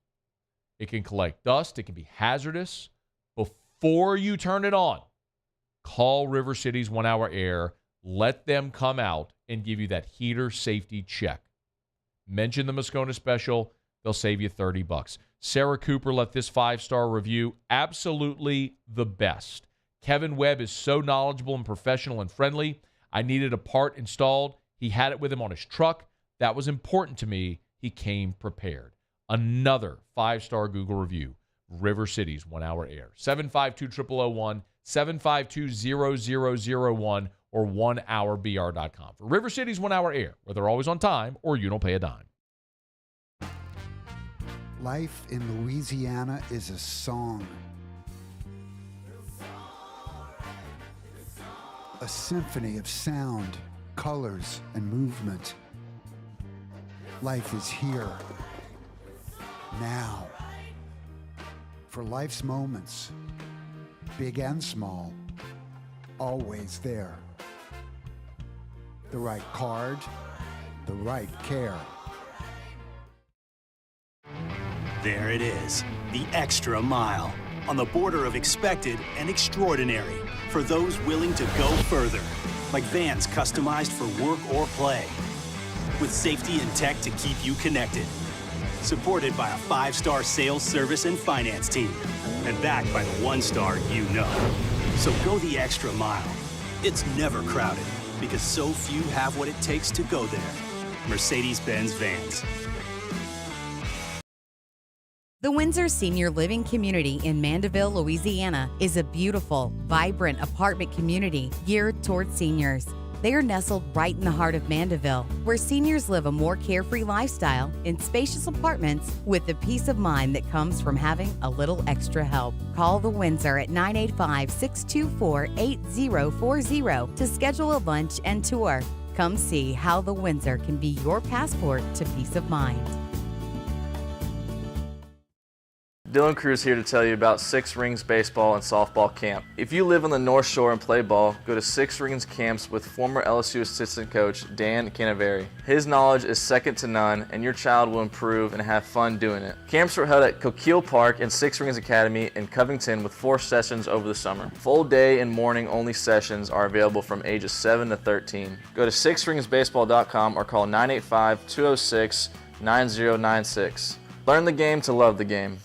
It can collect dust. It can be hazardous. Before you turn it on, call River City's 1 Hour Air. Let them come out and give you that heater safety check. Mention the Moscona special. They'll save you $30. Sarah Cooper left this 5-star review. Absolutely the best. Kevin Webb is so knowledgeable and professional and friendly. I needed a part installed. He had it with him on his truck. That was important to me. He came prepared. Another 5-star Google review. River City's 1 Hour Air. 752-0001, 752-0001, or 1hourbr.com. For River City's 1 Hour Air, where they're always on time or you don't pay a dime. Life in Louisiana is a song. A symphony of sound, colors, and movement. Life is here, now. For life's moments, big and small, always there. The right card, the right care. There it is, the extra mile, on the border of expected and extraordinary, for those willing to go further, like vans customized for work or play, with safety and tech to keep you connected, supported by a 5-star sales, service, and finance team, and backed by the 1-star you know. So go the extra mile. It's never crowded, because so few have what it takes to go there. Mercedes-Benz Vans. The Windsor Senior Living Community in Mandeville, Louisiana is a beautiful, vibrant apartment community geared toward seniors. They are nestled right in the heart of Mandeville, where seniors live a more carefree lifestyle in spacious apartments with the peace of mind that comes from having a little extra help. Call the Windsor at 985-624-8040 to schedule a lunch and tour. Come see how the Windsor can be your passport to peace of mind. Dylan Cruz here to tell you about Six Rings Baseball and Softball Camp. If you live on the North Shore and play ball, go to Six Rings Camps with former LSU assistant coach Dan Canaveri. His knowledge is second to none, and your child will improve and have fun doing it. Camps were held at Coquille Park and Six Rings Academy in Covington with 4 sessions over the summer. Full day and morning only sessions are available from ages 7 to 13. Go to sixringsbaseball.com or call 985-206-9096. Learn the game to love the game.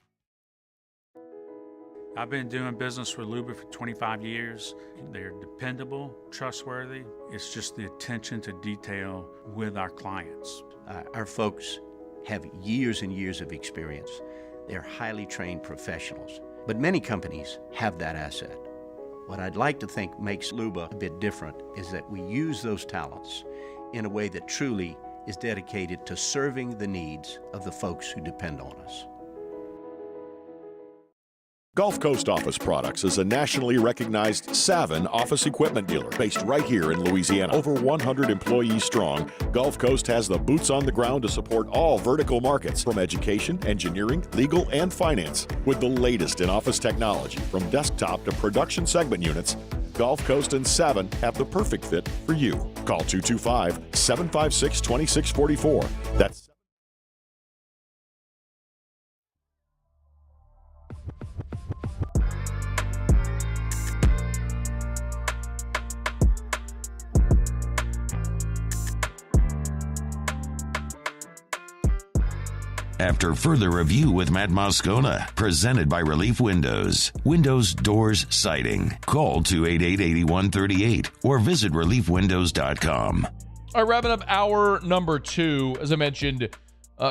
I've been doing business with Luba for 25 years. They're dependable, trustworthy. It's just the attention to detail with our clients. Our folks have years and years of experience. They're highly trained professionals. But many companies have that asset. What I'd like to think makes Luba a bit different is that we use those talents in a way that truly is dedicated to serving the needs of the folks who depend on us. Gulf Coast Office Products is a nationally recognized Savin office equipment dealer based right here in Louisiana. Over 100 employees strong, Gulf Coast has the boots on the ground to support all vertical markets, from education, engineering, legal, and finance. With the latest in office technology, from desktop to production segment units, Gulf Coast and Savin have the perfect fit for you. Call 225-756-2644. That's After further review with Matt Moscona, presented by Relief Windows. Windows, doors, siding. Call 288-8138 or visit reliefwindows.com. All right, wrapping up hour number 2. As I mentioned,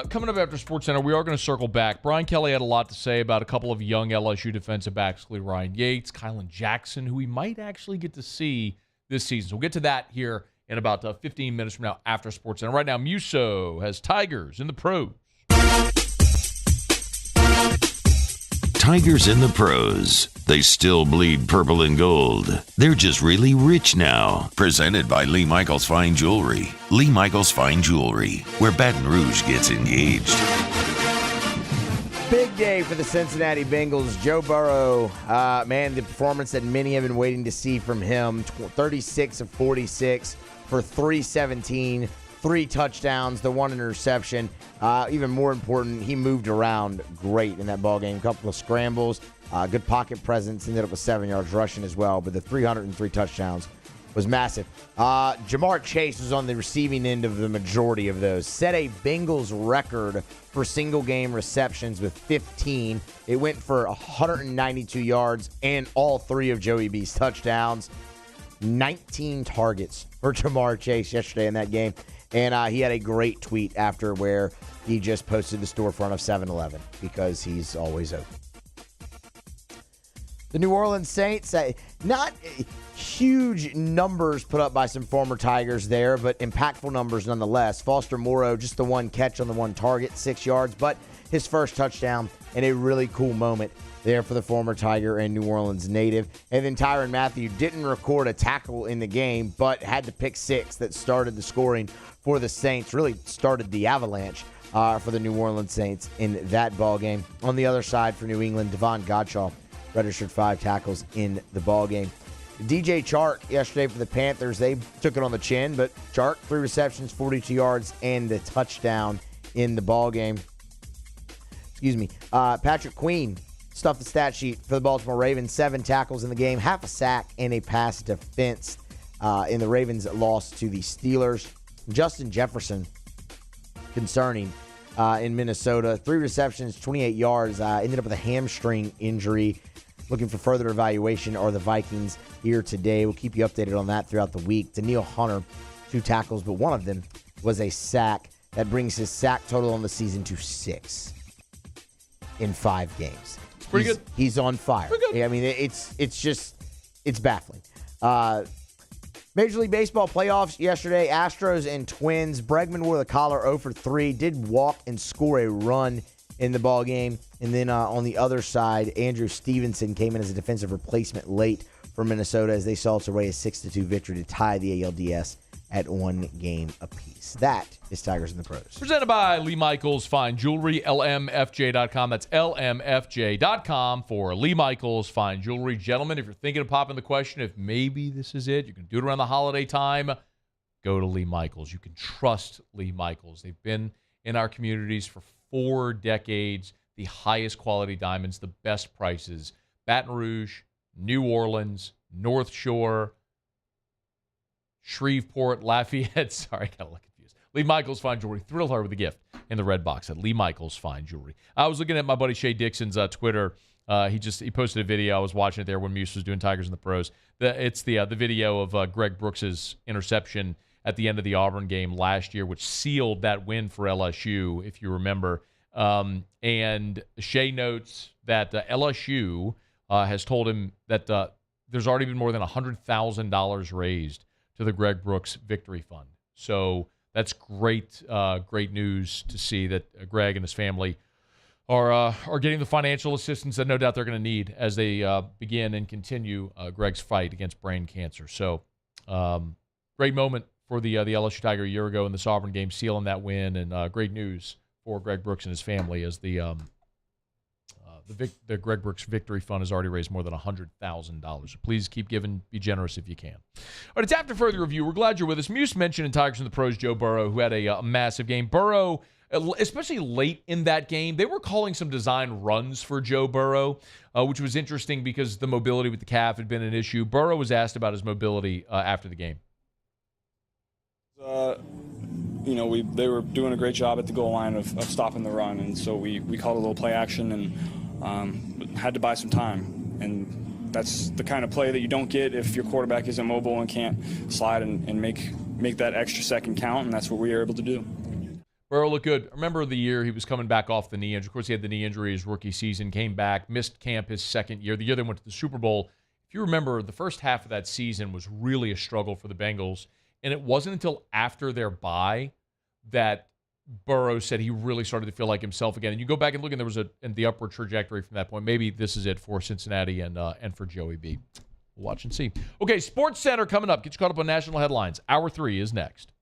coming up after SportsCenter, we are going to circle back. Brian Kelly had a lot to say about a couple of young LSU defensive backs, including Ryan Yates, Kylan Jackson, who we might actually get to see this season. So we'll get to that here in about 15 minutes from now after SportsCenter. Right now, Musso has Tigers in the pros. Tigers in the pros. They still bleed purple and gold. They're just really rich now. Presented by Lee Michaels Fine Jewelry. Lee Michaels Fine Jewelry, where Baton Rouge gets engaged. Big day for the Cincinnati Bengals. Joe Burrow, the performance that many have been waiting to see from him. 36 of 46 for 317. 3 touchdowns, the 1 interception. Even more important, he moved around great in that ball game. A couple of scrambles, good pocket presence, ended up with 7 yards rushing as well. But the 303 touchdowns was massive. Jamar Chase was on the receiving end of the majority of those. Set a Bengals record for single-game receptions with 15. It went for 192 yards and all 3 of Joey B's touchdowns. 19 targets for Jamar Chase yesterday in that game. And he had a great tweet after where he just posted the storefront of 7-Eleven because he's always open. The New Orleans Saints, not huge numbers put up by some former Tigers there, but impactful numbers nonetheless. Foster Moreau, just the 1 catch on the 1 target, 6 yards, but his first touchdown and a really cool moment there for the former Tiger and New Orleans native. And then Tyrann Mathieu didn't record a tackle in the game, but had the pick 6 that started the scoring for the Saints, really started the avalanche for the New Orleans Saints in that ball game. On the other side for New England, Devon Gottschall registered 5 tackles in the ball game. DJ Chark yesterday for the Panthers, they took it on the chin, but Chark, 3 receptions, 42 yards, and a touchdown in the ball game. Patrick Queen stuffed the stat sheet for the Baltimore Ravens, 7 tackles in the game, half a sack, and a pass defense in the Ravens' loss to the Steelers. Justin Jefferson, concerning in Minnesota, 3 receptions, 28 yards, ended up with a hamstring injury. Looking for further evaluation are the Vikings here today. We'll keep you updated on that throughout the week. Daniil Hunter, 2 tackles, but one of them was a sack. That brings his sack total on the season to 6 in 5 games. It's pretty good. He's on fire. I mean, it's baffling. Major League Baseball playoffs yesterday, Astros and Twins. Bregman wore the collar 0 for 3, did walk and score a run in the ball game. And then on the other side, Andrew Stevenson came in as a defensive replacement late for Minnesota as they saw its away a 6-2 victory to tie the ALDS at 1 game apiece. That is Tigers in the Pros. Presented by Lee Michaels Fine Jewelry, LMFJ.com. That's LMFJ.com for Lee Michaels Fine Jewelry. Gentlemen, if you're thinking of popping the question, if maybe this is it, you can do it around the holiday time, go to Lee Michaels. You can trust Lee Michaels. They've been in our communities for 4 decades. The highest quality diamonds, the best prices. Baton Rouge, New Orleans, North Shore, Shreveport, Lafayette. Sorry, I got a little confused. Lee Michaels Fine Jewelry. Thrill her with a gift in the red box at Lee Michaels Fine Jewelry. I was looking at my buddy Shea Dixon's Twitter. He posted a video. I was watching it there when Muse was doing Tigers in the Pros. It's the video of Greg Brooks's interception at the end of the Auburn game last year, which sealed that win for LSU, if you remember. And Shea notes that LSU has told him that there's already been more than $100,000 raised to the Greg Brooks Victory Fund. So that's great news to see that Greg and his family are getting the financial assistance that no doubt they're going to need as they begin and continue Greg's fight against brain cancer. So, great moment for the LSU Tiger a year ago in the Sovereign game, sealing that win, and great news for Greg Brooks and his family as the Greg Brooks Victory Fund has already raised more than $100,000. So please keep giving. Be generous if you can. All right, it's after further review. We're glad you're with us. Muse mentioned in Tigers and the Pros Joe Burrow, who had a massive game. Burrow, especially late in that game, they were calling some design runs for Joe Burrow, which was interesting because the mobility with the calf had been an issue. Burrow was asked about his mobility after the game. They were doing a great job at the goal line of stopping the run, and so we called a little play action and had to buy some time. And that's the kind of play that you don't get if your quarterback isn't mobile and can't slide and make that extra second count, and that's what we were able to do. Burrow looked good. I remember the year he was coming back off the knee injury. Of course, he had the knee injury his rookie season, came back, missed camp his second year. The year they went to the Super Bowl, if you remember, the first half of that season was really a struggle for the Bengals, and it wasn't until after their bye that Burrow said he really started to feel like himself again. And you go back and look, and there was the upward trajectory from that point. Maybe this is it for Cincinnati and for Joey B. We'll watch and see. Okay, Sports Center coming up. Get you caught up on national headlines. Hour 3 is next.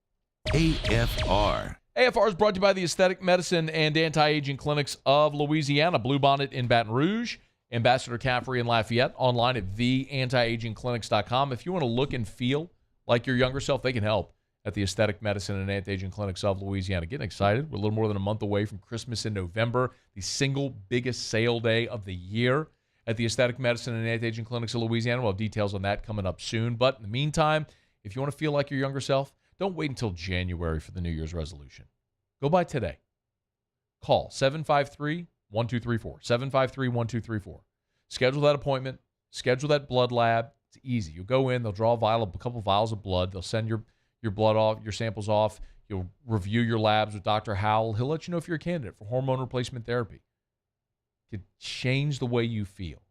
AFR. AFR is brought to you by the Aesthetic Medicine and Anti-Aging Clinics of Louisiana. Bluebonnet in Baton Rouge, Ambassador Caffrey in Lafayette. Online at theantiagingclinics.com. If you want to look and feel like your younger self, they can help at the Aesthetic Medicine and Anti-Aging Clinics of Louisiana. Getting excited. We're a little more than a month away from Christmas in November, the single biggest sale day of the year at the Aesthetic Medicine and Anti-Aging Clinics of Louisiana. We'll have details on that coming up soon. But in the meantime, if you want to feel like your younger self, don't wait until January for the New Year's resolution. Go by today. Call 753-1234. 753-1234. Schedule that appointment. Schedule that blood lab. It's easy. You go in, they'll draw a couple vials of blood. They'll send your blood off, your samples off. You'll review your labs with Dr. Howell. He'll let you know if you're a candidate for hormone replacement therapy. It could change the way you feel.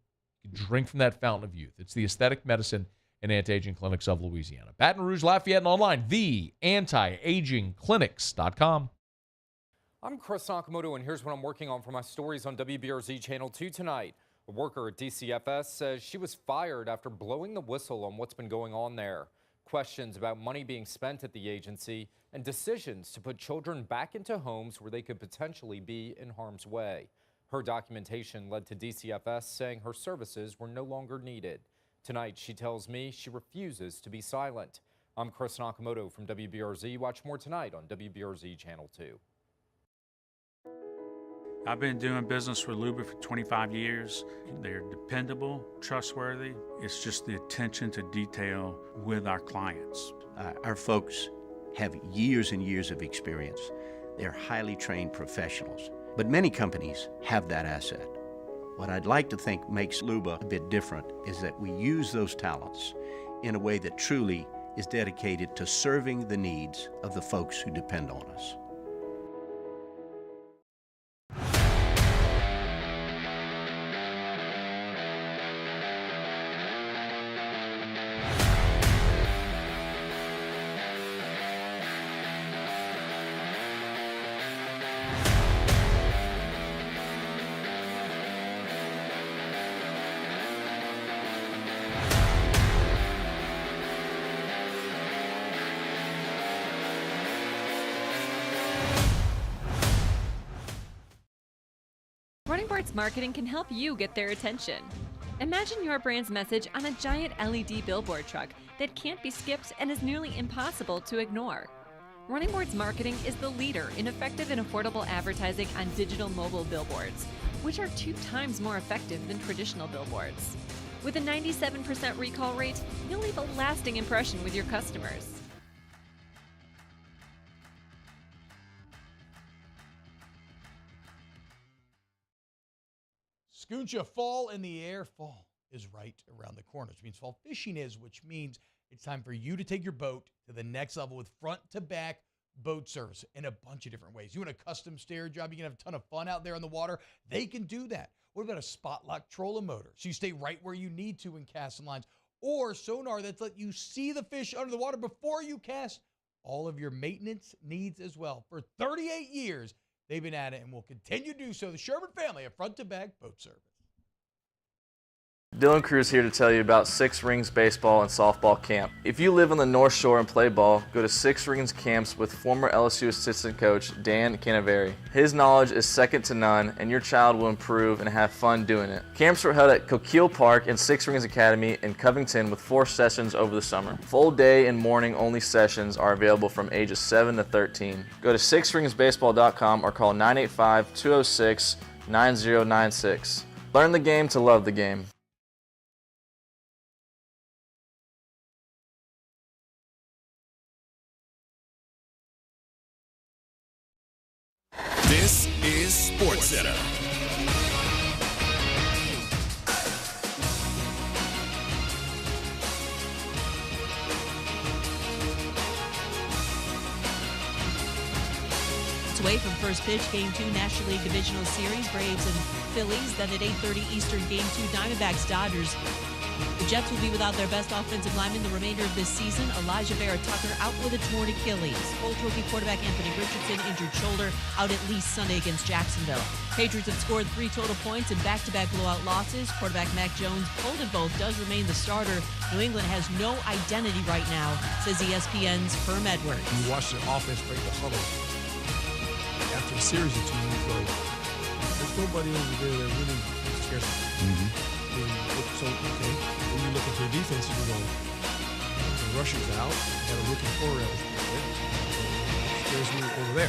You can drink from that fountain of youth. It's the Aesthetic Medicine and Anti-Aging Clinics of Louisiana. Baton Rouge, Lafayette, and online, theantiagingclinics.com. I'm Chris Nakamoto, and here's what I'm working on for my stories on WBRZ Channel 2 tonight. A worker at DCFS says she was fired after blowing the whistle on what's been going on there. Questions about money being spent at the agency and decisions to put children back into homes where they could potentially be in harm's way. Her documentation led to DCFS saying her services were no longer needed. Tonight, she tells me she refuses to be silent. I'm Chris Nakamoto from WBRZ. Watch more tonight on WBRZ Channel 2. I've been doing business with Luba for 25 years. They're dependable, trustworthy. It's just the attention to detail with our clients. Our folks have years and years of experience. They're highly trained professionals. But many companies have that asset. What I'd like to think makes Luba a bit different is that we use those talents in a way that truly is dedicated to serving the needs of the folks who depend on us. Running Boards Marketing can help you get their attention. Imagine your brand's message on a giant LED billboard truck that can't be skipped and is nearly impossible to ignore. Running Boards Marketing is the leader in effective and affordable advertising on digital mobile billboards, which are 2 times more effective than traditional billboards. With a 97% recall rate, you'll leave a lasting impression with your customers. Scooncha, fall in the air. Fall is right around the corner, which means fall fishing is, which means it's time for you to take your boat to the next level with front-to-back boat service in a bunch of different ways. You want a custom stair job, you can have a ton of fun out there on the water, they can do that. What about a spot lock trolling motor? So you stay right where you need to in casting lines, or sonar that's let you see the fish under the water before you cast. All of your maintenance needs as well. For 38 years, They've been at it and will continue to do so. The Sherman family at Front to Back Boat Service. Dylan Cruz here to tell you about Six Rings Baseball and Softball Camp. If you live on the North Shore and play ball, go to Six Rings Camps with former LSU assistant coach Dan Canaveri. His knowledge is second to none, and your child will improve and have fun doing it. Camps were held at Coquille Park and Six Rings Academy in Covington with 4 sessions over the summer. Full day and morning only sessions are available from ages 7 to 13. Go to sixringsbaseball.com or call 985-206-9096. Learn the game to love the game. This is SportsCenter. It's away from first pitch, Game 2 National League Divisional Series, Braves and Phillies. Then at 8:30 Eastern, Game 2 Diamondbacks Dodgers. The Jets will be without their best offensive lineman the remainder of this season. Elijah Vera-Tucker out with a torn Achilles. Old rookie quarterback Anthony Richardson injured shoulder, out at least Sunday against Jacksonville. Patriots have scored 3 total points in back-to-back blowout losses. Quarterback Mac Jones, pulled in both, does remain the starter. New England has no identity right now, says ESPN's Herm Edwards. You watch the offense break the huddle. After a series of 2 minutes ago, there's nobody over there that really scares me. So, okay, when you look at their defense, you go, the rusher's out, got a rookie quarterback that scares me over there.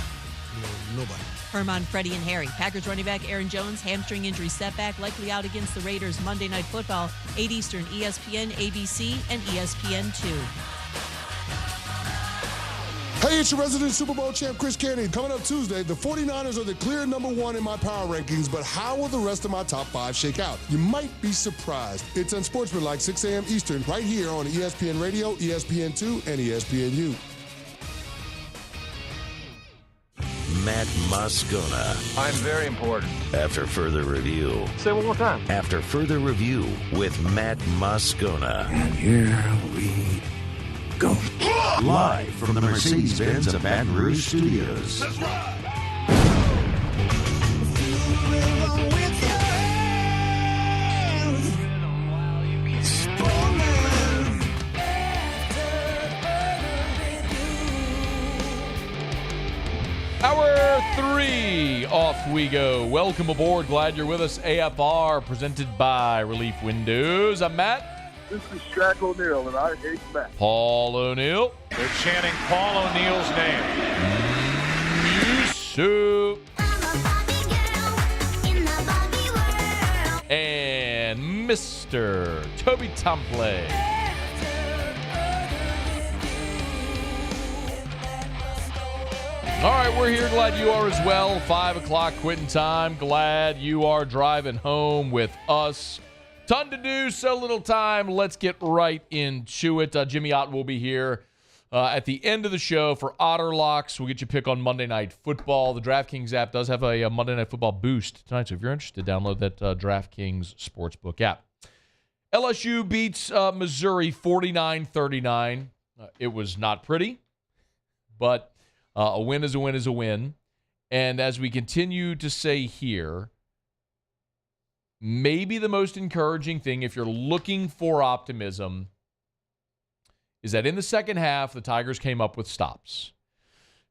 Nobody. Herman, Freddie, and Harry. Packers running back Aaron Jones, hamstring injury setback, likely out against the Raiders Monday Night Football, 8 Eastern, ESPN, ABC, and ESPN2. Hey, it's your resident Super Bowl champ, Chris Kennedy. Coming up Tuesday, the 49ers are the clear #1 in my power rankings, but how will the rest of my top 5 shake out? You might be surprised. It's unsportsmanlike, 6 a.m. Eastern, right here on ESPN Radio, ESPN2, and ESPNU. Matt Moscona. I'm very important. After further review. Say it one more time. After further review with Matt Moscona. And here we go. Live from the Mercedes-Benz of Baton Rouge Studios. Let's ride. Hour 3, off we go. Welcome aboard. Glad you're with us. AFR presented by Relief Windows. I'm Matt. This is Shaq O'Neal, and I hate Matt. Paul O'Neal. They're chanting Paul O'Neal's name. Mizzou. And Mr. Toby Tomplay. All right, we're here. Glad you are as well. 5 o'clock quitting time. Glad you are driving home with us. Ton to do, so little time. Let's get right into it. Jimmy Ott will be here at the end of the show for Otter Locks. We'll get you a pick on Monday Night Football. The DraftKings app does have a Monday Night Football boost tonight, so if you're interested, download that DraftKings Sportsbook app. LSU beats Missouri 49-39. It was not pretty, but a win is a win is a win. And as we continue to say here, maybe the most encouraging thing, if you're looking for optimism, is that in the second half, the Tigers came up with stops.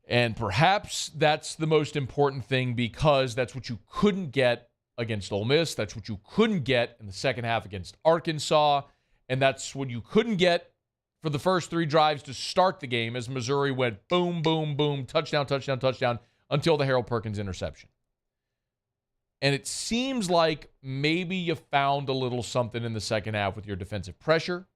And perhaps that's the most important thing because that's what you couldn't get against Ole Miss. That's what you couldn't get in the second half against Arkansas. And that's what you couldn't get for the first 3 drives to start the game as Missouri went boom, boom, boom, touchdown, touchdown, touchdown until the Harold Perkins interception. And it seems like maybe you found a little something in the second half with your defensive pressure.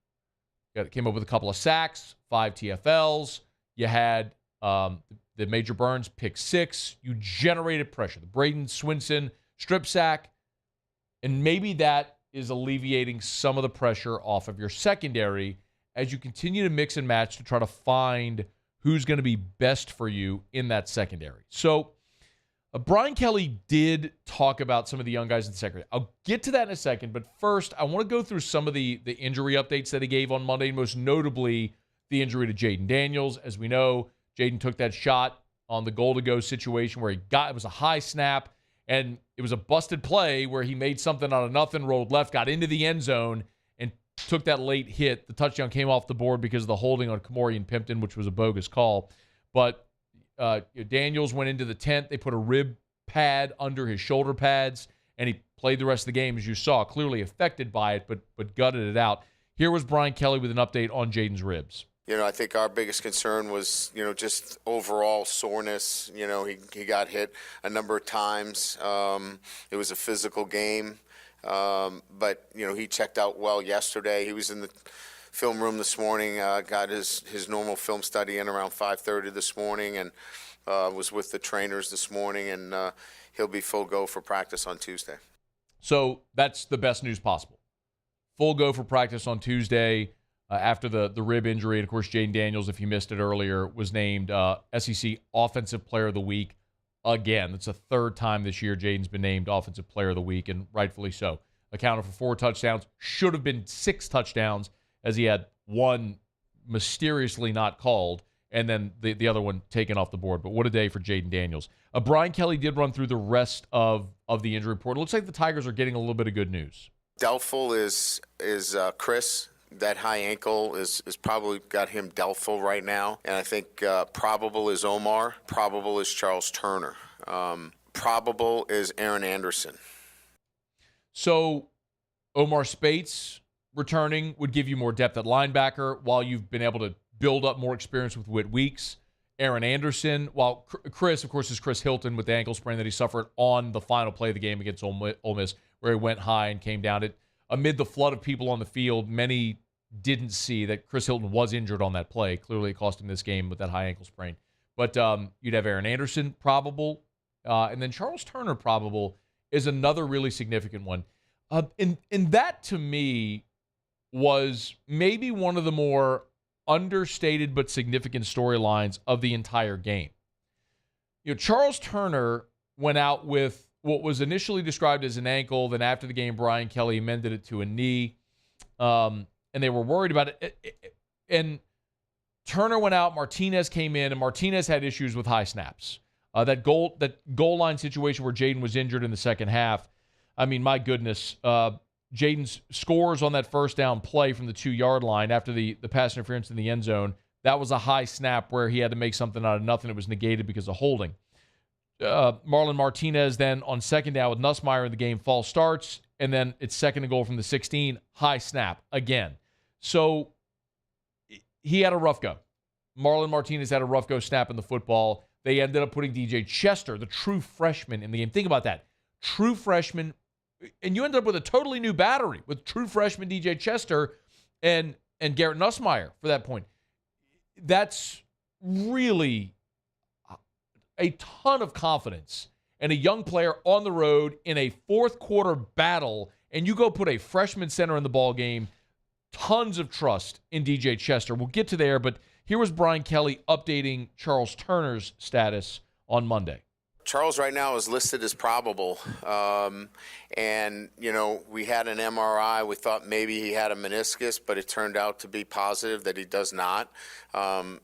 Came up with a couple of sacks, 5 TFLs. You had the Major Burns pick 6. You generated pressure. The Braden Swinson strip sack. And maybe that is alleviating some of the pressure off of your secondary as you continue to mix and match to try to find who's going to be best for you in that secondary. So Brian Kelly did talk about some of the young guys in the secondary. I'll get to that in a second, but first I want to go through some of the injury updates that he gave on Monday, most notably the injury to Jaden Daniels. As we know, Jaden took that shot on the goal-to-go situation where it was a high snap, and it was a busted play where he made something out of nothing, rolled left, got into the end zone, and took that late hit. The touchdown came off the board because of the holding on Kamori and Pimpton, which was a bogus call. But Daniels went into the tent. They put a rib pad under his shoulder pads, and he played the rest of the game, as you saw, clearly affected by it, but gutted it out. Here was Brian Kelly with an update on Jaden's ribs. I think our biggest concern was, just overall soreness. He got hit a number of times. It was a physical game. But, he checked out well yesterday. He was in the film room this morning, got his normal film study in around 5:30 this morning, and was with the trainers this morning, and he'll be full go for practice on Tuesday. So that's the best news possible. Full go for practice on Tuesday after the rib injury. And, of course, Jaden Daniels, if you missed it earlier, was named SEC Offensive Player of the Week again. That's the third time this year Jaden's been named Offensive Player of the Week, and rightfully so. Accounted for 4 touchdowns. Should have been 6 touchdowns, as he had one mysteriously not called, and then the other one taken off the board. But what a day for Jaden Daniels. Brian Kelly did run through the rest of the injury report. It looks like the Tigers are getting a little bit of good news. Doubtful is Chris. That high ankle is probably got him doubtful right now. And I think probable is Omar. Probable is Charles Turner. Probable is Aaron Anderson. So Omar Spates returning would give you more depth at linebacker, while you've been able to build up more experience with Whit Weeks. Aaron Anderson, while Chris, of course, is Chris Hilton with the ankle sprain that he suffered on the final play of the game against Ole Miss, where he went high and came down. Amid the flood of people on the field, many didn't see that Chris Hilton was injured on that play. Clearly, it cost him this game with that high ankle sprain. But you'd have Aaron Anderson probable, and then Charles Turner probable is another really significant one. And that, to me, was maybe one of the more understated but significant storylines of the entire game. Charles Turner went out with what was initially described as an ankle. Then after the game, Brian Kelly amended it to a knee. And they were worried about it. And Turner went out, Martinez came in, and Martinez had issues with high snaps. That goal line situation where Jaden was injured in the second half, I mean, my goodness. Jaden scores on that first down play from the 2-yard line after the pass interference in the end zone. That was a high snap where he had to make something out of nothing. It was negated because of holding. Marlon Martinez then on second down with Nussmeier in the game, false starts, and then it's second and goal from the 16, high snap again. So he had a rough go. Marlon Martinez had a rough go snapping the football. They ended up putting DJ Chester, the true freshman, in the game. Think about that. True freshman. And you ended up with a totally new battery with true freshman DJ Chester and Garrett Nussmeier for that point. That's really a ton of confidence and a young player on the road in a fourth quarter battle, and you go put a freshman center in the ball game. Tons of trust in DJ Chester. We'll get to there, but here was Brian Kelly updating Charles Turner's status on Monday. Charles right now is listed as probable. And, we had an MRI. We thought maybe he had a meniscus, but it turned out to be positive that he does not.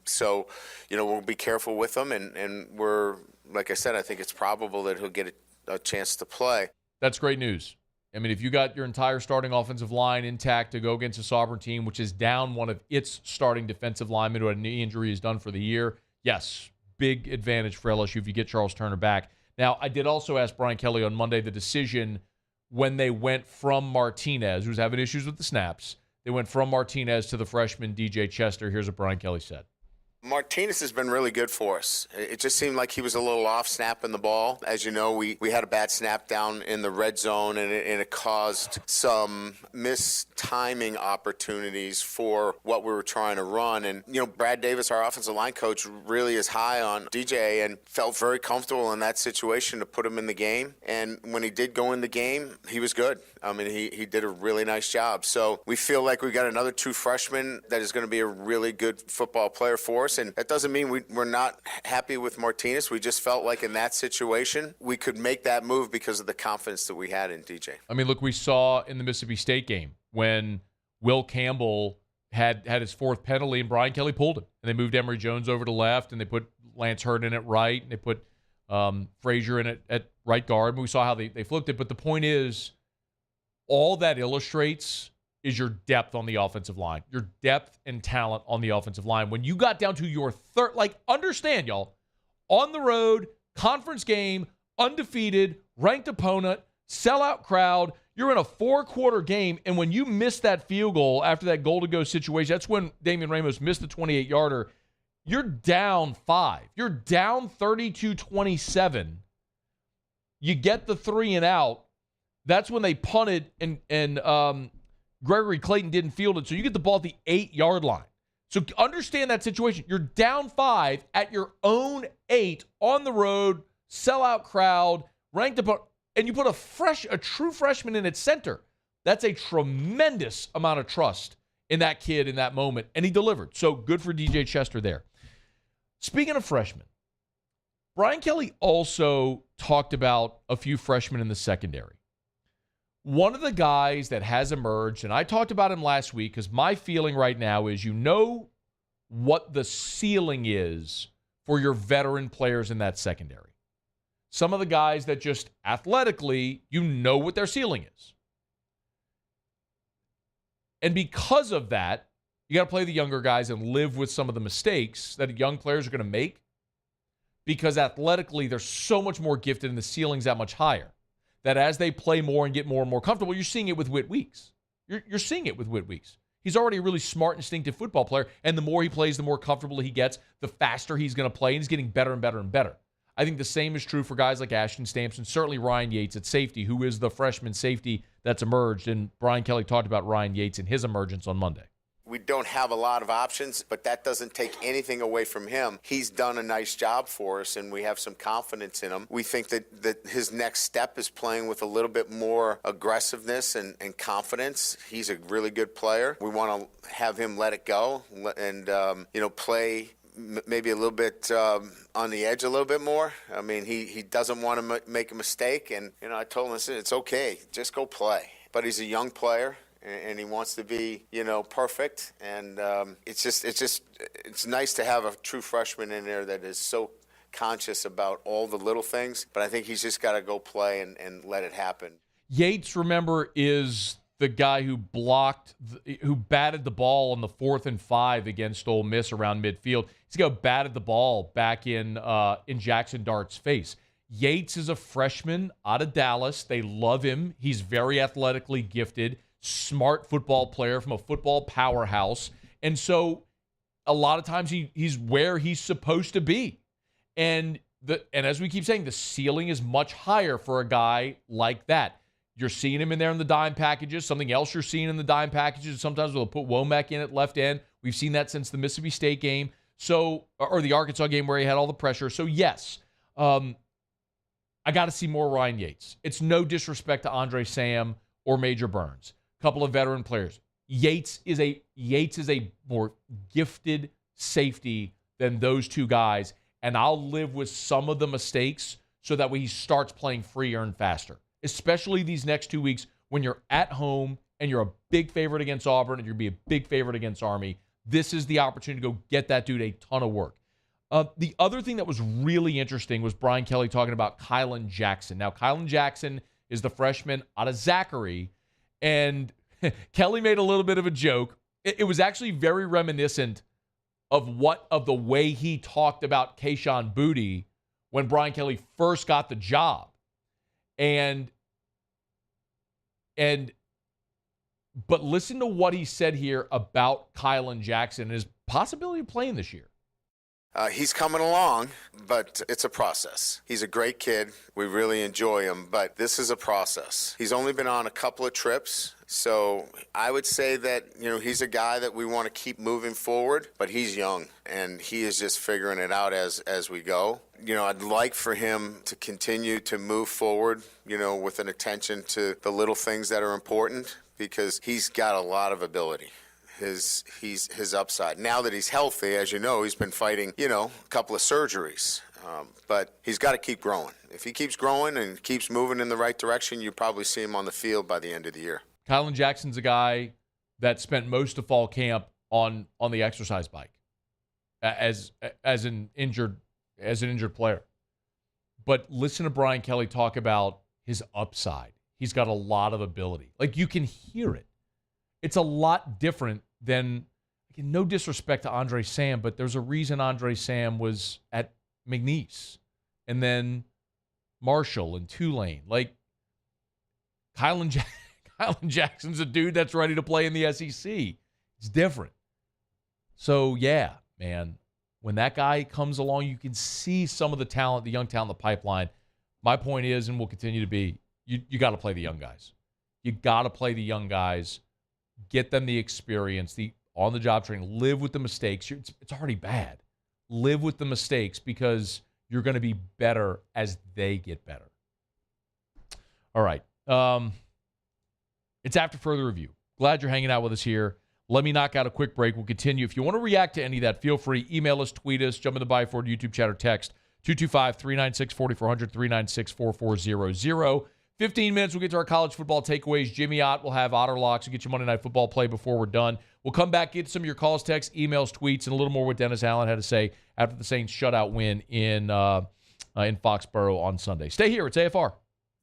So, we'll be careful with him. And we're, like I said, I think it's probable that he'll get a chance to play. That's great news. I mean, if you got your entire starting offensive line intact to go against a Sovereign team, which is down one of its starting defensive linemen who had a knee injury is done for the year, yes, big advantage for LSU if you get Charles Turner back. Now, I did also ask Brian Kelly on Monday the decision when they went from Martinez, who's having issues with the snaps, they went from Martinez to the freshman DJ Chester. Here's what Brian Kelly said. Martinez has been really good for us. It just seemed like he was a little off snapping the ball. As you know, we had a bad snap down in the red zone, and it caused some mistiming opportunities for what we were trying to run. And, Brad Davis, our offensive line coach, really is high on DJ and felt very comfortable in that situation to put him in the game. And when he did go in the game, he was good. I mean, he did a really nice job. So we feel like we got another true freshman that is going to be a really good football player for us. And that doesn't mean we're not happy with Martinez. We just felt like in that situation, we could make that move because of the confidence that we had in DJ. I mean, look, we saw in the Mississippi State game when Will Campbell had his fourth penalty and Brian Kelly pulled him. And they moved Emory Jones over to left, and they put Lance Hurd in at right, and they put Frazier in at right guard. We saw how they flipped it. But the point is, all that illustrates is your depth on the offensive line, your depth and talent on the offensive line. When you got down to your third, understand, y'all, on the road, conference game, undefeated, ranked opponent, sellout crowd, you're in a 4-quarter game, and when you miss that field goal after that goal-to-go situation, that's when Damian Ramos missed the 28-yarder, you're down 5. You're down 32-27. You get the 3 and out. That's when they punted, and Gregory Clayton didn't field it, so you get the ball at the 8-yard line. So understand that situation. You're down 5 at your own 8 on the road, sellout crowd, ranked opponent, and you put a true freshman in at center. That's a tremendous amount of trust in that kid in that moment, and he delivered. So good for DJ Chester there. Speaking of freshmen, Brian Kelly also talked about a few freshmen in the secondary. One of the guys that has emerged, and I talked about him last week because my feeling right now is you know what the ceiling is for your veteran players in that secondary. Some of the guys that just athletically, you know what their ceiling is. And because of that, you got to play the younger guys and live with some of the mistakes that young players are going to make because athletically, they're so much more gifted and the ceiling's that much higher. That as they play more and get more and more comfortable, you're seeing it with Whit Weeks. You're seeing it with Whit Weeks. He's already a really smart, instinctive football player, and the more he plays, the more comfortable he gets, the faster he's going to play, and he's getting better and better and better. I think the same is true for guys like Ashton Stamps and certainly Ryan Yates at safety, who is the freshman safety that's emerged, and Brian Kelly talked about Ryan Yates and his emergence on Monday. We don't have a lot of options, but that doesn't take anything away from him. He's done a nice job for us, and we have some confidence in him. We think that his next step is playing with a little bit more aggressiveness and confidence. He's a really good player. We want to have him let it go and play maybe a little bit on the edge a little bit more. I mean, he doesn't want to make a mistake, and I told him, listen, it's okay, just go play. But he's a young player, and he wants to be, perfect. And it's nice to have a true freshman in there that is so conscious about all the little things. But I think he's just got to go play and let it happen. Yates, remember, is the guy who who batted the ball on the 4th and 5 against Ole Miss around midfield. He's the guy who batted the ball back in Jackson Dart's face. Yates is a freshman out of Dallas. They love him. He's very athletically gifted, smart football player from a football powerhouse. And so a lot of times he's where he's supposed to be. And as we keep saying, the ceiling is much higher for a guy like that. You're seeing him in there in the dime packages. Something else you're seeing in the dime packages, sometimes we'll put Womack in at left end. We've seen that since the Mississippi State game, or the Arkansas game where he had all the pressure. So yes, I got to see more Ryan Yates. It's no disrespect to Andre Sam or Major Burns. Couple of veteran players. Yates is a more gifted safety than those two guys, and I'll live with some of the mistakes so that way he starts playing freer and faster, especially these next 2 weeks when you're at home and you're a big favorite against Auburn and you're going to be a big favorite against Army. This is the opportunity to go get that dude a ton of work. The other thing that was really interesting was Brian Kelly talking about Kylan Jackson. Now, Kylan Jackson is the freshman out of Zachary, and Kelly made a little bit of a joke. It was actually very reminiscent of the way he talked about Kayshon Boutte when Brian Kelly first got the job. But listen to what he said here about Kylan Jackson and his possibility of playing this year. He's coming along, but it's a process. He's a great kid. We really enjoy him, but this is a process. He's only been on a couple of trips, so I would say that, he's a guy that we want to keep moving forward, but he's young, and he is just figuring it out as we go. I'd like for him to continue to move forward, with an attention to the little things that are important, because he's got a lot of ability. His upside. Now that he's healthy, as you know, he's been fighting, a couple of surgeries. But he's got to keep growing. If he keeps growing and keeps moving in the right direction, you probably see him on the field by the end of the year. Kylan Jackson's a guy that spent most of fall camp on the exercise bike as an injured as an injured player. But listen to Brian Kelly talk about his upside. He's got a lot of ability. Like, you can hear it. It's a lot different than, no disrespect to Andre Sam, but there's a reason Andre Sam was at McNeese and then Marshall and Tulane. Like, Kylan Jackson's a dude that's ready to play in the SEC. It's different. So, yeah, man, when that guy comes along, you can see some of the talent, the young talent in the pipeline. My point is, and will continue to be, you got to play the young guys. You got to play the young guys. Get them the experience, the on-the-job training. Live with the mistakes. It's already bad. Live with the mistakes because you're going to be better as they get better. All right. It's after further review. Glad you're hanging out with us here. Let me knock out a quick break. We'll continue. If you want to react to any of that, feel free. Email us, tweet us, jump in the Buy Ford YouTube chat or text 225-396-4400, 396-4400. 15 minutes, we'll get to our college football takeaways. Jimmy Ott will have Otter Locks. We'll get you Monday Night Football play before we're done. We'll come back, get some of your calls, texts, emails, tweets, and a little more what Dennis Allen had to say after the Saints shutout win in Foxborough on Sunday. Stay here. It's AFR.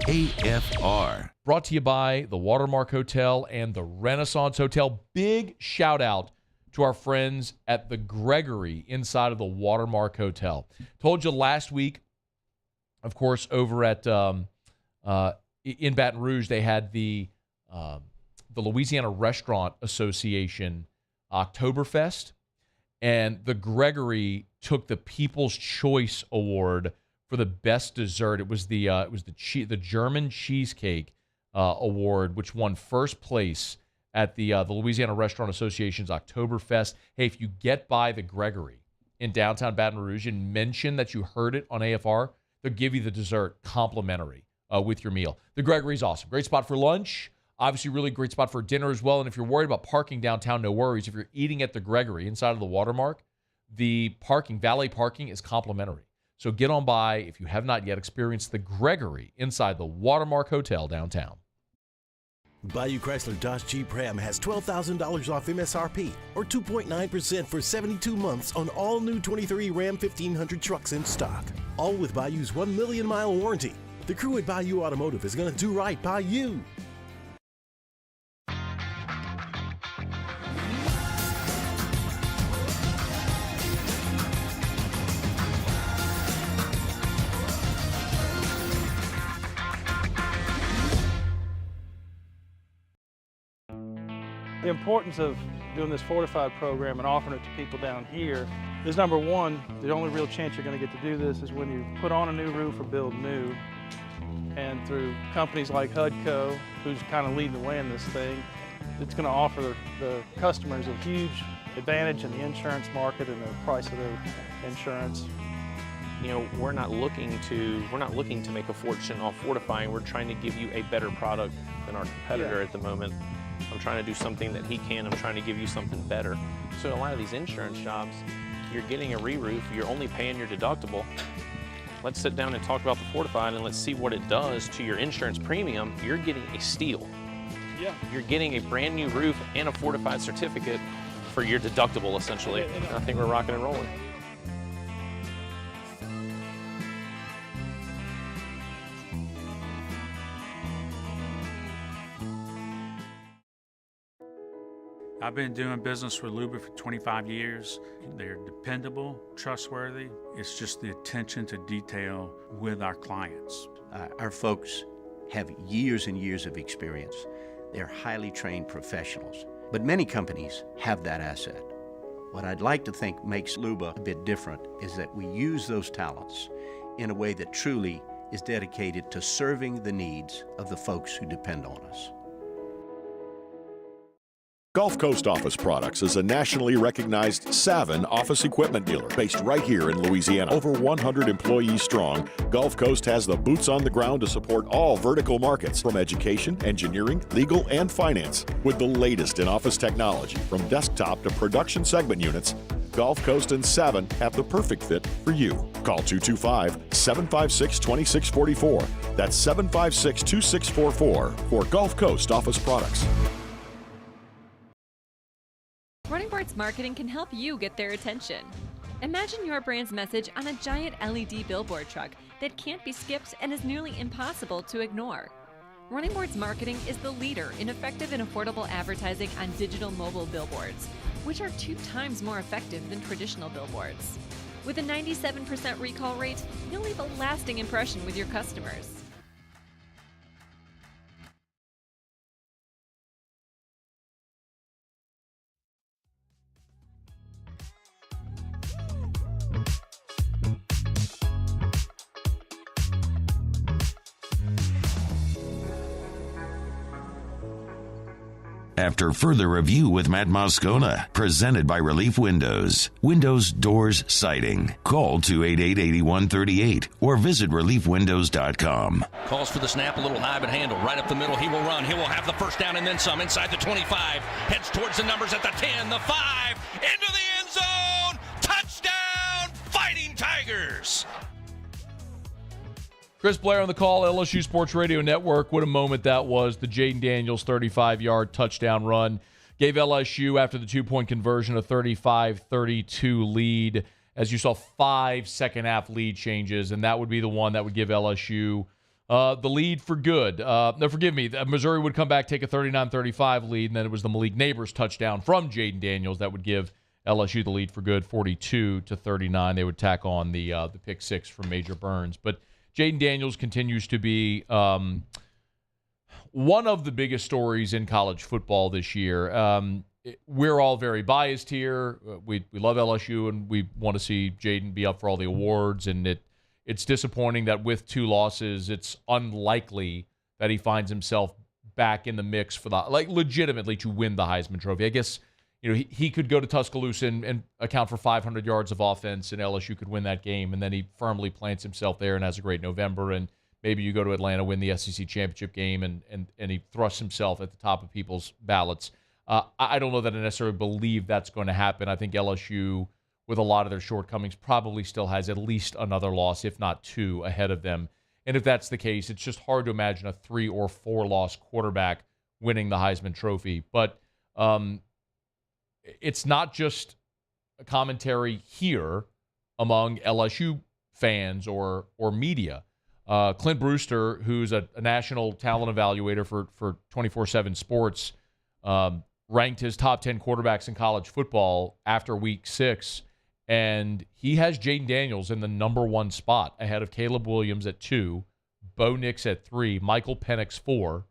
AFR. Brought to you by the Watermark Hotel and the Renaissance Hotel. Big shout out to our friends at the Gregory inside of the Watermark Hotel. Told you last week, of course, over at in Baton Rouge, they had the Louisiana Restaurant Association Oktoberfest, and the Gregory took the People's Choice Award for the best dessert. It was the German cheesecake award, which won first place at the Louisiana Restaurant Association's Oktoberfest. Hey, if you get by the Gregory in downtown Baton Rouge and mention that you heard it on AFR, they'll give you the dessert complimentary with your meal. The Gregory's awesome. Great spot for lunch. Obviously, really great spot for dinner as well. And if you're worried about parking downtown, no worries. If you're eating at the Gregory inside of the Watermark, the valet parking is complimentary. So get on by if you have not yet experienced the Gregory inside the Watermark Hotel downtown. Bayou Chrysler Dodge Jeep Ram has $12,000 off MSRP or 2.9% for 72 months on all new 23 Ram 1500 trucks in stock. All with Bayou's 1 million mile warranty. The crew at Bayou Automotive is going to do right by you. The importance of doing this fortified program and offering it to people down here is, number one, the only real chance you're going to get to do this is when you put on a new roof or build new. And through companies like HUDCO, who's kind of leading the way in this thing, it's going to offer the customers a huge advantage in the insurance market and the price of their insurance. You know, we're not looking to make a fortune off fortifying. We're trying to give you a better product than our competitor at the moment. I'm trying to do something that he can. I'm trying to give you something better. So a lot of these insurance jobs, you're getting a re-roof, you're only paying your deductible. Let's sit down and talk about the fortified and let's see what it does to your insurance premium. You're getting a steal. Yeah. You're getting a brand new roof and a fortified certificate for your deductible, essentially. I think we're rocking and rolling. I've been doing business with Luba for 25 years. They're dependable, trustworthy. It's just the attention to detail with our clients. Our folks have years and years of experience. They're highly trained professionals. But many companies have that asset. What I'd like to think makes Luba a bit different is that we use those talents in a way that truly is dedicated to serving the needs of the folks who depend on us. Gulf Coast Office Products is a nationally recognized Savin office equipment dealer based right here in Louisiana. Over 100 employees strong, Gulf Coast has the boots on the ground to support all vertical markets from education, engineering, legal, and finance. With the latest in office technology, from desktop to production segment units, Gulf Coast and Savin have the perfect fit for you. Call 225-756-2644. That's 756-2644 for Gulf Coast Office Products. Running Bart's marketing can help you get their attention. Imagine your brand's message on a giant LED billboard truck that can't be skipped and is nearly impossible to ignore. Running Boards Marketing is the leader in effective and affordable advertising on digital mobile billboards, which are 2 times more effective than traditional billboards. With a 97% recall rate, you'll leave a lasting impression with your customers. After further review with Matt Moscona, presented by Relief Windows. Windows, doors, siding. Call 288-8138 or visit reliefwindows.com. Calls for the snap, a little high but handle. Right up the middle, he will run. He will have the first down and then some. Inside the 25. Heads towards the numbers at the 10, the 5. Into the end zone. Touchdown, Fighting Tigers. Chris Blair on the call, LSU Sports Radio Network. What a moment that was. The Jaden Daniels 35-yard touchdown run gave LSU, after the 2-point conversion, a 35-32 lead. As you saw, 5 second-half lead changes, and that would be the one that would give LSU the lead for good. No, forgive me. Missouri would come back, take a 39-35 lead, and then it was the Malik Neighbors touchdown from Jaden Daniels that would give LSU the lead for good, 42-39. They would tack on the pick 6 from Major Burns. But Jaden Daniels continues to be one of the biggest stories in college football this year. We're all very biased here. We love LSU, and we want to see Jaden be up for all the awards. And it's disappointing that with 2 losses, it's unlikely that he finds himself back in the mix for legitimately to win the Heisman Trophy. I guess he could go to Tuscaloosa and account for 500 yards of offense, and LSU could win that game, and then he firmly plants himself there and has a great November, and maybe you go to Atlanta, win the SEC championship game, and he thrusts himself at the top of people's ballots. I don't know that I necessarily believe that's going to happen. I think LSU, with a lot of their shortcomings, probably still has at least another loss, if not 2, ahead of them. And if that's the case, it's just hard to imagine a 3 or 4 loss quarterback winning the Heisman Trophy. But it's not just a commentary here among LSU fans or media. Clint Brewster, who's a national talent evaluator for 24/7 Sports, ranked his top 10 quarterbacks in college football after week 6, and he has Jaden Daniels in the number 1 spot, ahead of Caleb Williams at 2, Bo Nix at 3, Michael Penix 4,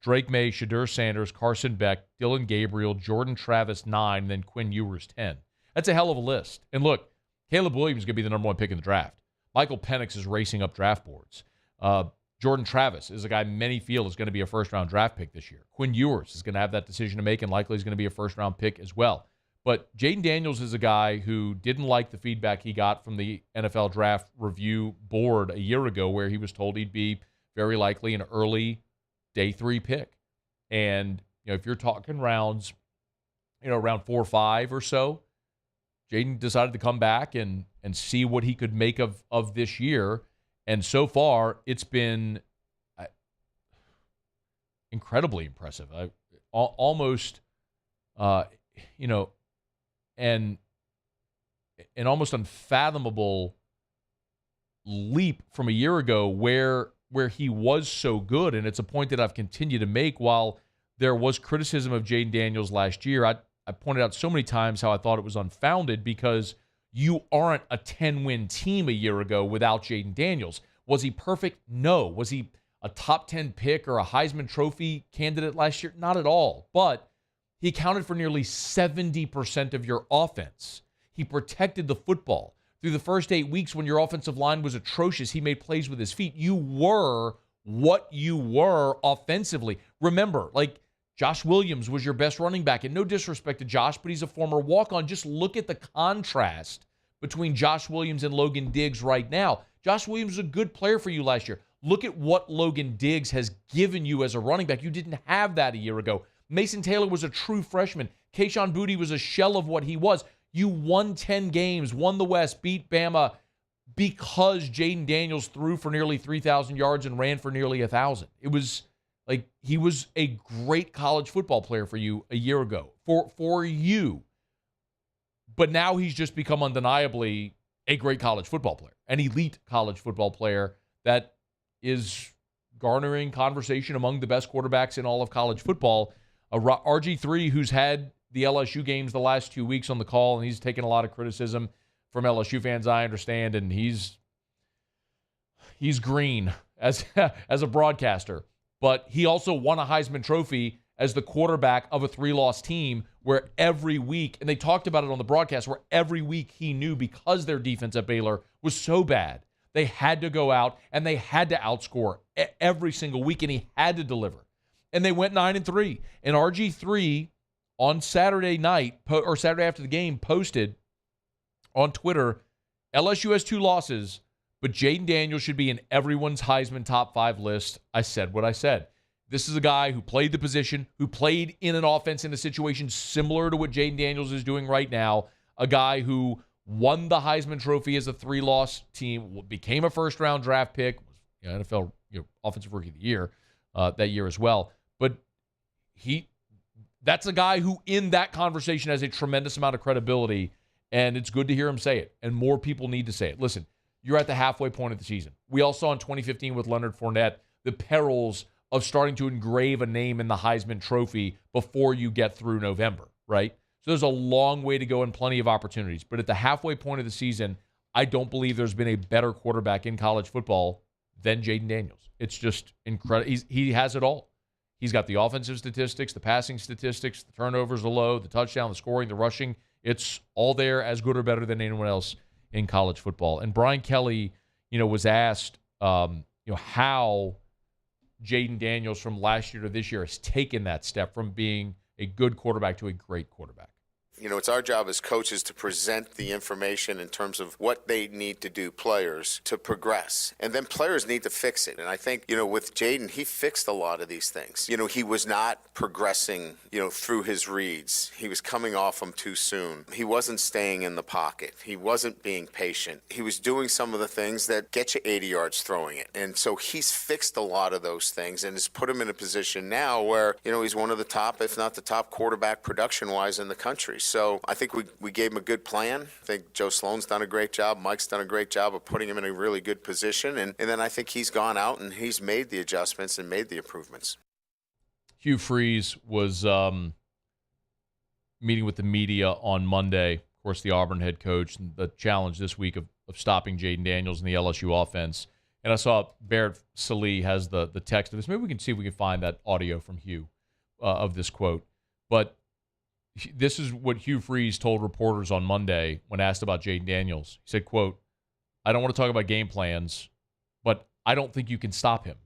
Drake May, Shadur Sanders, Carson Beck, Dylan Gabriel, Jordan Travis 9, and then Quinn Ewers 10. That's a hell of a list. And look, Caleb Williams is going to be the number 1 pick in the draft. Michael Penix is racing up draft boards. Jordan Travis is a guy many feel is going to be a first-round draft pick this year. Quinn Ewers is going to have that decision to make and likely is going to be a first-round pick as well. But Jaden Daniels is a guy who didn't like the feedback he got from the NFL Draft Review Board a year ago, where he was told he'd be very likely an early day 3 pick. And if you're talking rounds, around 4 or 5 or so, Jaden decided to come back and see what he could make of this year. And so far, it's been incredibly impressive. Almost, an almost unfathomable leap from a year ago where he was so good. And it's a point that I've continued to make. While there was criticism of Jaden Daniels last year, I pointed out so many times how I thought it was unfounded, because you aren't a 10-win team a year ago without Jaden Daniels. Was he perfect? No. Was he a top 10 pick or a Heisman Trophy candidate last year? Not at all. But he accounted for nearly 70% of your offense. He protected the football. Through the first 8 weeks, when your offensive line was atrocious, he made plays with his feet. You were what you were offensively. Remember, Josh Williams was your best running back. And no disrespect to Josh, but he's a former walk-on. Just look at the contrast between Josh Williams and Logan Diggs right now. Josh Williams was a good player for you last year. Look at what Logan Diggs has given you as a running back. You didn't have that a year ago. Mason Taylor was a true freshman. Kayshon Boutte was a shell of what he was. You won 10 games, won the West, beat Bama, because Jaden Daniels threw for nearly 3,000 yards and ran for nearly 1,000. It was he was a great college football player for you a year ago. For you, But now he's just become undeniably a great college football player, an elite college football player that is garnering conversation among the best quarterbacks in all of college football. RG3, who's had the LSU games the last 2 weeks on the call, and he's taken a lot of criticism from LSU fans, I understand, and he's green as a broadcaster. But he also won a Heisman Trophy as the quarterback of a 3-loss team where every week, and they talked about it on the broadcast, where every week he knew because their defense at Baylor was so bad, they had to go out and they had to outscore every single week, and he had to deliver. And they went 9-3. And RG3 on Saturday night, or Saturday after the game, posted on Twitter, LSU has 2 losses, but Jaden Daniels should be in everyone's Heisman top 5 list. I said what I said. This is a guy who played the position, who played in an offense in a situation similar to what Jaden Daniels is doing right now, a guy who won the Heisman Trophy as a 3-loss team, became a first-round draft pick, NFL Offensive Rookie of the Year that year as well. But that's a guy who in that conversation has a tremendous amount of credibility, and it's good to hear him say it, and more people need to say it. Listen, you're at the halfway point of the season. We all saw in 2015 with Leonard Fournette the perils of starting to engrave a name in the Heisman Trophy before you get through November, right? So there's a long way to go and plenty of opportunities. But at the halfway point of the season, I don't believe there's been a better quarterback in college football than Jaden Daniels. It's just incredible. He has it all. He's got the offensive statistics, the passing statistics, the turnovers, the low, the touchdown, the scoring, the rushing. It's all there, as good or better than anyone else in college football. And Brian Kelly, was asked, how Jaden Daniels from last year to this year has taken that step from being a good quarterback to a great quarterback. It's our job as coaches to present the information in terms of what they need to do, players, to progress. And then players need to fix it. And I think, with Jaden, he fixed a lot of these things. He was not progressing, through his reads. He was coming off them too soon. He wasn't staying in the pocket. He wasn't being patient. He was doing some of the things that get you 80 yards throwing it. And so he's fixed a lot of those things and has put him in a position now where, he's one of the top, if not the top quarterback production-wise in the country. So I think we gave him a good plan. I think Joe Sloan's done a great job. Mike's done a great job of putting him in a really good position. And then I think he's gone out and he's made the adjustments and made the improvements. Hugh Freeze was meeting with the media on Monday. Of course, the Auburn head coach, and the challenge this week of stopping Jaden Daniels in the LSU offense. And I saw Barrett Sallee has the text of this. Maybe we can see if we can find that audio from Hugh of this quote. But this is what Hugh Freeze told reporters on Monday when asked about Jaden Daniels. He said, quote, "I don't want to talk about game plans, but I don't think you can stop him.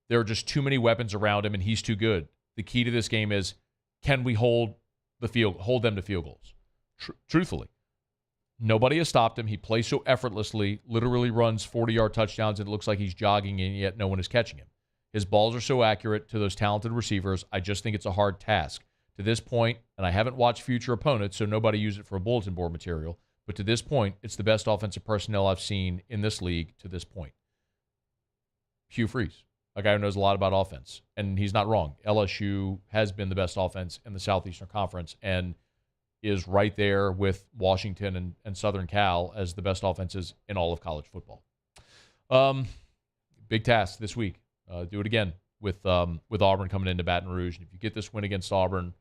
There are just too many weapons around him, and he's too good. The key to this game is, can we hold them to field goals?" Truthfully, nobody has stopped him. He plays so effortlessly, literally runs 40-yard touchdowns, and it looks like he's jogging, and yet no one is catching him. His balls are so accurate to those talented receivers. I just think it's a hard task. To this point, and I haven't watched future opponents, so nobody use it for a bulletin board material, but to this point, it's the best offensive personnel I've seen in this league to this point. Hugh Freeze, a guy who knows a lot about offense, and he's not wrong. LSU has been the best offense in the Southeastern Conference and is right there with Washington and Southern Cal as the best offenses in all of college football. Big task this week. Do it again with Auburn coming into Baton Rouge. And if you get this win against Auburn,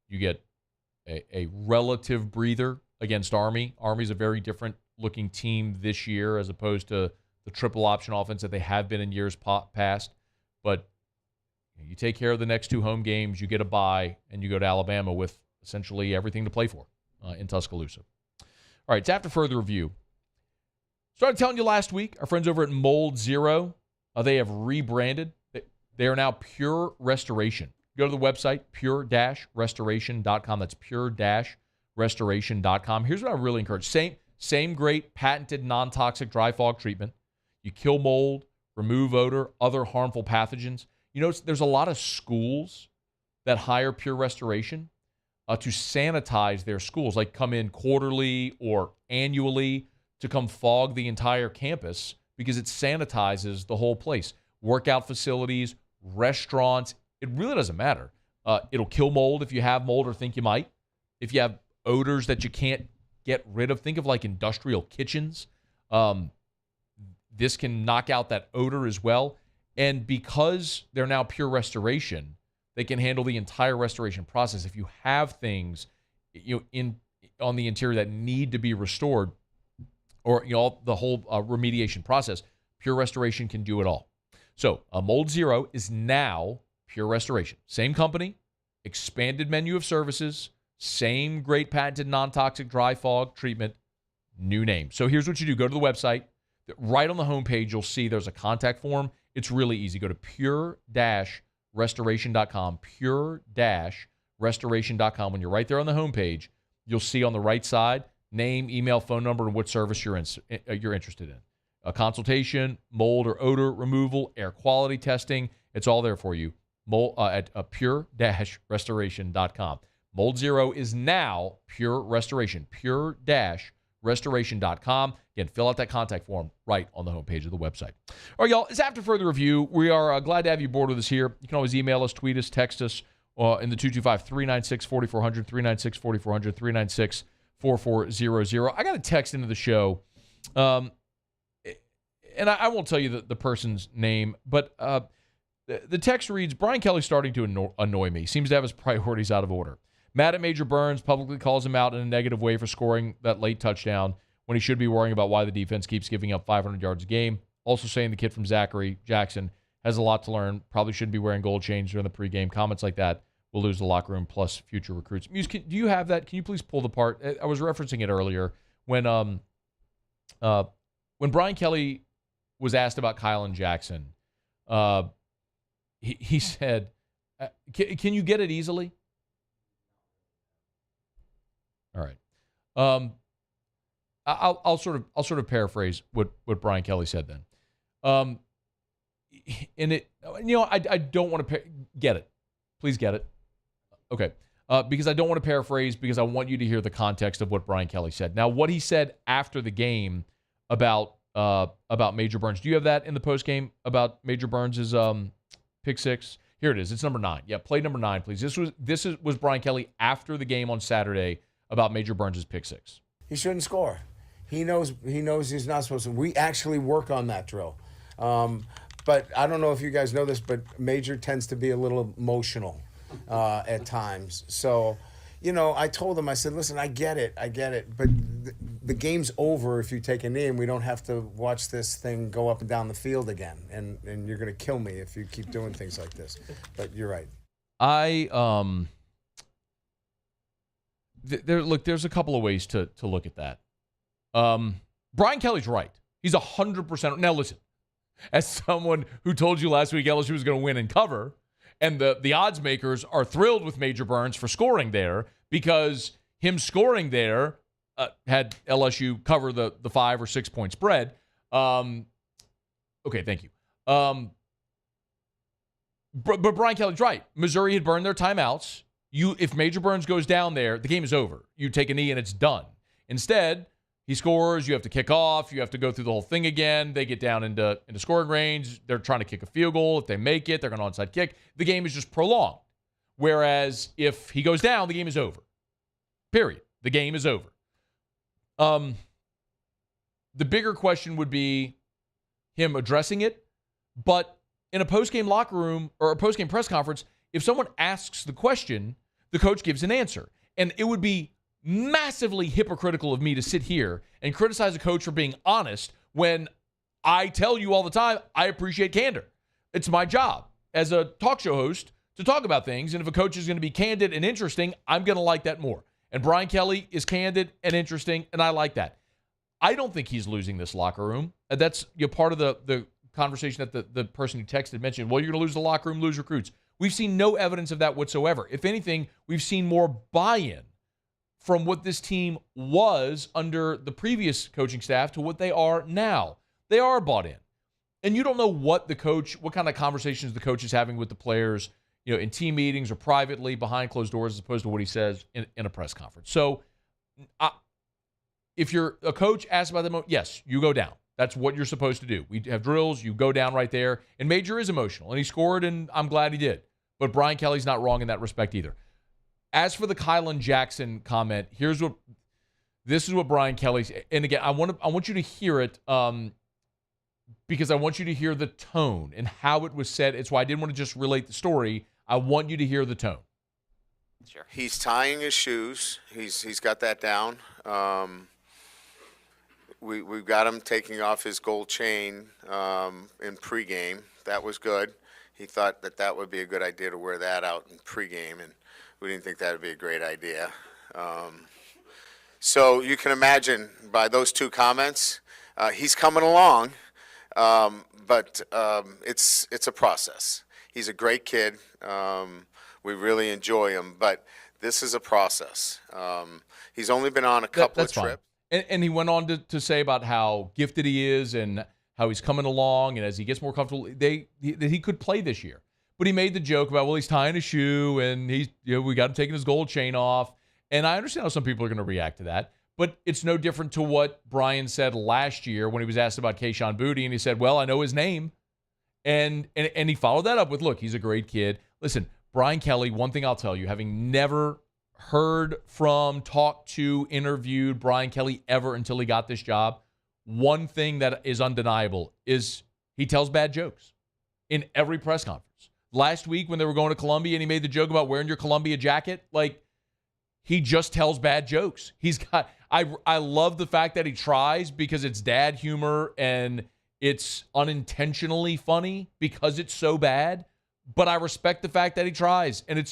you get a relative breather against Army. Army's a very different looking team this year as opposed to the triple option offense that they have been in years past. But you take care of the next 2 home games, you get a bye, and you go to Alabama with essentially everything to play for in Tuscaloosa. All right, it's after further review. Started telling you last week, our friends over at Mold Zero, they have rebranded. They are now Pure Restoration. Go to the website, pure-restoration.com. That's pure-restoration.com. Here's what I really encourage. Same great patented non-toxic dry fog treatment. You kill mold, remove odor, other harmful pathogens. There's a lot of schools that hire Pure Restoration to sanitize their schools, like come in quarterly or annually to come fog the entire campus because it sanitizes the whole place. Workout facilities, restaurants, it really doesn't matter. It'll kill mold if you have mold or think you might. If you have odors that you can't get rid of. Think of like industrial kitchens. This can knock out that odor as well. And because they're now Pure Restoration, they can handle the entire restoration process. If you have things on the interior that need to be restored, or the whole remediation process, Pure Restoration can do it all. So Mold Zero is now Pure Restoration. Same company, expanded menu of services, same great patented non-toxic dry fog treatment, new name. So here's what you do. Go to the website. Right on the homepage, you'll see there's a contact form. It's really easy. Go to pure-restoration.com, pure-restoration.com. When you're right there on the homepage, you'll see on the right side, name, email, phone number, and what service you're interested in. A consultation, mold or odor removal, air quality testing. It's all there for you at pure-restoration.com. Mold Zero is now Pure Restoration, pure-restoration.com. Again, fill out that contact form right on the homepage of the website. All right, y'all, it's after further review. We are glad to have you aboard with us here. You can always email us, tweet us, text us in the 225-396-4400, 396-4400, 396-4400. I got a text into the show, and I won't tell you the person's name, but the text reads, Brian Kelly's starting to annoy me. Seems to have his priorities out of order. Mad at Major Burns, publicly calls him out in a negative way for scoring that late touchdown when he should be worrying about why the defense keeps giving up 500 yards a game. Also saying the kid from Zachary Jackson has a lot to learn, probably shouldn't be wearing gold chains during the pregame. Comments like that will lose the locker room plus future recruits. Muse, do you have that? Can you please pull the part? I was referencing it earlier when Brian Kelly was asked about Kylan Jackson. He said, can you get it easily? All right. I'll sort of paraphrase what Brian Kelly said then. And it, I don't want to get it. Please get it. Okay. Because I don't want to paraphrase, because I want you to hear the context of what Brian Kelly said. Now, what he said after the game about Major Burns. Do you have that in the post game about Major Burns' pick six? Here it is. It's number 9. Yeah, play number 9, please. This was Brian Kelly after the game on Saturday about Major Burns' pick six. He shouldn't score. He knows he's not supposed to. We actually work on that drill. But I don't know if you guys know this, but Major tends to be a little emotional at times. So, I told him, I said, listen, I get it, but the game's over if you take a knee, and we don't have to watch this thing go up and down the field again. And you're going to kill me if you keep doing things like this. But you're right. There's a couple of ways to look at that. Brian Kelly's right. He's 100%. Now, listen, as someone who told you last week LSU was going to win and cover, and the odds makers are thrilled with Major Burns for scoring there, because him scoring there had LSU cover the 5 or 6 point spread. Okay, thank you. But Brian Kelly's right. Missouri had burned their timeouts. If Major Burns goes down there, the game is over. You take a knee and it's done. Instead, he scores. You have to kick off. You have to go through the whole thing again. They get down into scoring range. They're trying to kick a field goal. If they make it, they're going to onside kick. The game is just prolonged. Whereas if he goes down, the game is over. Period. The game is over. The bigger question would be him addressing it. But in a post-game locker room or a post-game press conference, if someone asks the question, the coach gives an answer. And it would be massively hypocritical of me to sit here and criticize a coach for being honest when I tell you all the time I appreciate candor. It's my job as a talk show host to talk about things, and if a coach is going to be candid and interesting, I'm going to like that more. And Brian Kelly is candid and interesting, and I like that. I don't think he's losing this locker room. That's part of the conversation that the person who texted mentioned. Well, you're going to lose the locker room, lose recruits. We've seen no evidence of that whatsoever. If anything, we've seen more buy-in from what this team was under the previous coaching staff to what they are now. They are bought in. And you don't know what kind of conversations the coach is having with the players, in team meetings or privately behind closed doors, as opposed to what he says in a press conference. So if you're a coach asked about them, yes, you go down. That's what you're supposed to do. We have drills. You go down right there. And Major is emotional, and he scored, and I'm glad he did. But Brian Kelly's not wrong in that respect either. As for the Kylan Jackson comment, this is what Brian Kelly's, and again, I want you to hear it because I want you to hear the tone and how it was said. It's why I didn't want to just relate the story. I want you to hear the tone. Sure. He's tying his shoes. He's got that down. We've got him taking off his gold chain in pregame. That was good. He thought that would be a good idea to wear that out in pregame, and we didn't think that would be a great idea. So you can imagine by those two comments, he's coming along, but it's a process. He's a great kid. We really enjoy him, but this is a process. He's only been on a couple of trips. And he went on to say about how gifted he is and how he's coming along, and as he gets more comfortable, that he could play this year. But he made the joke about, well, he's tying a shoe, and we got him taking his gold chain off. And I understand how some people are going to react to that, but it's no different to what Brian said last year when he was asked about Kayshon Boutte, and he said, well, I know his name. And he followed that up with, look, he's a great kid. Listen, Brian Kelly, one thing I'll tell you, having never heard from, talked to, interviewed Brian Kelly ever until he got this job, one thing that is undeniable is he tells bad jokes in every press conference. Last week when they were going to Columbia and he made the joke about wearing your Columbia jacket, like, he just tells bad jokes. I love the fact that he tries because it's dad humor and it's unintentionally funny because it's so bad, but I respect the fact that he tries, and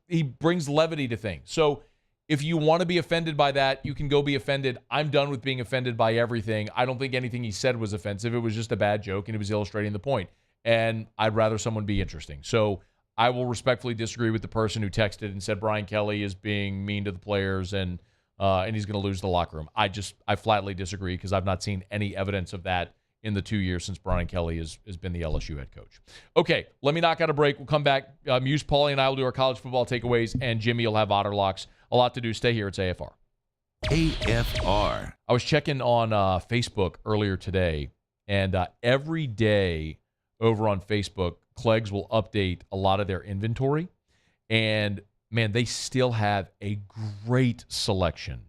he brings levity to things. So if you want to be offended by that, you can go be offended. I'm done with being offended by everything. I don't think anything he said was offensive. It was just a bad joke, and it was illustrating the point. And I'd rather someone be interesting. So I will respectfully disagree with the person who texted and said Brian Kelly is being mean to the players and he's going to lose the locker room. I flatly disagree because I've not seen any evidence of that in the 2 years since Brian Kelly has been the LSU head coach. Okay, let me knock out a break. We'll come back. Muse, Paulie, and I will do our college football takeaways, and Jimmy will have Otter Locks. A lot to do. Stay here. It's AFR. AFR. I was checking on Facebook earlier today, and every day over on Facebook, Cleggs will update a lot of their inventory. And, man, they still have a great selection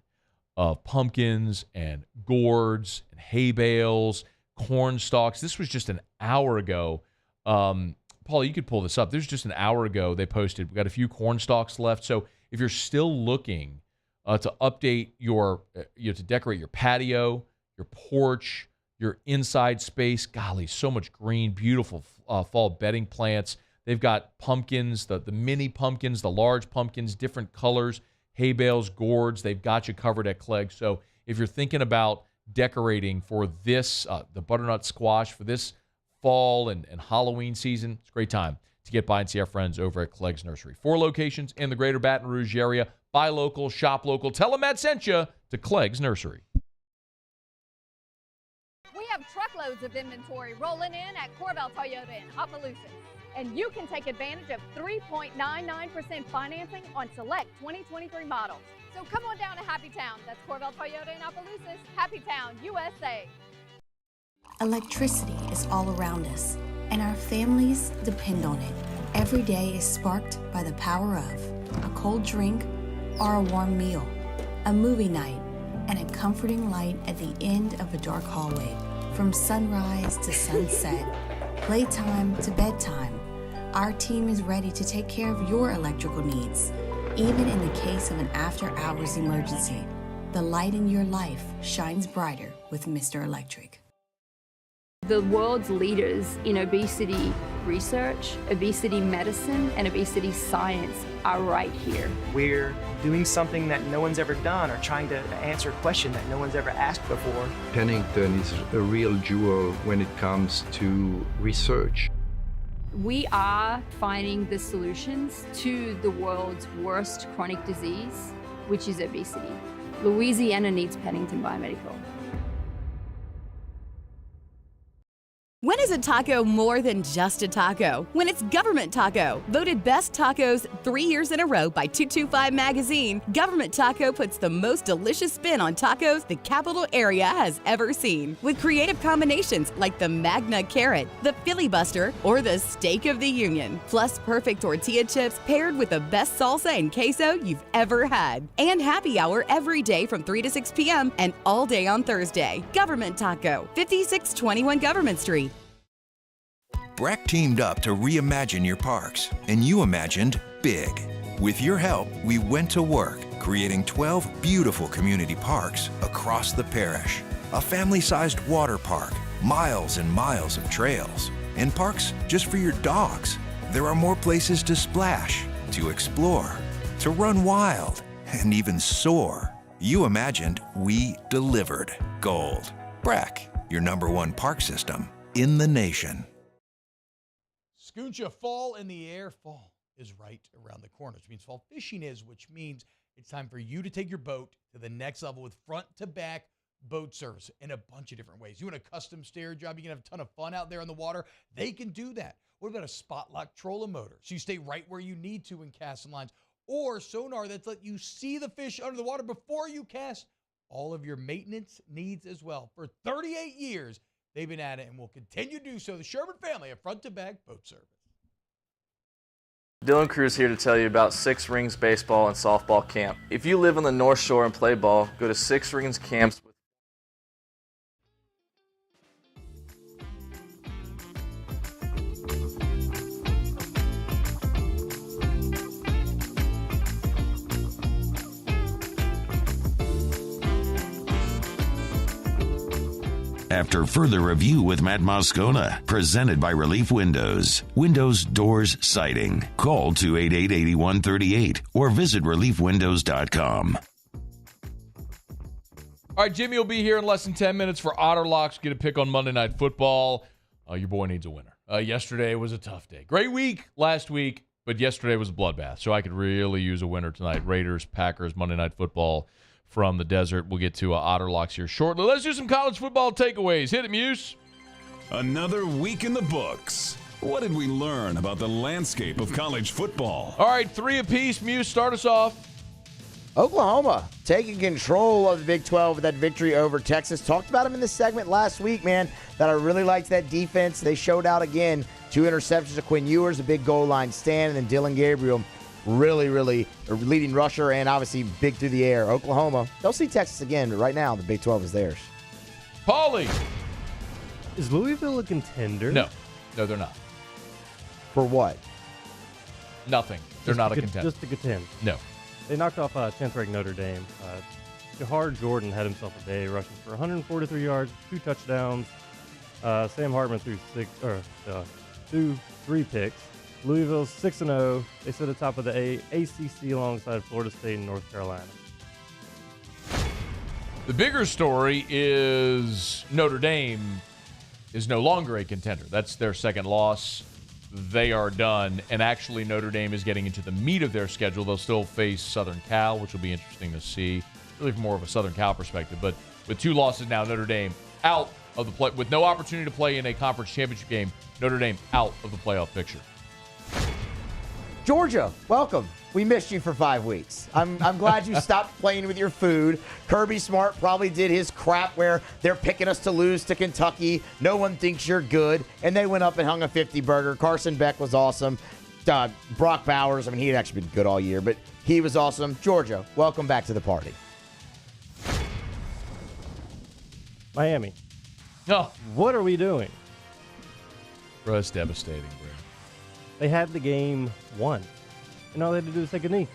of pumpkins and gourds and hay bales, corn stalks. This was just an hour ago. Paul, you could pull this up. This was just an hour ago they posted. We got a few corn stalks left. So if you're still looking to update to decorate your patio, your porch, your inside space, golly, so much green, beautiful fall bedding plants. They've got pumpkins, the mini pumpkins, the large pumpkins, different colors, hay bales, gourds. They've got you covered at Clegg. So if you're thinking about decorating for this, the butternut squash for this fall and Halloween season, it's a great time to get by and see our friends over at Clegg's Nursery. 4 locations in the greater Baton Rouge area. Buy local, shop local. Tell them Matt sent you to Clegg's Nursery. We have truckloads of inventory rolling in at Corbell Toyota in Opelousas. And you can take advantage of 3.99% financing on select 2023 models. So come on down to Happy Town. That's Corbell Toyota in Opelousas. Happy Town, USA. Electricity is all around us, and our families depend on it. Every day is sparked by the power of a cold drink or a warm meal, a movie night, and a comforting light at the end of a dark hallway. From sunrise to sunset, playtime to bedtime, our team is ready to take care of your electrical needs. Even in the case of an after-hours emergency, the light in your life shines brighter with Mr. Electric. The world's leaders in obesity research, obesity medicine, and obesity science are right here. We're doing something that no one's ever done, or trying to answer a question that no one's ever asked before. Pennington is a real jewel when it comes to research. We are finding the solutions to the world's worst chronic disease, which is obesity. Louisiana needs Pennington Biomedical. When is a taco more than just a taco? When it's Government Taco. Voted best tacos 3 years in a row by 225 Magazine, Government Taco puts the most delicious spin on tacos the capital area has ever seen. With creative combinations like the Magna Carrot, the Filibuster, or the Steak of the Union. Plus perfect tortilla chips paired with the best salsa and queso you've ever had. And happy hour every day from 3 to 6 p.m. and all day on Thursday. Government Taco, 5621 Government Street. BRAC teamed up to reimagine your parks, and you imagined big. With your help, we went to work, creating 12 beautiful community parks across the parish. A family-sized water park, miles and miles of trails, and parks just for your dogs. There are more places to splash, to explore, to run wild, and even soar. You imagined, we delivered. Gold. BRAC, your #1 park system in the nation. Scooncha, fall in the air. Fall is right around the corner, which means fall fishing is, which means it's time for you to take your boat to the next level with front-to-back boat service in a bunch of different ways. You want a custom stair job, you can have a ton of fun out there on the water. They can do that. What about a spot lock trolling motor? So you stay right where you need to in casting lines. Or sonar that's let you see the fish under the water before you cast. All of your maintenance needs as well. For 38 years, they've been at it and will continue to do so. The Sherman family of front-to-back boat service. Dylan Cruz here to tell you about Six Rings Baseball and Softball Camp. If you live on the North Shore and play ball, go to Six Rings Camps. After further review with Matt Moscona, presented by Relief Windows. Windows, doors, siding. Call 288-8138 or visit reliefwindows.com. All right, Jimmy will be here in less than 10 minutes for Otter Locks. Get a pick on Monday Night Football. Your boy needs a winner. Yesterday was a tough day. Great week last week, but yesterday was a bloodbath, so I could really use a winner tonight. Raiders, Packers, Monday Night Football from the desert. We'll get to Otter Locks here shortly. Let's do some college football takeaways. Hit it, Muse. Another week in the books. What did we learn about the landscape of college football? All right, 3 apiece. Muse, start us off. Oklahoma taking control of the Big 12 with that victory over Texas. Talked about them in this segment last week, man, that I really liked that defense. They showed out again. 2 interceptions to Quinn Ewers, a big goal line stand, and then Dylan Gabriel, really leading rusher and obviously big through the air. Oklahoma, they'll see Texas again, but right now the Big 12 is theirs. Paulie. Is Louisville a contender? No, they're not. For what? Nothing. They're not a contender. Just to contend. No. They knocked off 10th-ranked Notre Dame. Jahar Jordan had himself a day, rushing for 143 yards, 2 touchdowns. Sam Hartman threw 3 picks. Louisville's 6-0. They sit atop of the ACC alongside Florida State and North Carolina. The bigger story is Notre Dame is no longer a contender. That's their second loss. They are done. And actually, Notre Dame is getting into the meat of their schedule. They'll still face Southern Cal, which will be interesting to see, really from more of a Southern Cal perspective. But with 2 losses now, Notre Dame out of the play, with no opportunity to play in a conference championship game. Notre Dame out of the playoff picture. Georgia, welcome. We missed you for 5 weeks. I'm glad you stopped playing with your food. Kirby Smart probably did his crap where they're picking us to lose to Kentucky. No one thinks you're good. And they went up and hung a 50-burger. Carson Beck was awesome. Brock Bowers, I mean, he had actually been good all year, but he was awesome. Georgia, welcome back to the party. Miami. No. What are we doing? Bro, it's devastating, bro. They had the game won, and all they had to do was take a knee.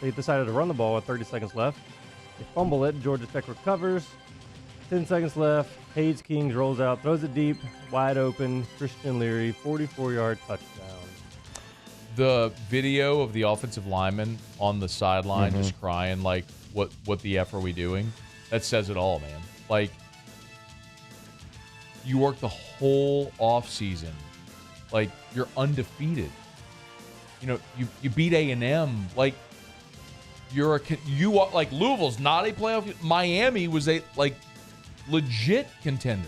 They decided to run the ball with 30 seconds left. They fumble it. Georgia Tech recovers. 10 seconds left. Hayes Kings rolls out, throws it deep, wide open. Christian Leary, 44-yard touchdown. The video of the offensive lineman on the sideline just crying, like, what the F are we doing? That says it all, man. Like, you work the whole offseason. Like, you're undefeated. You know, you beat A&M. Like, Louisville's not a playoff. Miami was a, like, legit contender.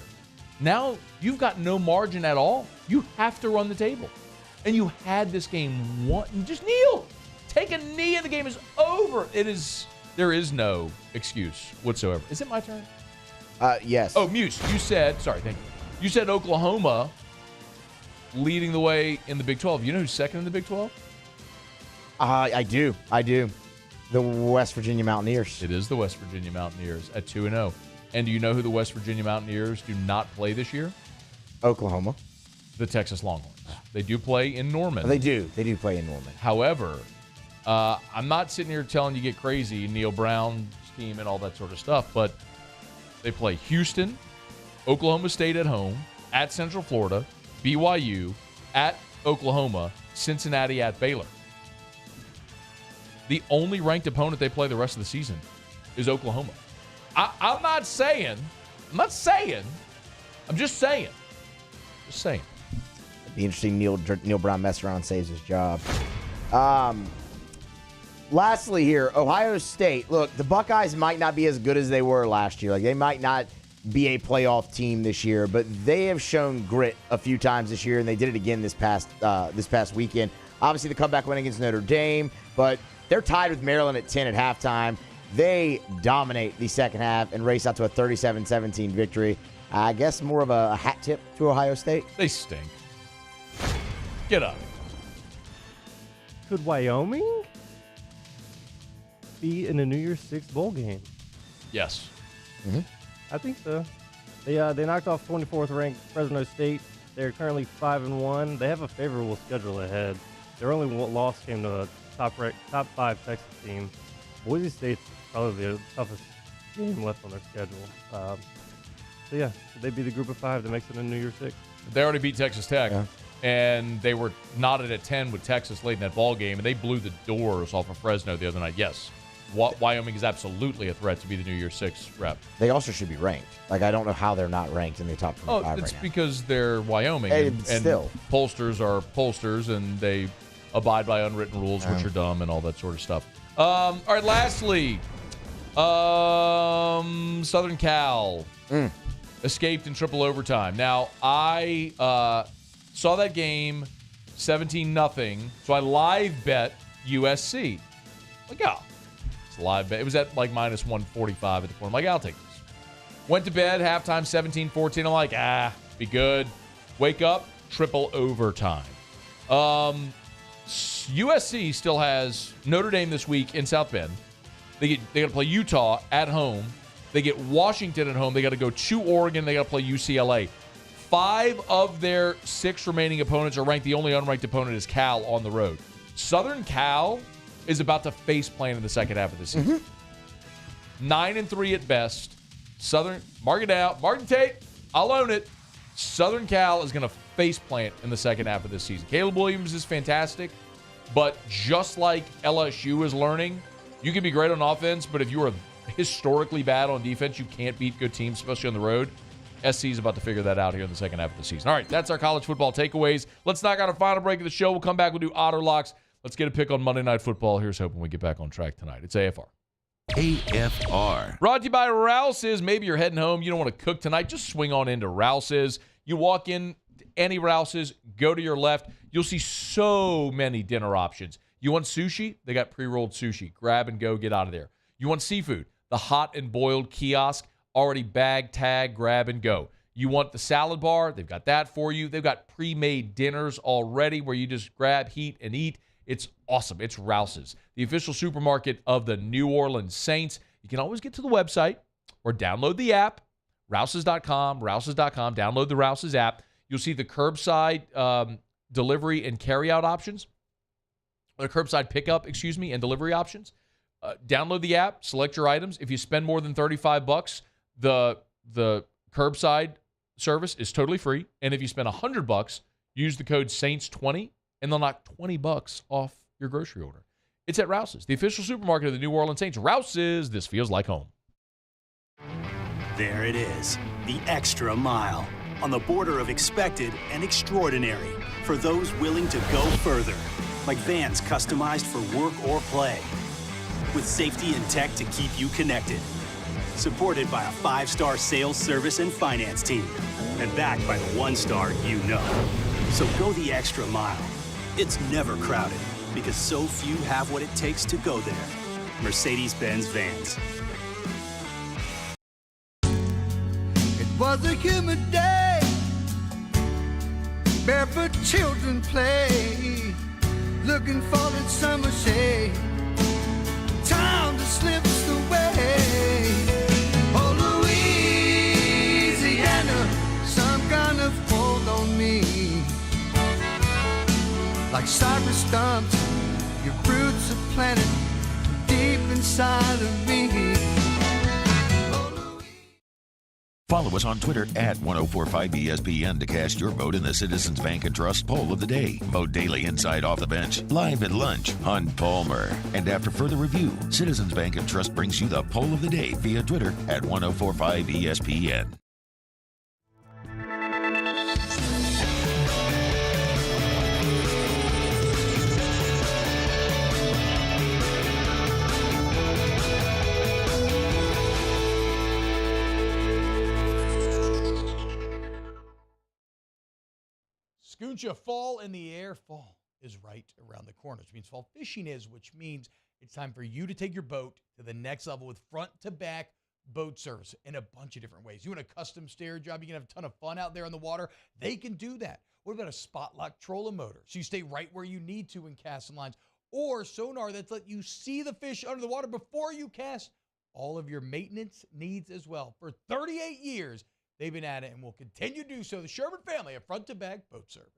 Now you've got no margin at all. You have to run the table. And you had this game won. Just kneel. Take a knee and the game is over. There is no excuse whatsoever. Is it my turn? Yes. Oh, Muse, you said, sorry, thank you. You said Oklahoma leading the way in the Big 12. You know who's second in the Big 12? I do. The West Virginia Mountaineers. It is the West Virginia Mountaineers at 2-0. And do you know who the West Virginia Mountaineers do not play this year? Oklahoma. The Texas Longhorns. They do play in Norman. They do play in Norman. However, I'm not sitting here telling you get crazy, Neil Brown's team and all that sort of stuff, but they play Houston, Oklahoma State at home, at Central Florida, BYU, at Oklahoma, Cincinnati at Baylor. The only ranked opponent they play the rest of the season is Oklahoma. I'm not saying. I'm just saying. It'd be interesting. Neil Brown mess around and saves his job. Lastly here, Ohio State. Look, the Buckeyes might not be as good as they were last year. Like, they might not be a playoff team this year, but they have shown grit a few times this year, and they did it again this past weekend. Obviously, the comeback win against Notre Dame, but they're tied with Maryland at 10 at halftime. They dominate the second half and race out to a 37-17 victory. I guess more of a hat tip to Ohio State. They stink. Get up. Could Wyoming be in the New Year's Six bowl game? Yes. Mm-hmm. I think so. They knocked off 24th ranked Fresno State. They're currently 5-1. They have a favorable schedule ahead. Their only loss came to a top 5 Texas team. Boise State's probably the toughest game left on their schedule. So yeah, they'd be the group of 5 that makes it in New Year's Six. They already beat Texas Tech. Yeah. And they were knotted at 10 with Texas late in that ball game, and they blew the doors off of Fresno the other night. Yes, Wyoming is absolutely a threat to be the New Year's Six rep. They also should be ranked. Like, I don't know how they're not ranked in the top 25 right now. It's because they're Wyoming. Hey, and still. Pollsters are pollsters, and they abide by unwritten rules, which are dumb and all that sort of stuff. All right, lastly, Southern Cal escaped in triple overtime. Now, I saw that game 17-0, so I live bet USC. Like, oh, it's a live bet. It was at like minus 145 at the point. I'm like, I'll take this. Went to bed, halftime 17-14. I'm like, be good. Wake up, triple overtime. USC still has Notre Dame this week in South Bend. They got to play Utah at home. They get Washington at home. They got to go to Oregon. They got to play UCLA. 5 of their 6 remaining opponents are ranked. The only unranked opponent is Cal on the road. Southern Cal is about to face plant in the second half of the season. 9-3 at best. Mark it out. Mark the tape. I'll own it. Southern Cal is going to face plant in the second half of this season. Caleb Williams is fantastic, but just like LSU is learning, you can be great on offense, but if you are historically bad on defense, you can't beat good teams, especially on the road. SC is about to figure that out here in the second half of the season. All right, that's our college football takeaways. Let's knock out our final break of the show. We'll come back. We'll do Otter Locks. Let's get a pick on Monday Night Football. Here's hoping we get back on track tonight. It's AFR. AFR. Brought to you by Rouse's. Maybe you're heading home. You don't want to cook tonight. Just swing on into Rouse's. You walk in to any Rouse's, go to your left. You'll see so many dinner options. You want sushi? They got pre-rolled sushi. Grab and go. Get out of there. You want seafood? The hot and boiled kiosk. Already bag, tag, grab, and go. You want the salad bar? They've got that for you. They've got pre-made dinners already where you just grab, heat, and eat. It's awesome. It's Rouse's, the official supermarket of the New Orleans Saints. You can always get to the website or download the app, Rouses.com, Rouses.com. Download the Rouses app. You'll see the curbside delivery and carryout options, or curbside pickup, and delivery options. Download the app, select your items. If you spend more than $35, the curbside service is totally free. And if you spend $100, use the code SAINTS20, and they'll knock $20 off your grocery order. It's at Rouse's, the official supermarket of the New Orleans Saints. Rouse's, this feels like home. There it is, the extra mile, on the border of expected and extraordinary, for those willing to go further, like vans customized for work or play, with safety and tech to keep you connected. Supported by a 5-star sales, service, and finance team. and backed by the one-star you know. So go the extra mile. It's never crowded because so few have what it takes to go there. Mercedes-Benz Vans. It was a humid day, barefoot children play, looking for that summer shade. Time just slips away. Oh, Louisiana, some kind of hold on me. Like cypress stumps, your roots are planted deep inside of me. Follow us on Twitter at 1045ESPN to cast your vote in the Citizens Bank and Trust poll of the day. Vote daily inside Off the Bench, live at lunch, Hunt Palmer. And after further review, Citizens Bank and Trust brings you the poll of the day via Twitter at 1045ESPN. Scoocha, fall in the air. Fall is right around the corner, which means fall fishing is, which means it's time for you to take your boat to the next level with front-to-back boat service in a bunch of different ways. You want a custom stair job, you can have a ton of fun out there on the water. They can do that. What about a spot lock trolling motor? So you stay right where you need to in casting lines. Or sonar that's let you see the fish under the water before you cast. All of your maintenance needs as well. For 38 years, they've been at it and will continue to do so. The Sherman family of front-to-back boat service.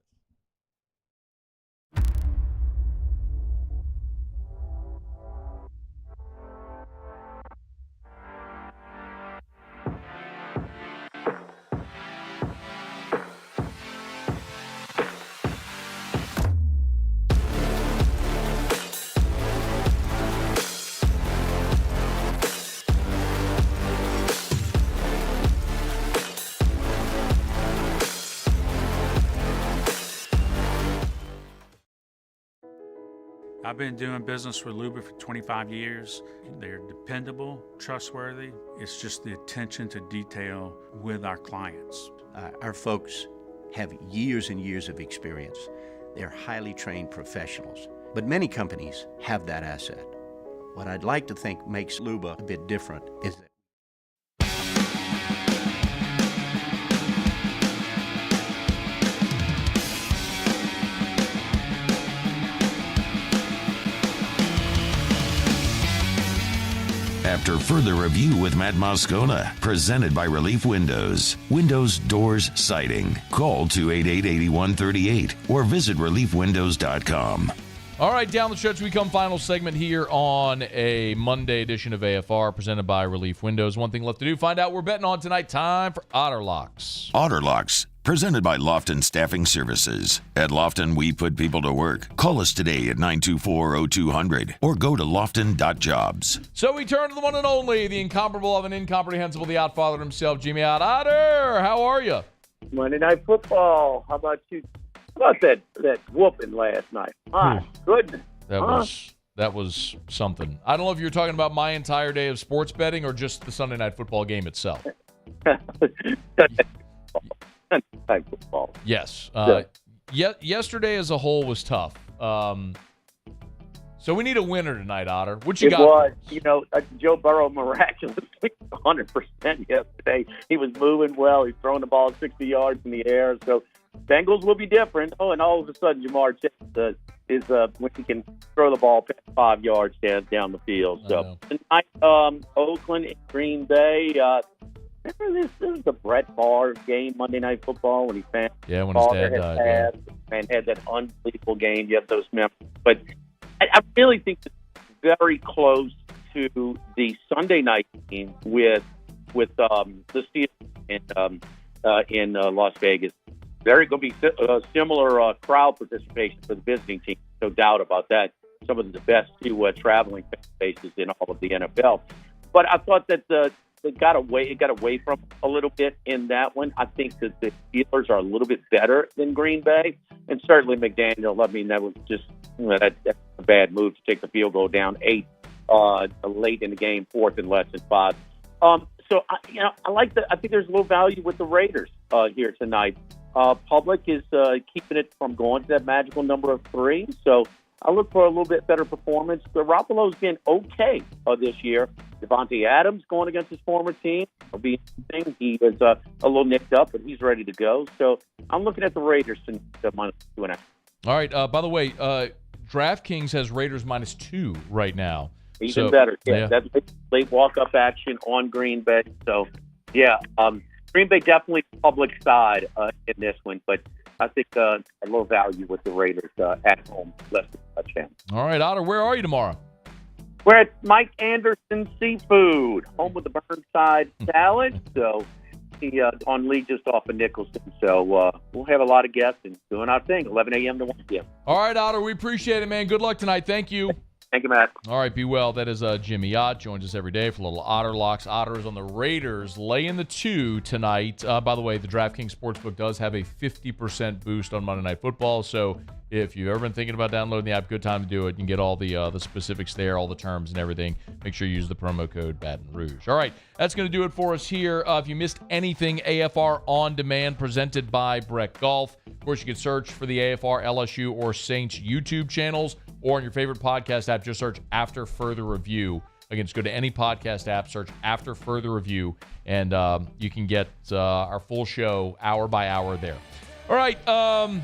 I've been doing business with Luba for 25 years. They're dependable, trustworthy. It's just the attention to detail with our clients. Our folks have years and years of experience. They're highly trained professionals. But many companies have that asset. What I'd like to think makes Luba a bit different is that After further review with Matt Moscona, presented by Relief Windows. Windows, doors, siding. Call 288-8138 or visit reliefwindows.com. All right, down the stretch we come. Final segment here on a Monday edition of AFR presented by Relief Windows. One thing left to do, find out what we're betting on tonight. Time for Otter Locks. Otter Locks, presented by Lofton Staffing Services. At Lofton, we put people to work. Call us today at 924-0200 or go to lofton.jobs. So we turn to the one and only, the incomparable of an incomprehensible, the Outfather himself, Jimmy Out. Otter, how are you? Monday Night Football. How about you? How about that whooping last night? My goodness. That was something. I don't know if you're talking about my entire day of sports betting or just the Sunday Night Football game itself. Football. Yes. Yesterday as a whole was tough. So we need a winner tonight, Otter. What you got? It was. You know, Joe Burrow miraculously 100% yesterday. He was moving well. He's throwing the ball 60 yards in the air. So Bengals will be different. Oh, and all of a sudden Jamar Chase is when he can throw the ball 5 yards down the field. So tonight, Oakland and Green Bay. Remember this is the Brett Favre game, Monday Night Football, when he when his dad died, and had that unbelievable game. You have those memories, but I really think it's very close to the Sunday night game with the Steelers in Las Vegas. Very going to be a similar crowd participation for the visiting team, no doubt about that. Some of the best two traveling fan bases in all of the NFL. But I thought that it got away from a little bit in that one. I think that the Steelers are a little bit better than Green Bay, and certainly McDaniel. I mean, that was just that's a bad move to take the field goal down 8 late in the game, 4th and less than 5. So I like I think there's a little value with the Raiders. here tonight. Public is keeping it from going to that magical number of 3. So I look for a little bit better performance. Garoppolo's been okay this year. Devontae Adams going against his former team will be interesting. He was a little nicked up, but he's ready to go. So I'm looking at the Raiders to -2.5. All right. By the way, DraftKings has Raiders -2 right now. Even better. Yeah. That's late walk-up action on Green Bay. So, yeah, Green Bay definitely public side in this one, but I think a little value with the Raiders at home, less than a touchdown. All right, Otter, where are you tomorrow? We're at Mike Anderson Seafood, home with the Burnside salad. So he on Lee just off of Nicholson. So we'll have a lot of guests and doing our thing, 11 a.m. to 1 p.m. All right, Otter, we appreciate it, man. Good luck tonight. Thank you. Thank you, Matt. All right, be well. That is Jimmy Ott. Joins us every day for little Otter Locks. Otter is on the Raiders, laying the 2 tonight. By the way, the DraftKings Sportsbook does have a 50% boost on Monday Night Football. So if you've ever been thinking about downloading the app, good time to do it. You can get all the specifics there, all the terms and everything. Make sure you use the promo code Baton Rouge. All right, that's going to do it for us here. If you missed anything, AFR On Demand presented by Breck Golf. Of course, you can search for the AFR, LSU, or Saints YouTube channels, or on your favorite podcast app, just search After Further Review. Again, just go to any podcast app, search After Further Review, and you can get our full show hour by hour there. All right, I'm going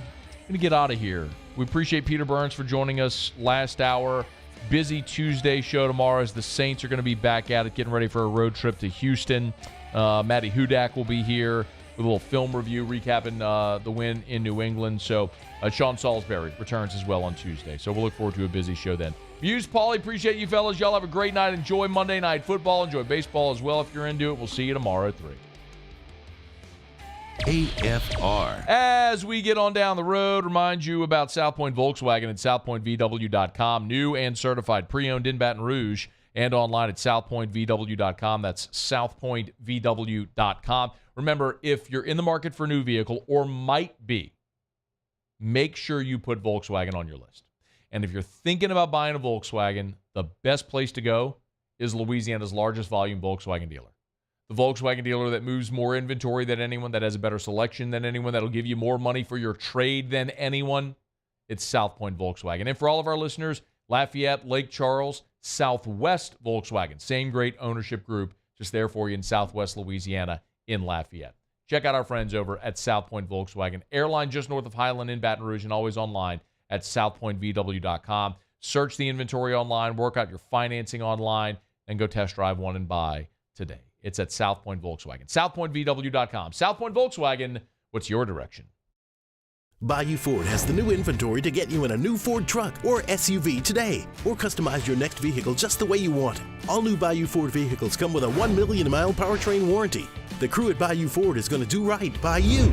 to get out of here. We appreciate Peter Burns for joining us last hour. Busy Tuesday show tomorrow as the Saints are going to be back at it, getting ready for a road trip to Houston. Matty Hudak will be here with a little film review recapping the win in New England. So Sean Salisbury returns as well on Tuesday. So we'll look forward to a busy show then. Views, Paulie, appreciate you fellas. Y'all have a great night. Enjoy Monday Night Football. Enjoy baseball as well if you're into it. We'll see you tomorrow at 3. AFR. As we get on down the road, remind you about South Point Volkswagen at southpointvw.com. New and certified pre-owned in Baton Rouge and online at southpointvw.com. That's southpointvw.com. Remember, if you're in the market for a new vehicle or might be, make sure you put Volkswagen on your list. And if you're thinking about buying a Volkswagen, the best place to go is Louisiana's largest volume Volkswagen dealer. The Volkswagen dealer that moves more inventory than anyone, that has a better selection than anyone, that'll give you more money for your trade than anyone. It's South Point Volkswagen. And for all of our listeners, Lafayette, Lake Charles, Southwest Volkswagen. Same great ownership group, just there for you in Southwest Louisiana in Lafayette. Check out our friends over at South Point Volkswagen. Airline just north of Highland in Baton Rouge and always online at southpointvw.com. Search the inventory online, work out your financing online, and go test drive one and buy today. It's at South Point Volkswagen. southpointvw.com. South Point Volkswagen, what's your direction? Bayou Ford has the new inventory to get you in a new Ford truck or SUV today, or customize your next vehicle just the way you want it. All new Bayou Ford vehicles come with a 1 million mile powertrain warranty. The crew at Bayou Ford is going to do right by you.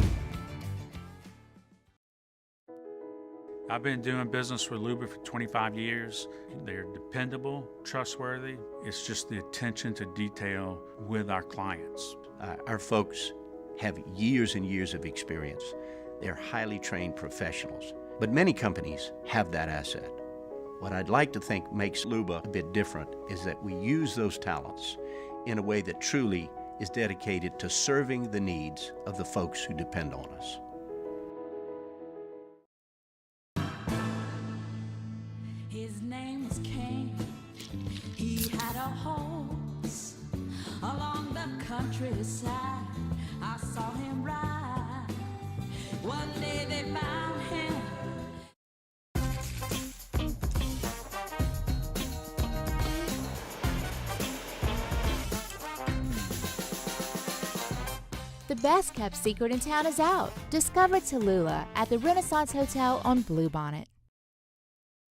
I've been doing business with Luba for 25 years. They're dependable, trustworthy. It's just the attention to detail with our clients. Our folks have years and years of experience. They're highly trained professionals, but many companies have that asset. What I'd like to think makes Luba a bit different is that we use those talents in a way that truly is dedicated to serving the needs of the folks who depend on us. His name was King. He had a horse along the countryside. I saw him ride. One day they found him. The best kept secret in town is out. Discover Tallulah at the Renaissance Hotel on Bluebonnet.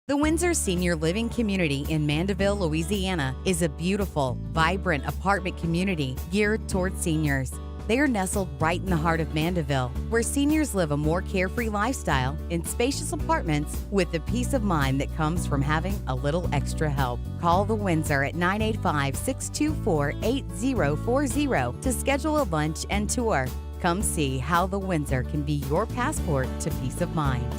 The Windsor Senior Living Community in Mandeville, Louisiana is a beautiful, vibrant apartment community geared toward seniors. They are nestled right in the heart of Mandeville, where seniors live a more carefree lifestyle in spacious apartments with the peace of mind that comes from having a little extra help. Call the Windsor at 985-624-8040 to schedule a lunch and tour. Come see how the Windsor can be your passport to peace of mind.